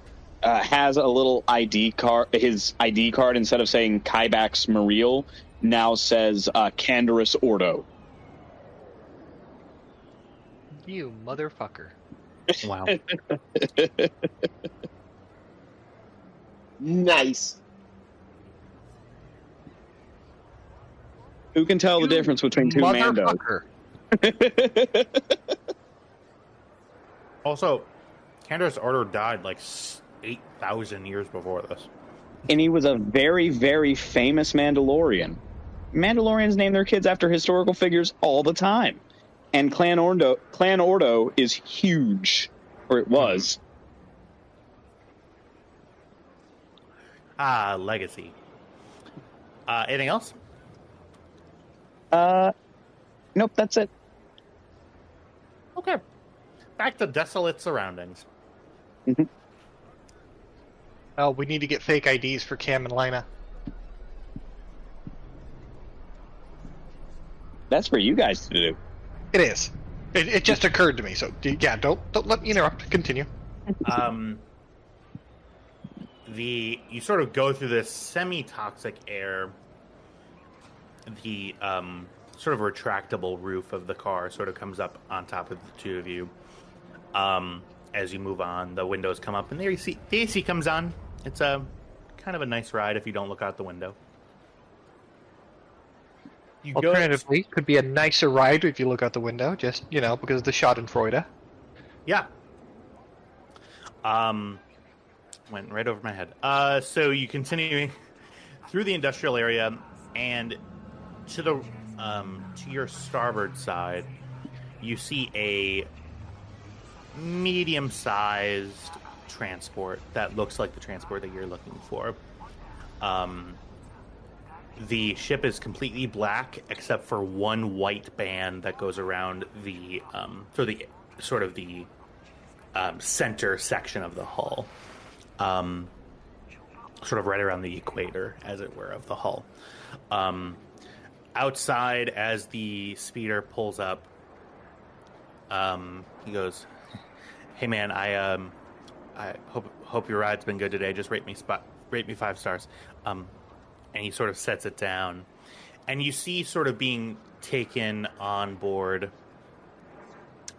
F: has a little ID card. His ID card, instead of saying Kybax Mariel, now says Candorus Ordo.
C: You motherfucker.
B: Wow.
D: Nice.
F: Who can tell the difference between two Mandos?
B: Also, Candorus Ordo died like 8,000 years before this.
F: And he was a very, very famous Mandalorian. Mandalorians name their kids after historical figures all the time. And Clan Ordo is huge. Or it was.
B: Legacy. Anything else?
F: Nope, that's it.
B: Okay. Back to desolate surroundings.
F: Mm-hmm.
C: Oh, we need to get fake IDs for Cam and Lina.
F: That's for you guys to do.
C: It is. It just occurred to me. So yeah, don't let me interrupt. Continue.
B: You sort of go through this semi-toxic air. The sort of retractable roof of the car sort of comes up on top of the two of you. As you move on, the windows come up and the AC comes on. It's a kind of a nice ride if you don't look out the window. You go.
C: Alternatively, could be a nicer ride if you look out the window, just, you know, because of the Schadenfreude.
B: Yeah. Went right over my head. So you continue through the industrial area, and to the to your starboard side, you see a medium-sized transport that looks like the transport that you're looking for. The ship is completely black except for one white band that goes around the center section of the hull, sort of right around the equator, as it were, of the hull. Outside, as the speeder pulls up, he goes, "Hey man, I hope your ride's been good today. Just rate me 5 stars." And he sort of sets it down, and you see sort of being taken on board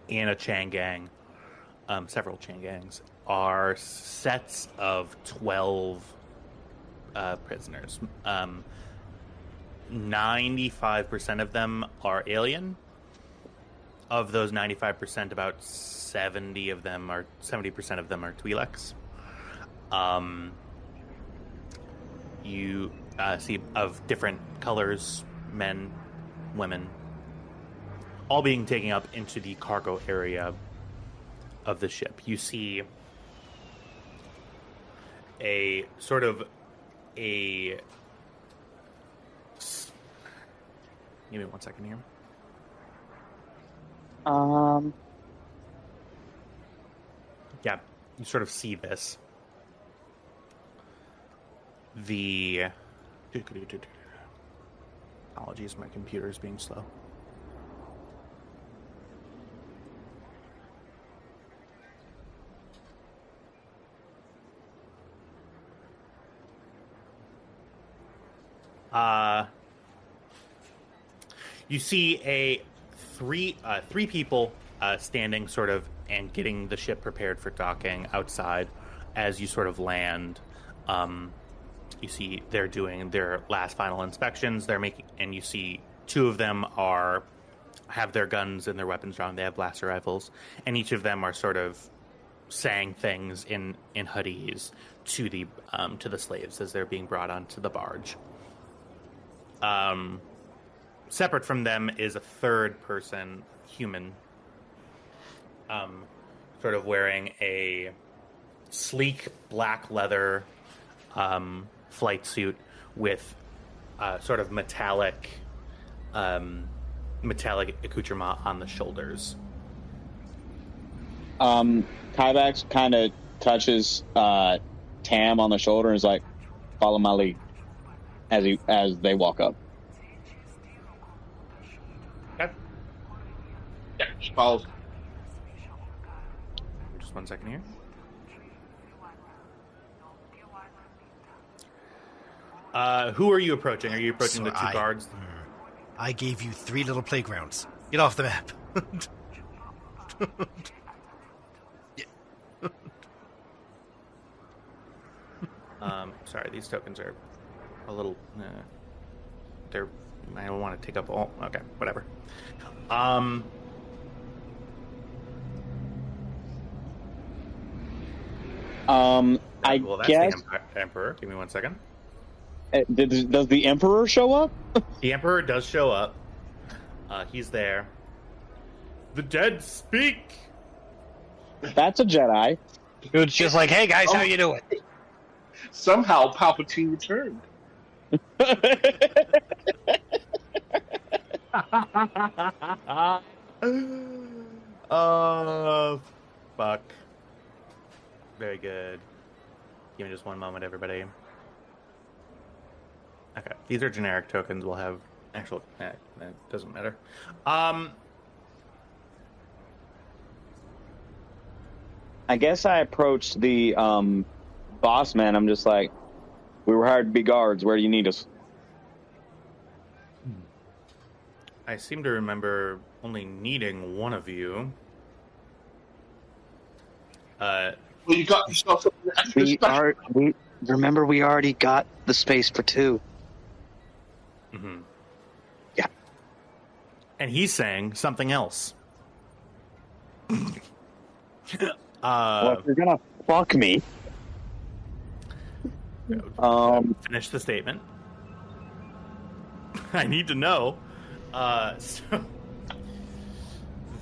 B: in a chain gang, several chain gangs, are sets of 12 prisoners. 95% of them are alien. Of those 95%, about 70% of them are Twi'leks. You see of different colors, men, women, all being taken up into the cargo area of the ship. You see a sort of a... Give me 1 second here. Yeah, you sort of see this. Apologies, my computer is being slow. You see three people standing sort of and getting the ship prepared for docking outside. As you sort of land, you see they're doing their last final inspections. And you see 2 of them have their guns and their weapons drawn. They have blaster rifles, and each of them are sort of saying things in Hadith to the slaves as they're being brought onto the barge. Separate from them is a third person, human, sort of wearing a sleek black leather flight suit with sort of metallic accoutrement on the shoulders.
F: Kyvax kind of touches Tam on the shoulder and is like, "Follow my lead," as they walk up.
B: Okay.
H: Yeah, she follows.
B: Just 1 second here. Who are you approaching? Are you approaching the 2 guards?
E: I gave you 3 little playgrounds. Get off the map.
B: Sorry, these tokens are a little... I don't want to take up all... Okay, whatever.
F: I
B: well, that's
F: guess...
B: the Emperor. Give me 1 second.
F: Does the Emperor show up?
B: The Emperor does show up. He's there. The dead speak!
F: That's a Jedi.
C: It's just like, hey guys, how you doing?
D: Somehow Palpatine returned.
B: Oh, fuck. Very good. Give me just one moment, everybody. Okay, these are generic tokens. We'll have actual... that doesn't matter.
F: I guess I approached the boss man. I'm just like, "We were hired to be guards. Where do you need us?"
B: I seem to remember only needing one of you.
D: Well, you got yourself something extra special.
I: Remember we already got the space for 2.
B: Mm-hmm.
I: Yeah.
B: And he's saying something else.
F: Well, if you're gonna fuck me,
B: finish the statement. I need to know. So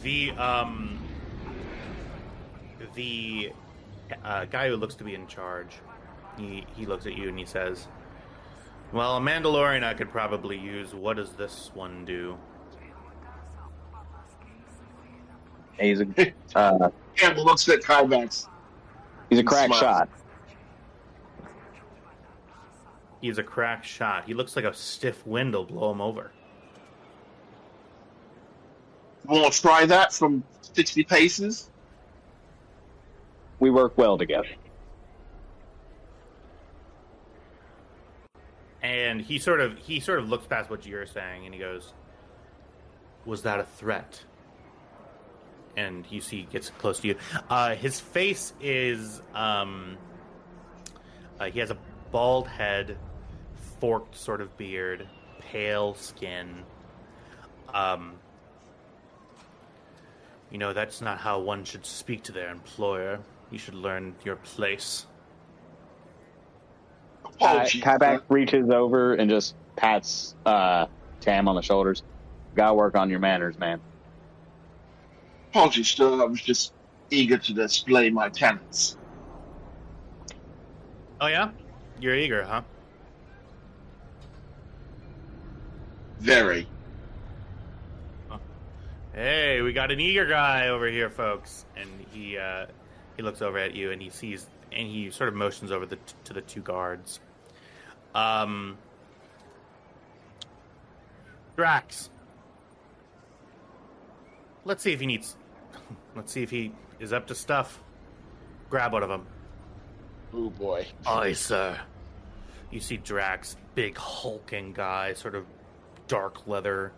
B: the guy who looks to be in charge, he looks at you and he says, "Well, a Mandalorian I could probably use. What does this one do?"
F: he's a
D: And looks at Kymax.
F: he's a crack
D: Smiles.
F: shot.
B: He's a crack shot. He looks like a stiff wind will blow him over.
D: Want to try that from 60 paces?
F: We work well together.
B: And he sort of looks past what you're saying and he goes, "Was that a threat?" And you see he gets close to you. His face is he has a bald head, forked sort of beard, pale skin. That's not how one should speak to their employer. You should learn your place.
F: Kyback reaches over and just pats Tam on the shoulders. Gotta work on your manners, man.
D: Apologies, sir. I was just eager to display my talents.
B: Oh yeah? You're eager, huh?
D: Very.
B: Hey, we got an eager guy over here, folks. And he looks over at you and he sees, and he sort of motions over to the two guards. Drax. Let's see if he is up to stuff. Grab one of them.
H: Oh boy.
B: Aye, sir. You see Drax, big hulking guy, sort of dark leather,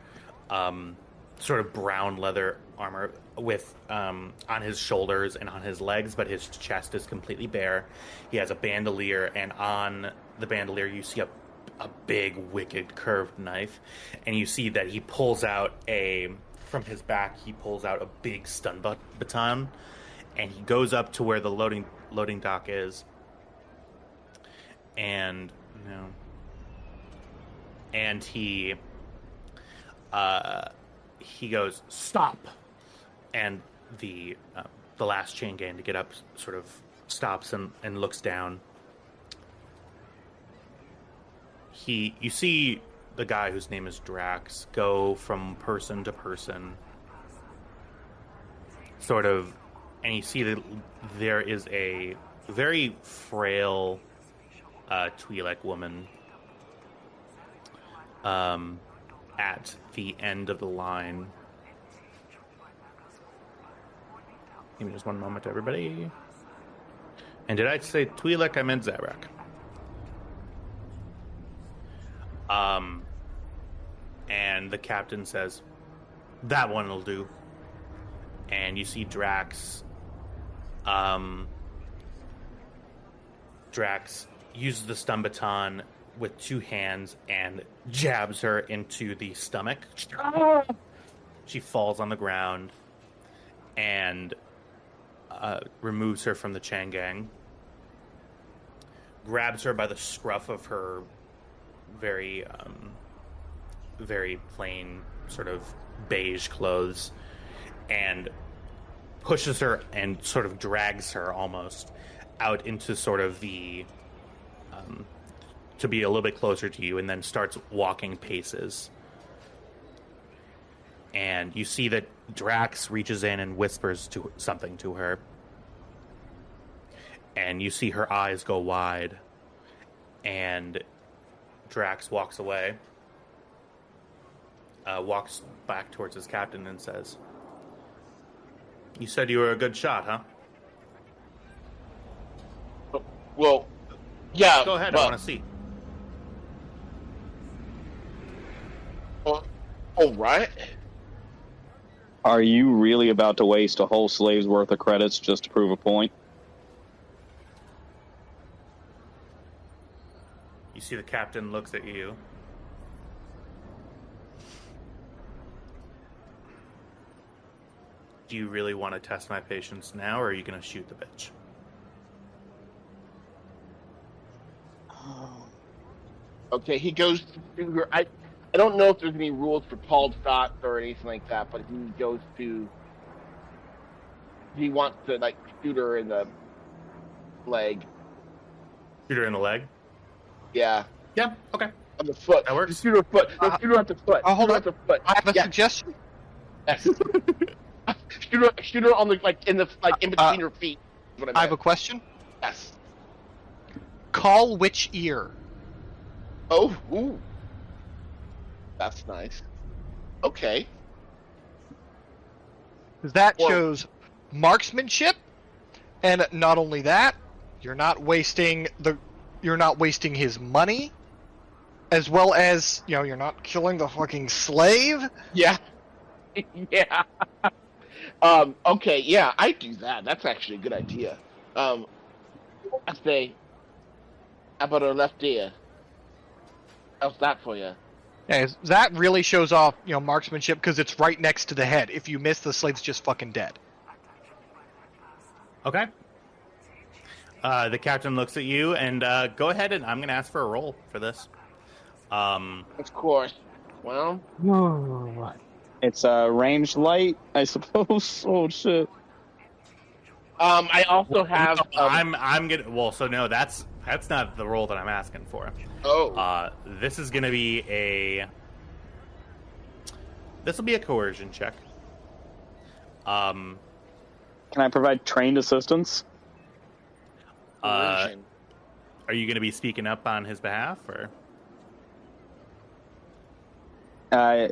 B: sort of brown leather armor with on his shoulders and on his legs, but his chest is completely bare. He has a bandolier, and on the bandolier you see a big, wicked, curved knife, and you see that he pulls out from his back, he pulls out a big stun baton, and he goes up to where the loading dock is, and he goes, "Stop!" And the last chain gang to get up sort of stops and looks down. You see the guy whose name is Drax go from person to person, sort of, and you see that there is a very frail Twi'lek woman at the end of the line. Give me just one moment, everybody. And did I say Twi'lek? I meant Zarak. And the captain says, "That one will do." And you see Drax. Drax uses the stun baton with two hands and jabs her into the stomach. She falls on the ground and removes her from the chain gang. Grabs her by the scruff of her very plain sort of beige clothes and pushes her and sort of drags her almost out into sort of the to be a little bit closer to you, and then starts walking paces. And you see that Drax reaches in and whispers something to her, and you see her eyes go wide, and Drax walks away, walks back towards his captain and says, "You said you were a good shot, huh?"
H: Well, yeah.
B: Go ahead, I want to see.
H: All right.
F: Are you really about to waste a whole slave's worth of credits just to prove a point?
B: You see the captain looks at you. do you really want to test my patience now, or are you going to shoot the bitch?
H: Okay, he goes to her. I don't know if there's any rules for called shots or anything like that, but he goes to. He wants to like shoot her in the leg.
B: Shoot her in the leg?
H: Yeah.
B: Yeah, okay.
H: On the foot.
B: That works.
H: Just shoot her foot. No, shoot her at the foot.
C: Hold
H: Shoot her
C: on.
H: at the foot.
C: I have a
H: Yeah.
C: suggestion.
H: Yes. shoot her on the in between her feet. Is what
C: I have a
H: meant.
C: question.
H: Yes.
C: Call which ear?
H: Oh, ooh. That's nice. Okay.
C: Because that
H: Or-
C: shows marksmanship, and not only that, you're not wasting his money, as well as you're not killing the fucking slave.
H: Yeah. Yeah. Okay, yeah, I do that. That's actually a good idea. I say, how about her left ear? How's that for you?
C: Yeah, that really shows off marksmanship because it's right next to the head. If you miss, the slave's just fucking dead.
B: Okay. The captain looks at you, and go ahead, and I'm going to ask for a roll for this.
H: Of course. Well,
F: It's a ranged light, I suppose. Oh shit!
H: I also have.
B: I'm gonna. Well, so no, that's not the role that I'm asking for.
H: Oh.
B: This is gonna be This will be a coercion check.
F: Can I provide trained assistance?
B: Are you gonna be speaking up on his behalf, or?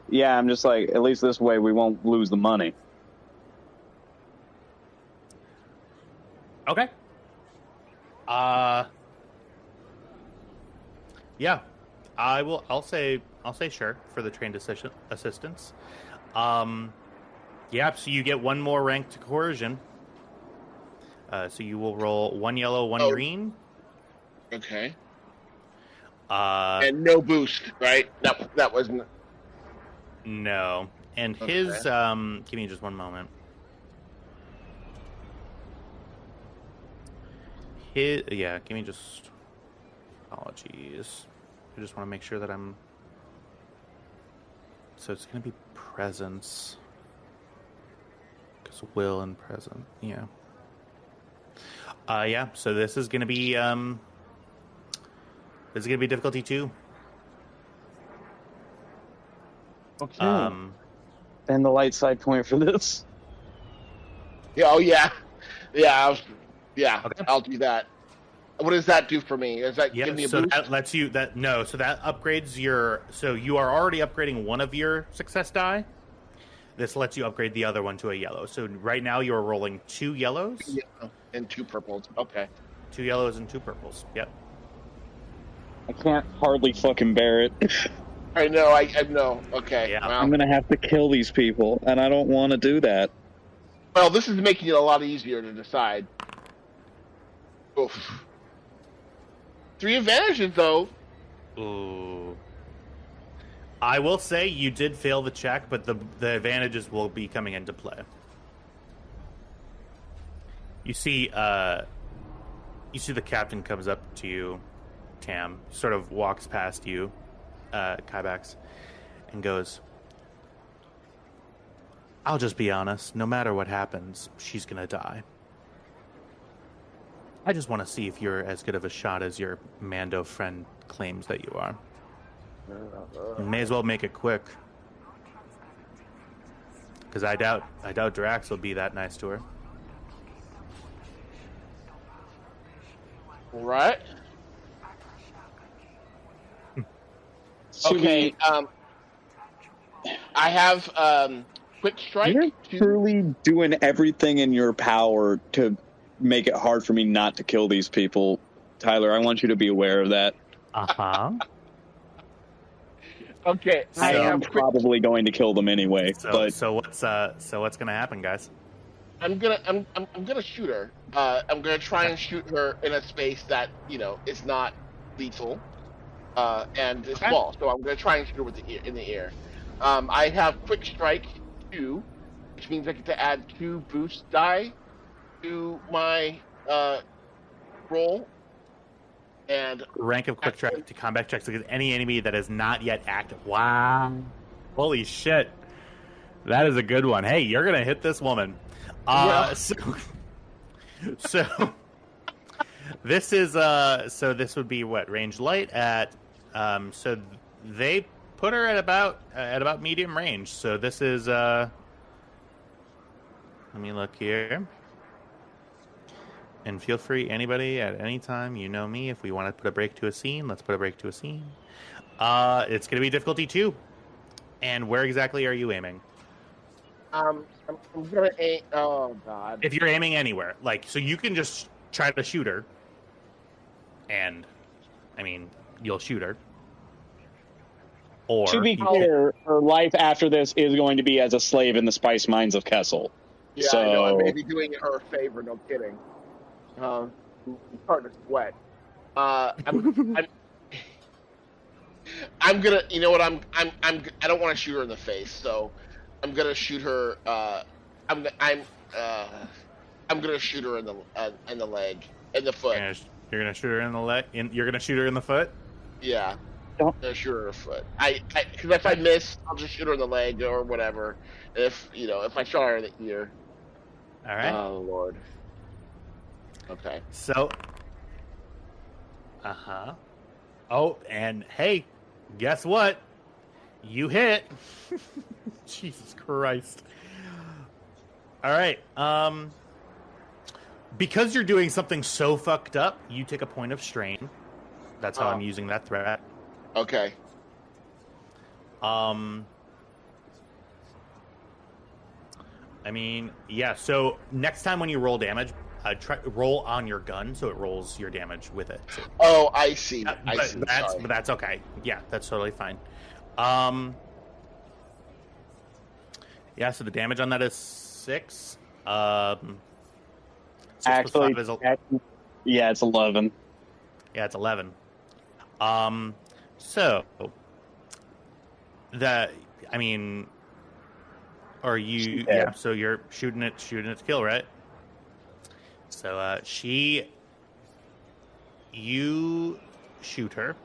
F: Yeah, I'm just like, at least this way we won't lose the money.
B: Okay. Yeah, I'll say sure for the trained assistance. Yeah, so you get one more rank to coercion. So you will roll 1 yellow, 1 green.
H: Okay.
B: And
H: And no boost, right? That wasn't.
B: no, and his give me just one moment. Give me just. Apologies. I just want to make sure that I'm. So it's going to be presence. Because will and present. Yeah. Yeah, so this is going to be. This is going to be difficulty 2.
F: Okay. And the light side point for this.
H: Yeah. Oh yeah. Yeah.
B: Okay.
H: I'll do that. What does that do for me? Does that give me a
B: so
H: boost?
B: that lets you so that upgrades your. So you are already upgrading one of your success die. This lets you upgrade the other one to a yellow. So right now you are rolling 2 yellows.
H: Yeah. And 2 purples. Okay.
B: 2 yellows and 2 purples. Yep.
F: I can't hardly fucking bear it.
H: I know. I know. Okay.
B: Yeah.
H: Well,
F: I'm gonna have to kill these people, and I don't want to do that.
H: well, this is making it a lot easier to decide. Oof. 3 advantages, though.
B: Ooh. I will say you did fail the check, but the advantages will be coming into play. You see the captain comes up to you, Tam, sort of walks past you, Kybax, and goes, I'll just be honest, no matter what happens, she's gonna die. I just want to see if you're as good of a shot as your Mando friend claims that you are. You may as well make it quick. Because I doubt Drax will be that nice to her.
H: Right. Okay. I have quick strike.
F: You're truly doing everything in your power to make it hard for me not to kill these people, Tyler. I want you to be aware of that.
H: Okay.
F: I am probably going to kill them anyway.
B: So what's gonna happen, guys?
H: I'm gonna shoot her. I'm gonna try and shoot her in a space that is not lethal, and is small. So I'm gonna try and shoot her in the ear. I have quick strike 2, which means I get to add 2 boost die to my roll. And
B: Rank of quick track to combat checks against any enemy that is not yet active. Wow. Holy shit. That is a good one. Hey, you're going to hit this woman. So this is so this would be what, range light at so they put her at about medium range. So this is let me look here. And feel free, anybody at any time, you know me, if we want to put a break to a scene, let's put a break to a scene. It's going to be difficulty 2. And where exactly are you aiming?
H: I'm gonna aim. Oh God!
B: If you're aiming anywhere, like, so you can just try to shoot her, and I mean, you'll shoot her. Or
F: to be clear, her life after this is going to be as a slave in the spice mines of Kessel.
H: Yeah,
F: so...
H: I know. I may be doing her a favor. No kidding. I'm starting to sweat. I'm gonna. You know what? I don't want to shoot her in the face, so I'm gonna shoot her. I'm gonna shoot her in the leg, in the foot.
B: You're gonna shoot her in the leg. You're gonna shoot her in the foot.
H: Yeah. I'm gonna shoot her in the foot. Because if I miss, I'll just shoot her in the leg or whatever. If I shot her in the ear.
B: All right.
H: Oh Lord. Okay.
B: So. Oh, and hey, guess what? You hit. Jesus Christ. All right. Because you're doing something so fucked up, you take a point of strain. That's how I'm using that threat.
H: Okay.
B: I mean, yeah. So next time when you roll damage, roll on your gun, so it rolls your damage with it. So,
H: oh, I see.
B: But that's okay. Yeah, that's totally fine. Yeah. So the damage on that is 6.
F: Actually, yeah, it's 11.
B: Yeah, it's 11. So that, I mean, are you? Yeah. So you're shooting it to kill, right? So you shoot her.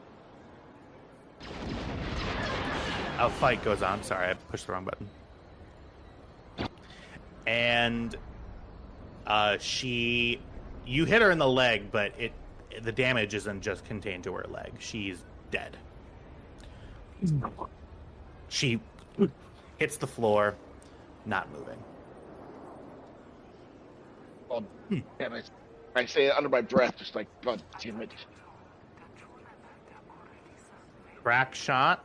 B: A fight goes on. Sorry, I pushed the wrong button. And you hit her in the leg, but the damage isn't just contained to her leg. She's dead. She hits the floor, not moving.
H: Oh, damn it. I say it under my breath, just like, God damn it.
B: Crack shot.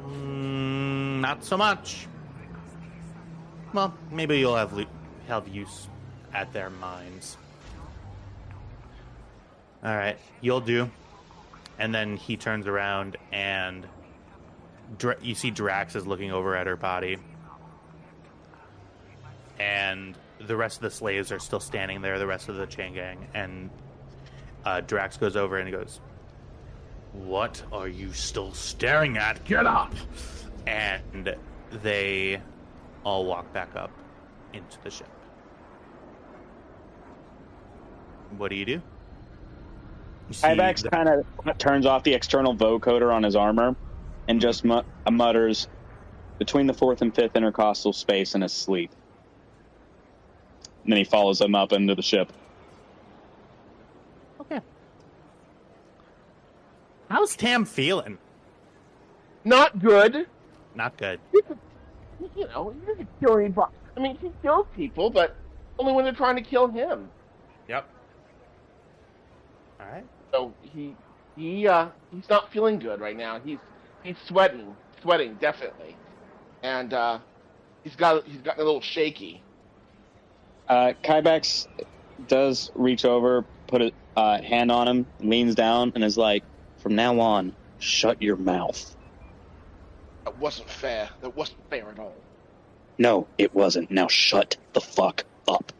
B: Not so much. Well, maybe you'll have use at their mines. All right, you'll do. And then he turns around and you see Drax is looking over at her body. And the rest of the slaves are still standing there, the rest of the chain gang. And Drax goes over and he goes, "What are you still staring at? Get up!" And they all walk back up into the ship. What do?
F: Ibex kind of turns off the external vocoder on his armor and just mutters, "Between the 4th and 5th intercostal space," in his sleep. And then he follows them up into the ship.
B: Okay. How's Tam feeling?
H: Not good.
B: Not good.
H: You know, he doesn't kill anybody. I mean, he kills people, but only when they're trying to kill him.
B: Yep. All right.
H: So he's not feeling good right now. He's sweating definitely, and he's gotten a little shaky.
F: Kybex does reach over, put a hand on him, leans down, and is like, "From now on, shut your mouth."
H: That wasn't fair. That wasn't fair at all.
F: No, it wasn't. Now shut the fuck up.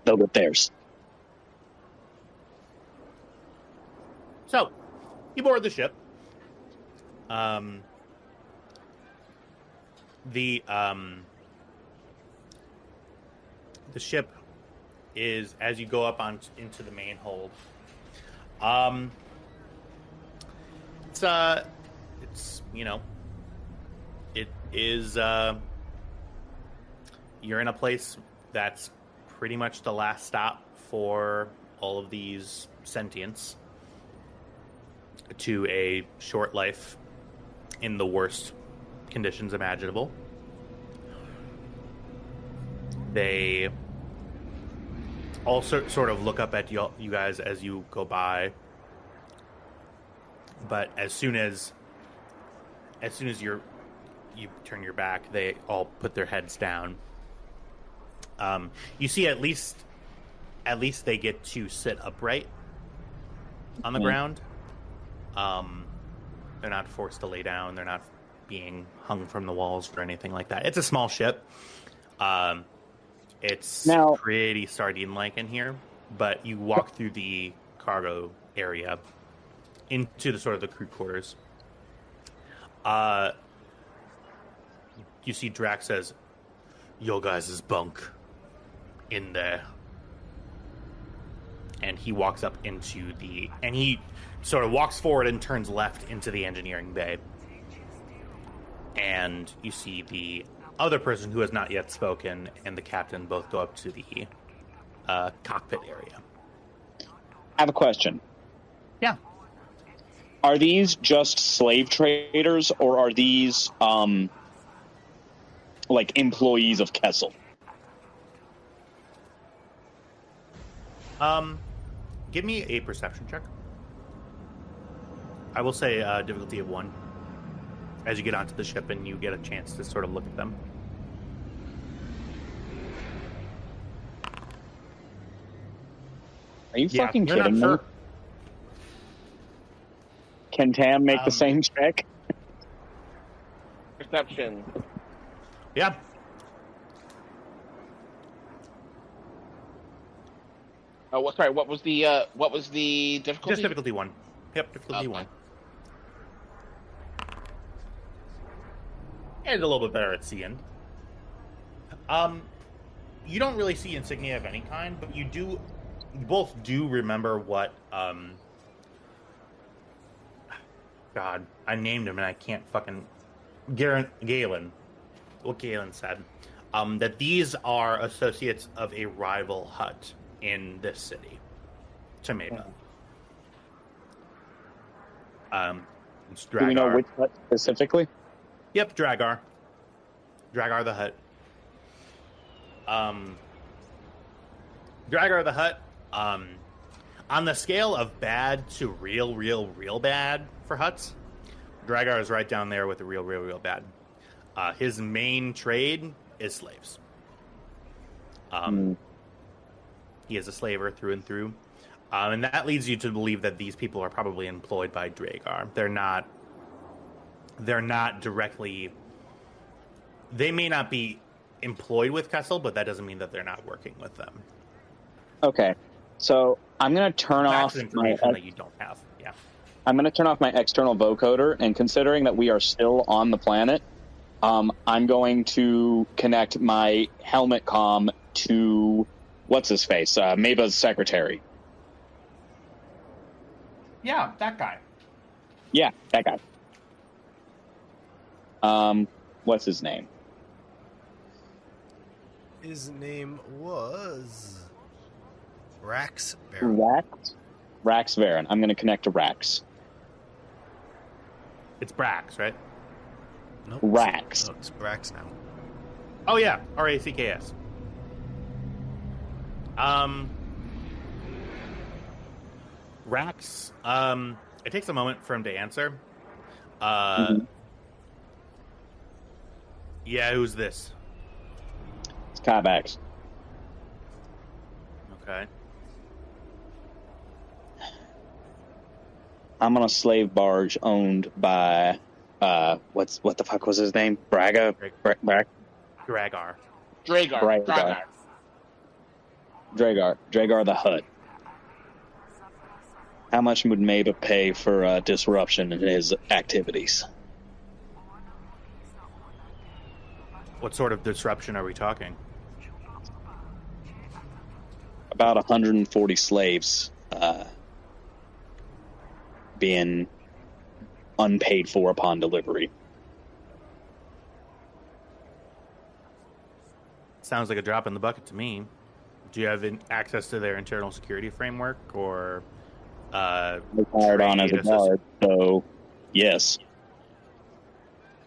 F: They'll get theirs.
B: So, you board the ship. The ship is, as you go up into the main hold. It's it is. You're in a place that's pretty much the last stop for all of these sentients to a short life in the worst conditions imaginable. They also sort of look up at you guys as you go by, but as soon as you turn your back, they all put their heads down. You see, at least they get to sit upright on the ground. They're not forced to lay down. They're not being hung from the walls or anything like that. It's a small ship. It's pretty sardine-like in here, but you walk through the cargo area into the sort of the crew quarters. You see Drax says, "Your guys' bunk in there." And he walks up into and he sort of walks forward and turns left into the engineering bay. And you see the other person who has not yet spoken and the captain both go up to the cockpit area.
F: I have a question.
B: Yeah.
F: Are these just slave traders, or are these like employees of Kessel?
B: Give me a perception check. I will say difficulty of 1. As you get onto the ship and you get a chance to sort of look at them.
F: Are you fucking kidding me? Can Tam make the same check?
H: Perception.
B: Yeah.
H: Oh, sorry. What was the difficulty?
B: Just difficulty 1. Yep, difficulty 1. And a little bit better at seeing. You don't really see insignia of any kind, but you both do remember what God, I named him and I can't fucking Galen. What Galen said. That these are associates of a rival hut in this city. Tomeba. It's Dragar.
F: Do we know which hut specifically?
B: Yep, Dragar. Dragar the Hut. Dragar the Hut, on the scale of bad to real bad for huts, Dragar is right down there with the real bad. His main trade is slaves. He is a slaver through and through. And that leads you to believe that these people are probably employed by Dragar. They're not directly... They may not be employed with Kessel, but that doesn't mean that they're not working with them.
F: Okay, so I'm going to turn off
B: information that you don't have. Yeah,
F: I'm going to turn off my external vocoder, and considering that we are still on the planet, I'm going to connect my helmet comm to what's his face, Maba's secretary.
B: Yeah, that guy.
F: Yeah, that guy. What's his name?
E: His name was Rax Baron.
F: Rax Baron. I'm going to connect to Rax.
B: It's Brax, right?
E: Nope.
F: Rax.
E: No, it's Brax now.
B: Oh yeah, RACKS. Rax. It takes a moment for him to answer. Yeah, who's this?
F: It's Kybax.
B: Okay.
F: I'm on a slave barge owned by what the fuck was his name? Dragar. Dragar the Hut. How much would Maba pay for disruption in his activities?
B: What sort of disruption are we talking?
F: About 140 slaves being unpaid for upon delivery.
B: Sounds like a drop in the bucket to me. Do you have access to their internal security framework, or
F: Hired on as a
B: trade
F: guard, so yes.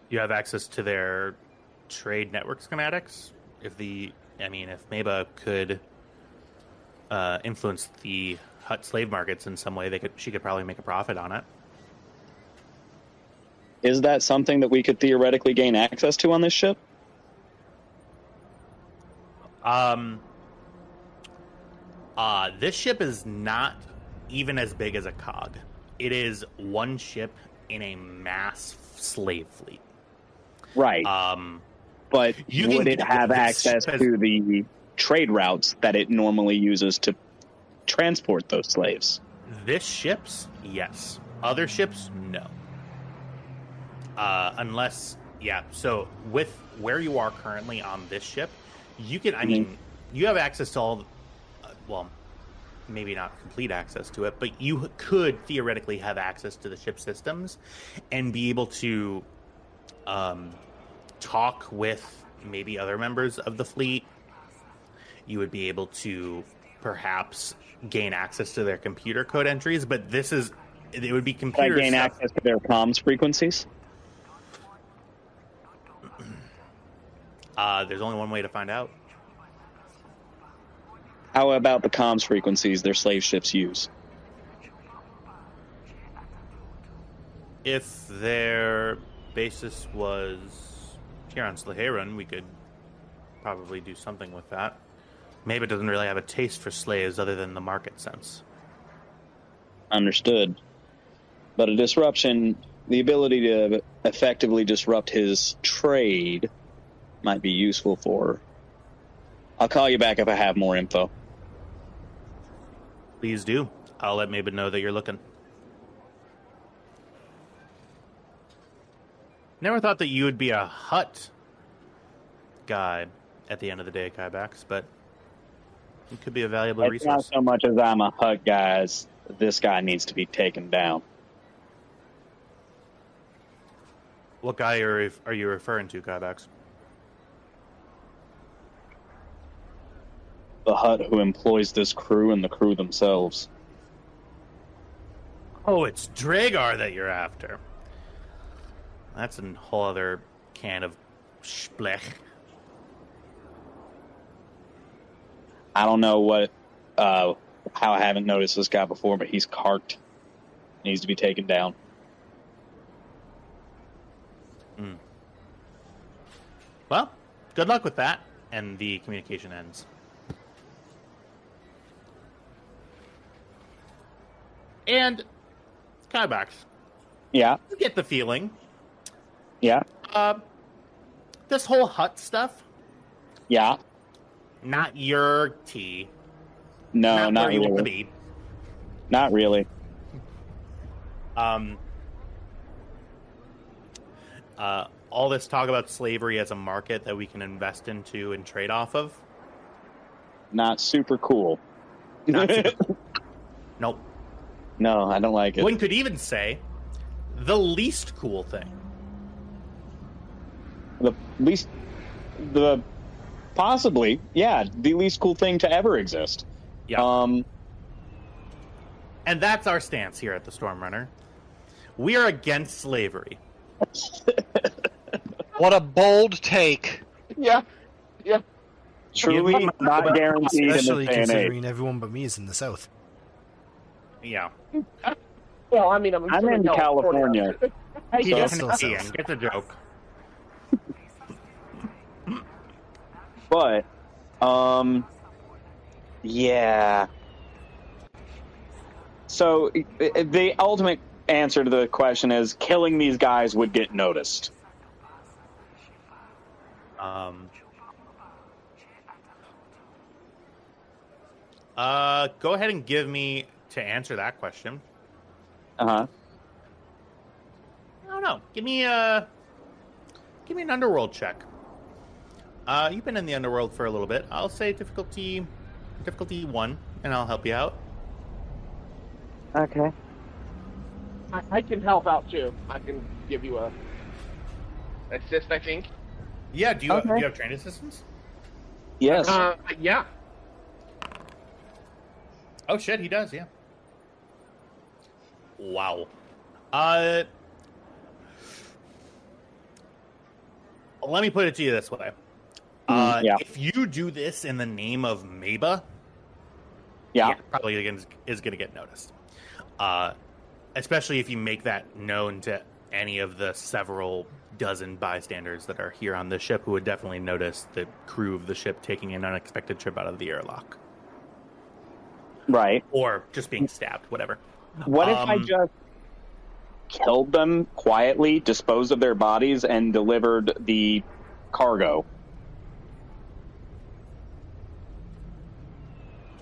B: you have access to their trade network schematics? If Maba could influence the Hut slave markets in some way, she could probably make a profit on it.
F: Is that something that we could theoretically gain access to on this ship?
B: This ship is not even as big as a cog. It is one ship in a mass slave fleet.
F: Right. But would it have access to the trade routes that it normally uses to transport those slaves?
B: This ship's, yes. Other ships, no. Unless, yeah. So with where you are currently on this ship, you can, you have access to all, well, maybe not complete access to it, but you could theoretically have access to the ship systems and be able to talk with maybe other members of the fleet. You would be able to perhaps gain access to their computer code entries, but it would be computer
F: Could I gain
B: stuff.
F: access to their comms frequencies?
B: There's only one way to find out.
F: How about the comms frequencies their slave ships use?
B: If their basis was here on Slaheron, we could probably do something with that. Maybe it doesn't really have a taste for slaves other than the market sense.
F: Understood. But a disruption, the ability to effectively disrupt his trade might be useful for... I'll call you back if I have more info.
B: Please do. I'll let Mabin know that you're looking. Never thought that you would be a Hut guy at the end of the day, Kybax, but it could be a valuable
F: It's
B: resource.
F: not so much as I'm a Hut guy as this guy needs to be taken down.
B: What guy are you referring to, Kybax?
F: The Hut who employs this crew and the crew themselves.
B: Oh, it's Dragar that you're after. That's a whole other can of splech.
F: I don't know how I haven't noticed this guy before, but he's carked. Needs to be taken down.
B: Well, good luck with that, and the communication ends. And Kybax,
F: Yeah,
B: you get the feeling
F: yeah,
B: this whole Hut stuff,
F: yeah.
B: not your tea.
F: No, not
B: where you want to
F: really.
B: be.
F: Not really.
B: All this talk about slavery as a market that we can invest into and trade off of.
F: Not super cool.
B: Not super cool. Nope.
F: No, I don't like it.
B: One could even say the least cool thing.
F: Possibly, yeah, the least cool thing to ever exist.
B: Yeah. And that's our stance here at the Stormrunner. We are against slavery.
C: What a bold take.
H: Yeah.
F: Truly not guaranteed in this
E: Especially
F: day and age.
E: considering everyone but me is in the south.
B: Yeah.
H: Well, I mean, I'm
F: in California.
B: He's
E: So-
B: Canadian. Get the joke.
F: But, yeah. So the ultimate answer to the question is killing these guys would get noticed.
B: Go ahead and give me to answer that question.
F: Uh-huh.
B: I don't know. Give me an underworld check. You've been in the underworld for a little bit. I'll say difficulty 1, and I'll help you out.
F: Okay.
H: I can help out too. I can give you a assist, I think.
B: Yeah, do you
F: Okay.
B: have trained assistants?
F: Yes.
H: Yeah.
B: Oh shit, he does, yeah. Wow. Let me put it to you this way.
F: Yeah.
B: If you do this in the name of Maba,
F: Yeah.
B: probably is going to get noticed. Especially if you make that known to any of the several dozen bystanders that are here on the ship, who would definitely notice the crew of the ship taking an unexpected trip out of the airlock.
F: Right.
B: Or just being stabbed, whatever.
F: What if I just killed them quietly, disposed of their bodies, and delivered the cargo?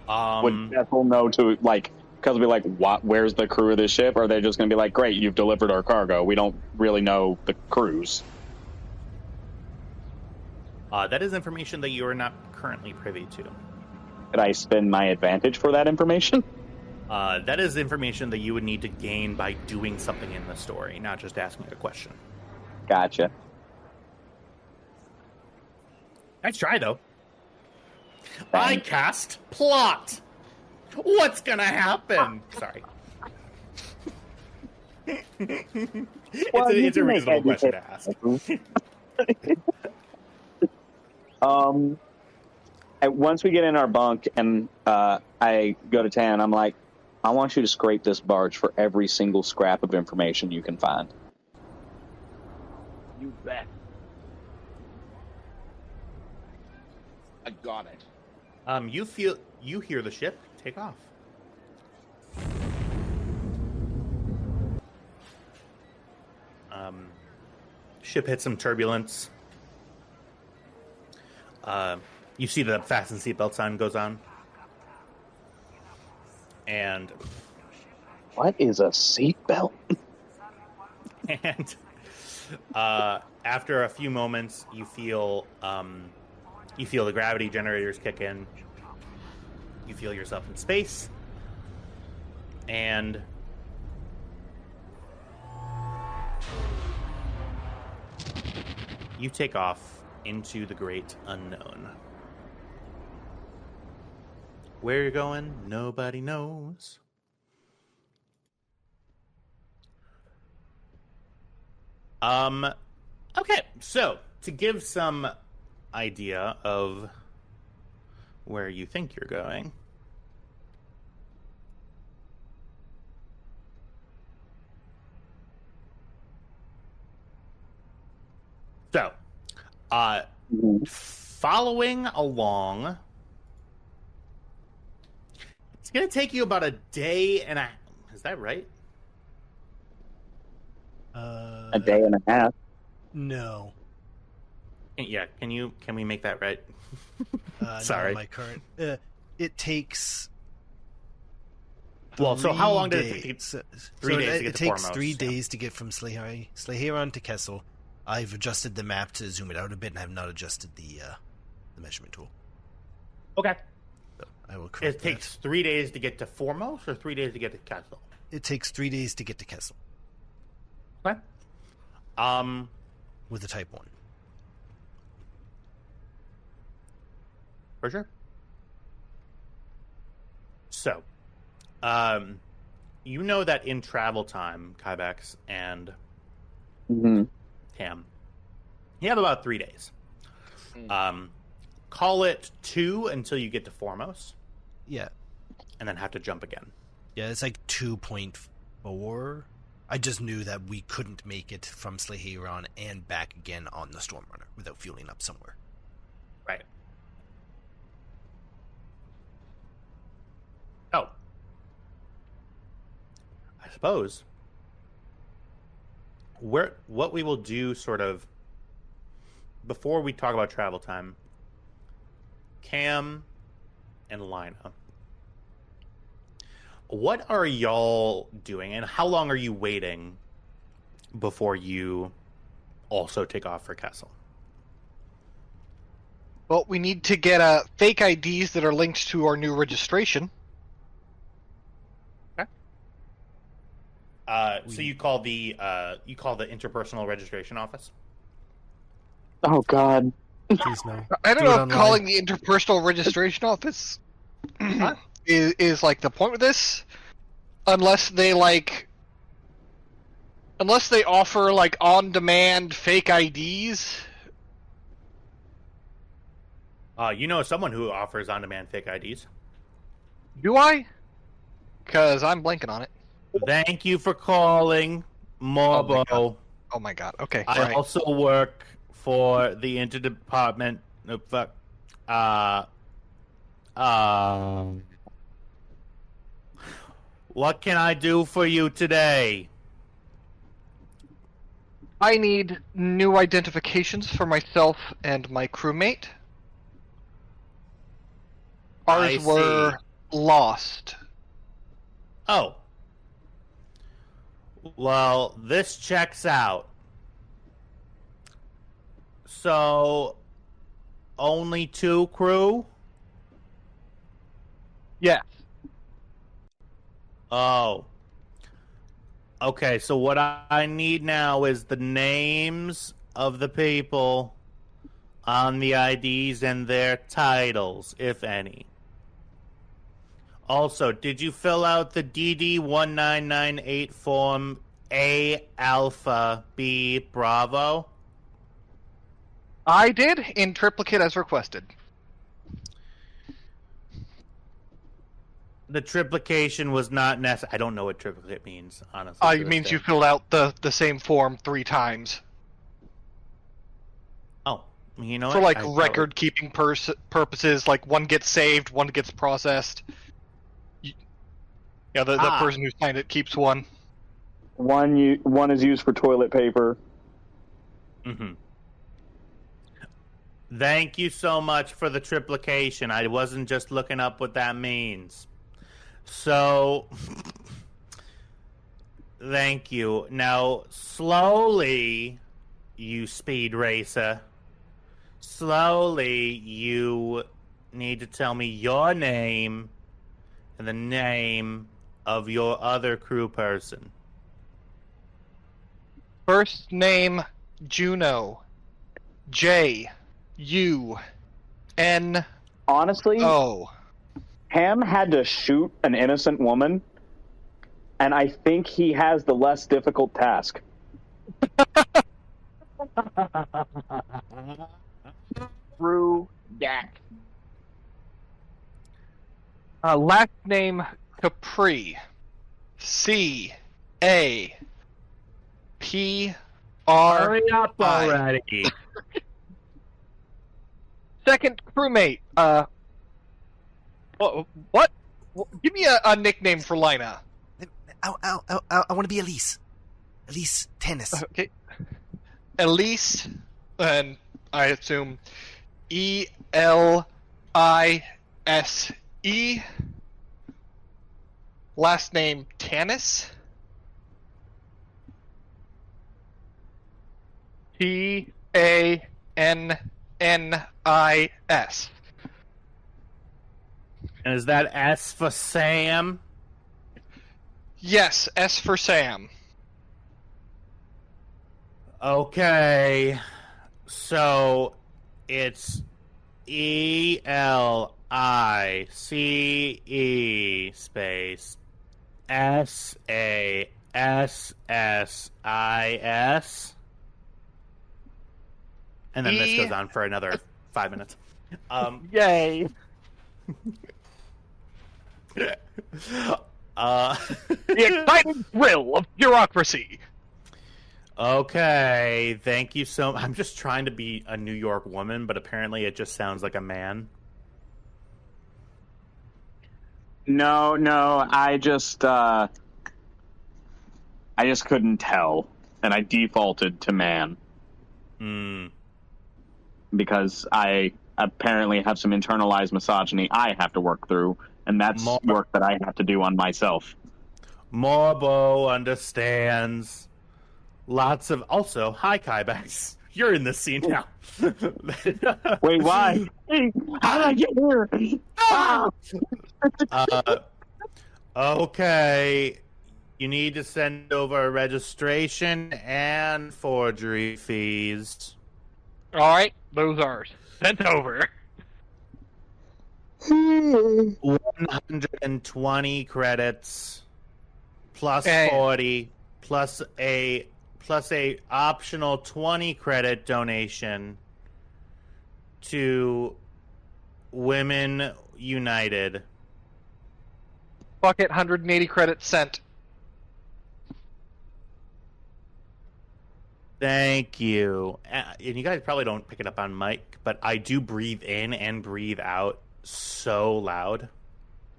F: Would Bethel know to, like, because we'll be like, what? Where's the crew of this ship? Or are they just going to be like, great, you've delivered our cargo. We don't really know the crews.
B: That is information that you are not currently privy to.
F: Could I spend my advantage for that information?
B: That is information that you would need to gain by doing something in the story, not just asking a question.
F: Gotcha.
B: Nice try, though. I cast plot. What's gonna happen? Sorry. It's a reasonable question to ask.
F: Once we get in our bunk and I go to Tan, I'm like, I want you to scrape this barge for every single scrap of information you can find.
H: You bet. I got it.
B: You hear the ship take off. Ship hits some turbulence. You see the fasten seatbelt sign goes on. And
F: what is a seatbelt?
B: And after a few moments, you feel the gravity generators kick in. You feel yourself in space, and you take off into the great unknown. Where you're going, nobody knows. Okay, so to give some idea of where you think you're going. So, following along, it's going to take you about a day and a... Is that right?
F: A day and a half.
E: No.
B: Yeah, can we make that right?
E: Sorry. No, my current... it takes...
B: Well, so how long did it take?
E: 3 days to get to Foremost. It takes 3 days to get from Slaheron to Kessel. I've adjusted the map to zoom it out a bit, and I have not adjusted the measurement tool.
B: Okay.
E: So I will correct
B: It takes 3 days to get to Foremost, or 3 days to get to Kessel?
E: It takes 3 days to get to Kessel.
B: Okay.
E: With a Type 1.
B: For sure. So, you know that in travel time, Kybex and Cam, you have about 3 days. Call it 2 until you get to Foremost.
E: Yeah.
B: And then have to jump again.
E: Yeah, it's like 2.4. I just knew that we couldn't make it from Slaheron and back again on the Stormrunner without fueling up somewhere.
B: Right. Oh. I suppose what we will do sort of before we talk about travel time, Cam and Lina, what are y'all doing and how long are you waiting before you also take off for Kessel?
C: Well, we need to get fake IDs that are linked to our new registration.
B: So you call the interpersonal registration office?
F: Oh God.
E: Please no.
C: I don't
E: Do it
C: know if
E: online.
C: calling the interpersonal registration office is like the point with this, unless they offer like on-demand fake IDs.
B: You know someone who offers on-demand fake IDs.
C: Do I? Because I'm blanking on it.
B: Thank you for calling, Morbo.
C: Oh my god. Okay.
B: I
C: right.
B: also work for the interdepartment. What can I do for you today?
C: I need new identifications for myself and my crewmate.
B: I
C: Ours were lost.
B: Oh. Well, this checks out. So, only 2 crew?
C: Yeah.
B: Oh. Okay, so what I need now is the names of the people on the IDs and their titles, if any. Also, did you fill out the DD1998 form A Alpha B Bravo?
C: I did, in triplicate as requested.
B: The triplication was not necessary. I don't know what triplicate means, honestly.
C: It means you filled out the same form 3 times.
B: Oh, you know
C: For
B: what?
C: like record-keeping purposes, like one gets saved, one gets processed. Yeah, the person who signed it keeps one.
F: One is used for toilet paper.
B: Mm-hmm. Thank you so much for the triplication. I wasn't just looking up what that means. So, thank you. Now, slowly, you speed racer, slowly you need to tell me your name and the name of your other crew person.
C: First name, Juno. J. U. N.
F: Honestly,
C: O.
F: Ham had to shoot an innocent woman, and I think he has the less difficult task.
H: Through that.
C: Last name, Capri. C. A. P. R.
B: Hurry up
C: I.
B: already.
C: Second crewmate. What? Give me a nickname for Lina.
E: I want to be Elise. Elise Tennis.
C: Okay. Elise, and I assume ELISE. Last name Tanis. TANNIS.
B: And is that S for Sam?
C: Yes, S for Sam.
B: Okay. So it's ELICE space SASSIS. And then this goes on for another 5 minutes.
C: Yay.
B: The
C: The exciting thrill of bureaucracy.
B: Okay, thank you so much. I'm just trying to be a New York woman, but apparently it just sounds like a man.
F: No, I just couldn't tell, and I defaulted to man. Because I apparently have some internalized misogyny I have to work through, and that's work that I have to do on myself.
B: Morbo understands. Lots of... Also, hi, Kybex. You're in this scene now.
F: Wait, why? How did I get here? Ah!
B: Okay. You need to send over registration and forgery fees.
C: All right, those are sent over.
B: 120 credits plus 40 plus a optional 20 credit donation to Women United.
C: Fuck it, 180 credits sent.
B: Thank you. And you guys probably don't pick it up on mic, but I do breathe in and breathe out so loud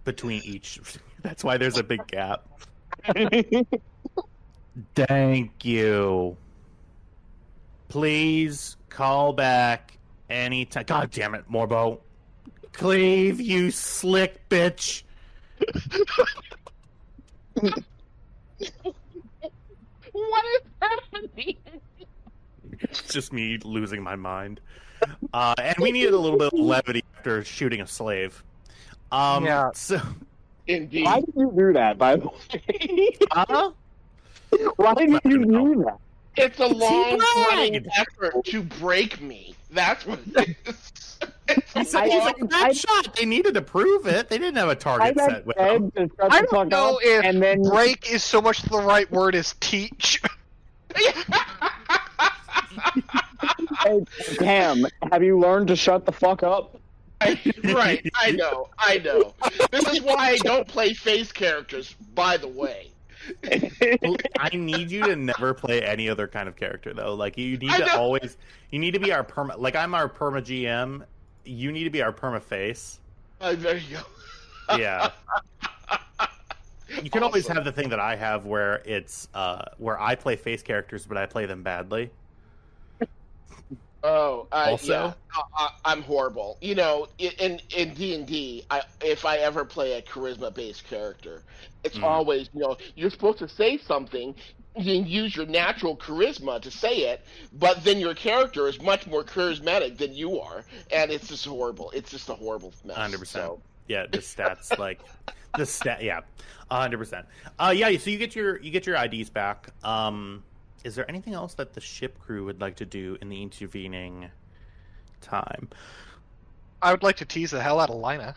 B: between each. That's why there's a big gap. Thank you. Please call back anytime. God damn it, Morbo. Cleve, you slick bitch.
H: What is happening?
B: It's just me losing my mind. And we needed a little bit of levity after shooting a slave.
C: Yeah.
B: So,
H: Indeed.
F: Why did you do that, by the way? Why did you do that?
H: It's a long running
B: bragged.
H: effort to break me. That's what it is.
B: he's like, that shot. They needed to prove it. They didn't have a target set with them.
C: I don't know if break is so much the right word as teach.
F: Hey, Cam, have you learned to shut the fuck up?
H: Right, I know. This is why I don't play face characters, by the way.
B: I need you to never play any other kind of character, though. Like, you need to always... You need to be our perma... Like, I'm our perma GM. You need to be our perma face.
H: There you go.
B: Yeah. You can always have the thing that I have where it's... where I play face characters, but I play them badly.
H: Oh,
B: also?
H: Yeah. I'm horrible. You know, in D&D, if I ever play a charisma-based character, it's always, you know, you're supposed to say something, you use your natural charisma to say it, but then your character is much more charismatic than you are, and it's just horrible. It's just a horrible mess.
B: 100%.
H: So.
B: Yeah, the stats, like... The stat, yeah. 100%. Yeah, so you get your IDs back. Is there anything else that the ship crew would like to do in the intervening time?
C: I would like to tease the hell out of Lina.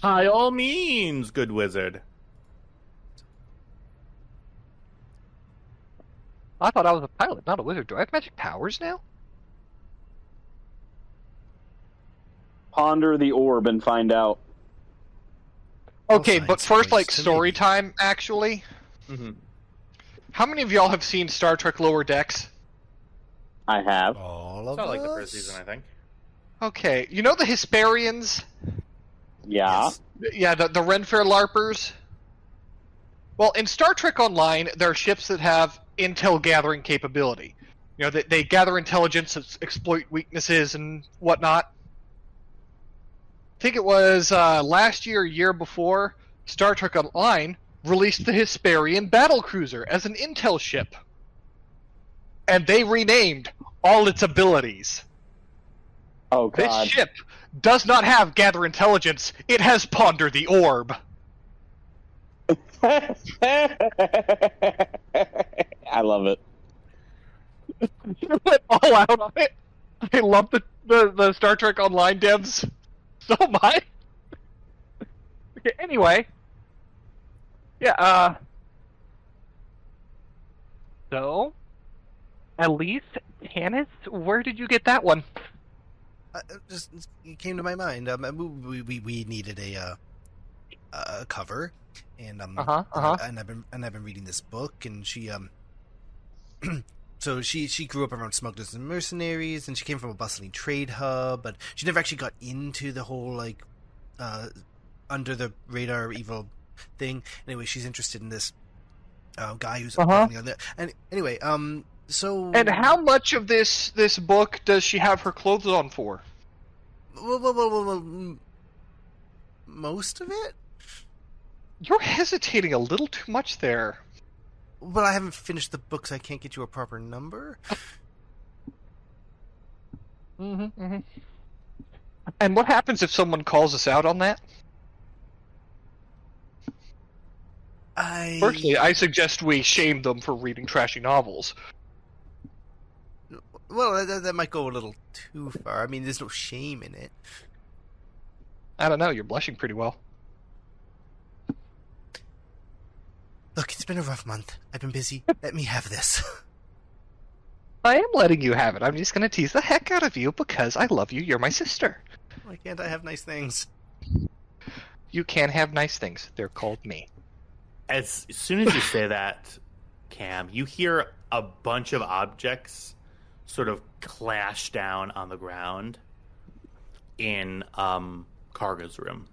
B: By all means, good wizard.
C: I thought I was a pilot, not a wizard. Do I have magic powers now?
F: Ponder the orb and find out.
C: Okay,
E: All
C: but
E: signs
C: first,
E: point
C: like,
E: to
C: story
E: me.
C: time, actually.
B: Mm-hmm.
C: How many of y'all have seen Star Trek Lower Decks?
F: I have.
E: All of
B: It's not like the
E: us?
B: first season, I think.
C: Okay, you know the Hesperians?
F: Yeah.
E: Yes.
C: Yeah, the Renfair LARPers? Well, in Star Trek Online, there are ships that have intel gathering capability. You know, they gather intelligence, exploit weaknesses, and whatnot. I think it was last year or year before, Star Trek Online released the Hesperian battlecruiser as an intel ship. And they renamed all its abilities.
F: Oh,
C: This
F: God.
C: ship does not have gather intelligence, it has ponder the orb.
F: I love it.
C: You went all out on it. I love the Star Trek Online devs so much. Okay, anyway. Yeah, so, Elise, Tannis, where did you get that one?
E: Just it came to my mind. We needed a cover, and and I've been reading this book, and she so she grew up around smugglers and mercenaries, and she came from a bustling trade hub, but she never actually got into the whole like under the radar evil thing. Anyway, she's interested in this guy who's on there. And anyway, so...
C: And how much of this book does she have her clothes on for?
E: Well, most of it?
C: You're hesitating a little too much there.
E: Well, I haven't finished the book, so I can't get you a proper number.
C: Mm-hmm. And what happens if someone calls us out on that? Firstly, I suggest we shame them for reading trashy novels.
E: Well, that might go a little too far. I mean, there's no shame in it.
C: I don't know, you're blushing pretty well.
E: Look, it's been a rough month. I've been busy. Let me have this.
C: I am letting you have it. I'm just gonna tease the heck out of you because I love you. You're my sister.
E: Why can't I have nice things?
C: You can have nice things. They're called me.
B: As soon as you say that, Cam, you hear a bunch of objects sort of clash down on the ground in Karga's room.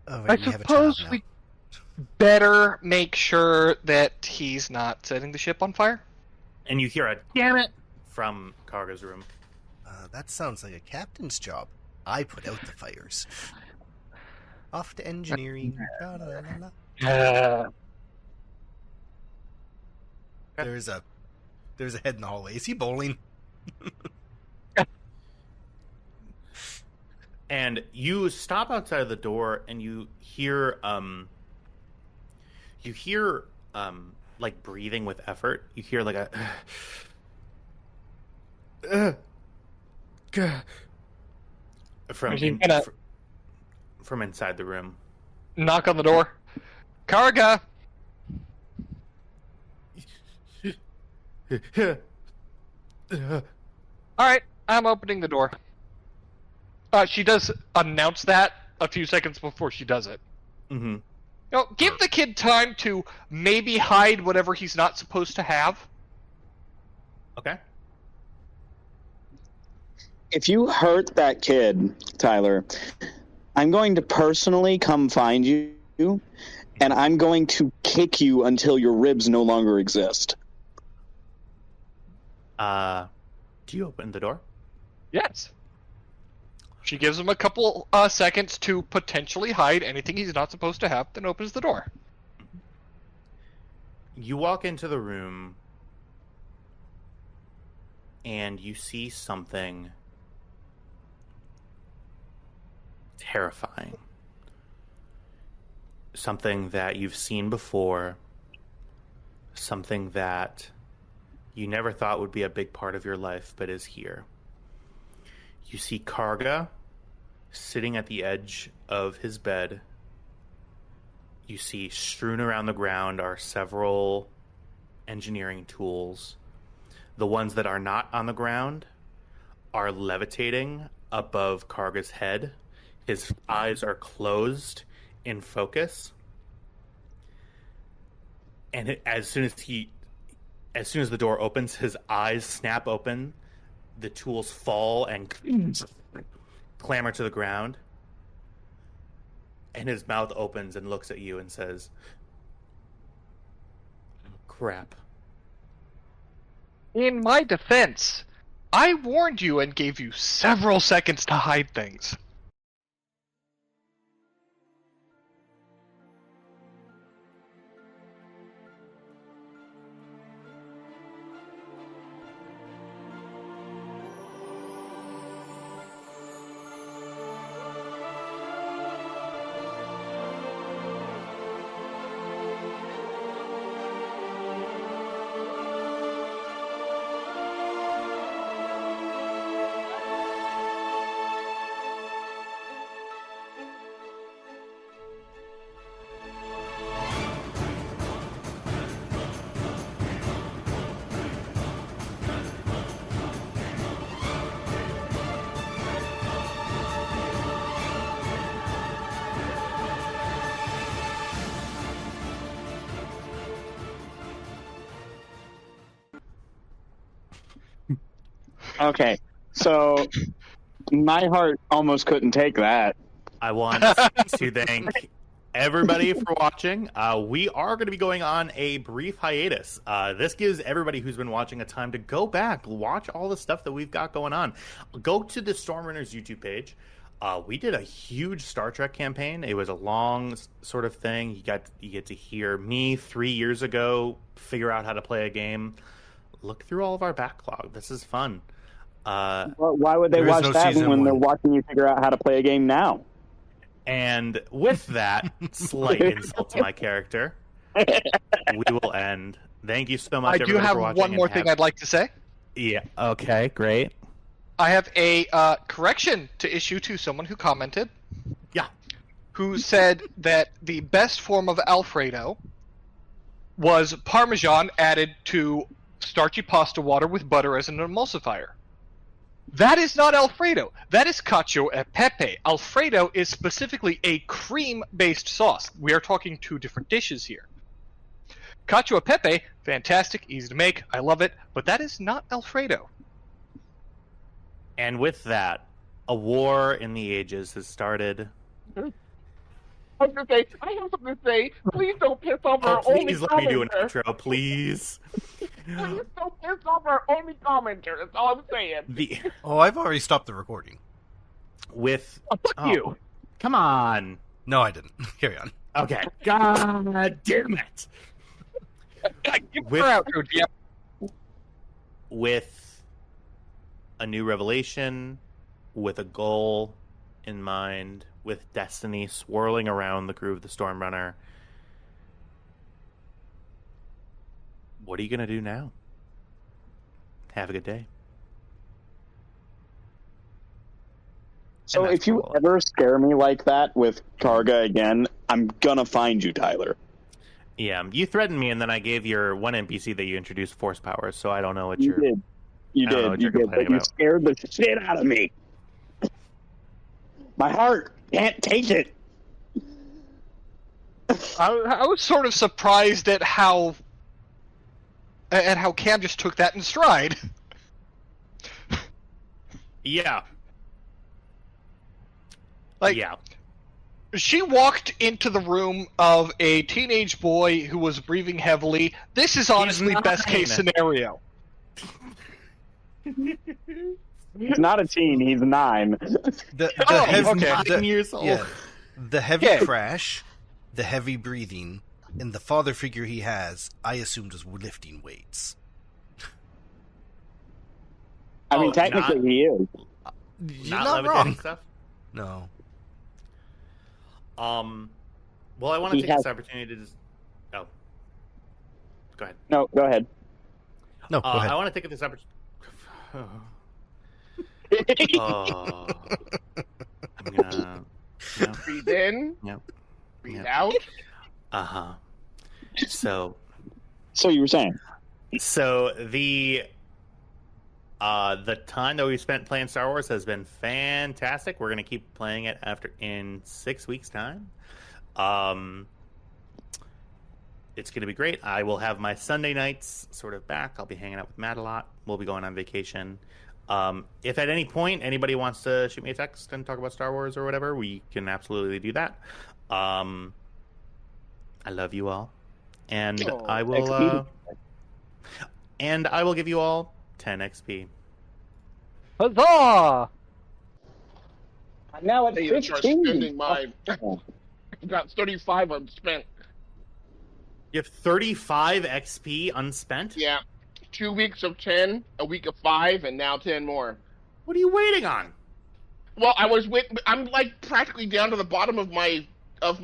E: Oh,
C: I
E: right, we have a
C: suppose
E: child now.
C: we better make sure that he's not setting the ship on fire.
B: And you hear a "damn it" from Karga's room.
E: That sounds like a captain's job. I put out the fires. Off to engineering. La, la, la, la. There's a head in the hallway. Is he bowling?
B: And you stop outside of the door, and you hear like breathing with effort. You hear like a from inside the room.
C: Knock on the door. Karga! Alright, I'm opening the door. She does announce that a few seconds before she does it.
B: Mm-hmm.
C: Now, give the kid time to maybe hide whatever he's not supposed to have.
B: Okay.
F: If you hurt that kid, Tyler, I'm going to personally come find you, and I'm going to kick you until your ribs no longer exist.
B: Do you open the door?
C: Yes. She gives him a couple seconds to potentially hide anything he's not supposed to have, then opens the door.
B: You walk into the room, and you see something terrifying. Something that you've seen before. Something that you never thought would be a big part of your life, but is here. You see Karga sitting at the edge of his bed. You see strewn around the ground are several engineering tools. The ones that are not on the ground are levitating above Karga's head. His eyes are closed in focus. And as soon as the door opens, his eyes snap open. The tools fall and clamber to the ground. And his mouth opens and looks at you and says, "Crap."
C: In my defense, I warned you and gave you several seconds to hide things.
F: Okay, so my heart almost couldn't take that.
B: I want to thank everybody for watching. We are going to be going on a brief hiatus. This gives everybody who's been watching a time to go back, watch all the stuff that we've got going on. Go to the Stormrunners YouTube page. We did a huge Star Trek campaign. It was a long sort of thing. You get to hear me 3 years ago figure out how to play a game. Look through all of our backlog. This is fun.
F: Why would they
E: There is
F: watch
E: no
F: that
E: season
F: when they're
E: one.
F: watching you figure out how to play a game now?
B: And with that slight insult to my character, we will end. Thank you so much.
C: I do
B: everybody,
C: have
B: for watching,
C: one more
B: and
C: thing I'd like to say.
B: Yeah. Okay. Great.
C: I have a correction to issue to someone who commented.
B: Yeah.
C: Who said that the best form of Alfredo was Parmesan added to starchy pasta water with butter as an emulsifier. That is not Alfredo. That is cacio e pepe. Alfredo is specifically a cream-based sauce. We are talking two different dishes here. Cacio e pepe, fantastic, easy to make, I love it, but that is not Alfredo.
B: And with that, a war in the ages has started.
H: I was gonna say, I have something to say. Please don't piss off our only
B: Please let me do an
H: commenter.
B: intro, please.
H: Please don't piss off our only commenter. That's all I'm saying.
E: Oh, I've already stopped the recording.
H: You.
B: Come on.
E: No, I didn't. Carry on.
B: Okay. God damn it. With a new revelation, with a goal in mind, with destiny swirling around the crew of the Stormrunner, what are you going to do now? Have a good day.
F: So if you ever scare me like that with Karga again, I'm gonna find you, Tyler.
B: Yeah, you threatened me, and then I gave your one NPC that you introduced force powers, so I don't know what
F: You
B: you're...
F: did. You
B: I don't know
F: did.
B: what
F: You
B: you're
F: did.
B: complaining
F: But you
B: about.
F: scared the shit out of me. My heart can't take it.
C: I was sort of surprised at how Cam just took that in stride.
B: Yeah.
C: Like,
B: yeah.
C: she walked into the room of a teenage boy who was breathing heavily. This is honestly best case scenario.
F: He's not a teen. He's 9.
E: The
C: Oh,
E: heavy,
C: okay.
B: 9 years old.
E: Yeah, the heavy
C: Yeah.
E: crash, the heavy breathing, and the father figure he has, I assumed was lifting weights.
F: I mean,
B: Oh,
F: technically
B: not-
F: he is.
E: You're
B: Not
E: not
B: levitating
E: wrong.
B: stuff?
E: No.
B: Well, I want to
F: He
B: take
F: has-
B: this opportunity to just... Oh. Go ahead.
F: No, go ahead.
E: No, go ahead.
B: I want to take this opportunity... Oh. I'm gonna... Yeah.
H: Breathe in.
B: Yeah.
H: Breathe
B: Yeah.
H: out.
B: Uh-huh. So
F: So you were saying?
B: the time that we spent playing Star Wars has been fantastic. We're gonna keep playing it in 6 weeks' time. It's gonna be great. I will have my Sunday nights sort of back. I'll be hanging out with Matt a lot. We'll be going on vacation. If at any point anybody wants to shoot me a text and talk about Star Wars or whatever, we can absolutely do that. I love you all, and
H: Oh,
B: I will
F: XP.
B: and I will give you all 10 XP.
C: Huzzah!
F: Now
H: Hey, you start spending mine. I've got 35 unspent.
B: You have 35 XP unspent?
H: Yeah. 2 weeks of 10, a week of 5, and now 10 more.
B: What are you waiting on?
H: Well, I'm like practically down to the bottom of my things.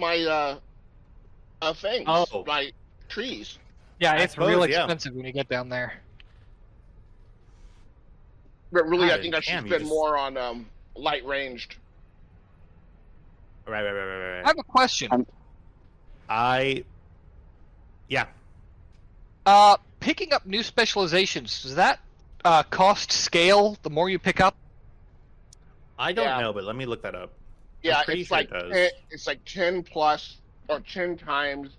B: Oh.
H: My trees.
C: Yeah,
B: I
C: it's
B: suppose,
C: real
B: yeah.
C: expensive when you get down there.
H: But really, I
B: God
H: think I should
B: damn, you
H: spend
B: just-
H: more on light ranged.
B: Right.
C: I have a question.
B: Yeah.
C: Picking up new specializations, does that cost scale the more you pick up?
B: I don't
H: Yeah.
B: know, but let me look that up.
H: Yeah,
B: I'm pretty
H: it's
B: sure
H: like
B: it does.
H: 10 plus or 10 times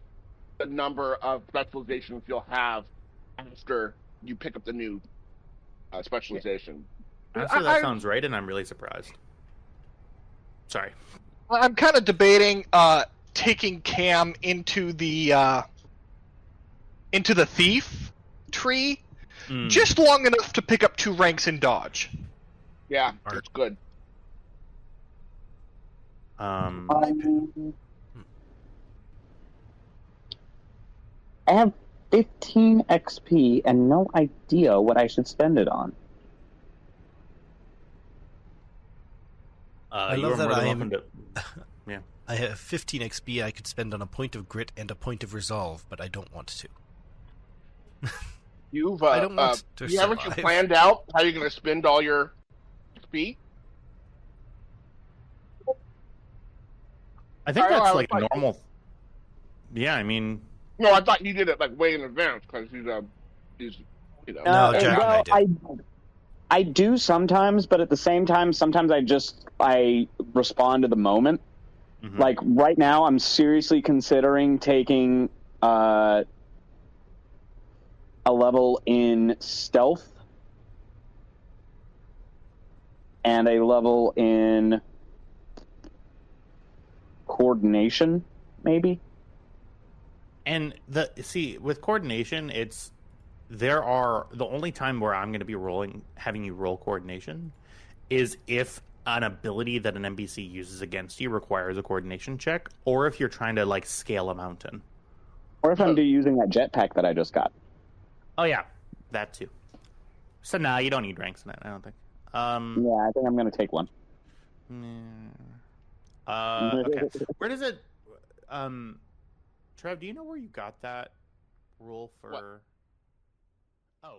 H: the number of specializations you'll have after you pick up the new specialization.
B: Honestly, that sounds right, and I'm really surprised. Sorry.
C: I'm kind of debating taking Cam into the thief tree just long enough to pick up 2 ranks in dodge.
H: Yeah,
E: Art.
H: it's good.
F: I have 15 XP and no idea what I should spend it on.
E: I
B: you
E: love
B: are
E: that
B: more than
E: I am.
B: welcome to. Yeah.
E: I have 15 XP I could spend on a point of grit and a point of resolve, but I don't want to.
H: You've
E: I don't want to
H: you haven't
E: survive.
H: planned out how you're going to spend all your XP?
B: I think
H: I know,
B: that's
H: I
B: like
H: was like-
B: normal. Yeah, I mean,
H: No, I thought you did it like way in advance because he's you know.
E: No, Jack and I did.
F: I do sometimes, but at the same time, sometimes I respond to the moment.
B: mhm.
F: Like right now, I'm seriously considering taking a level in stealth and a level in coordination, maybe.
B: And with coordination, the only time where I'm going to be having you roll coordination is if an ability that an NPC uses against you requires a coordination check, or if you're trying to like scale a mountain,
F: Or if I'm using that jetpack that I just got.
B: Oh yeah, that too. So you don't need ranks in that, I don't think.
F: Yeah, I think I'm going to take one.
B: Okay. Where does it? Trev, do you know where you got that rule for?
H: What?
B: Oh,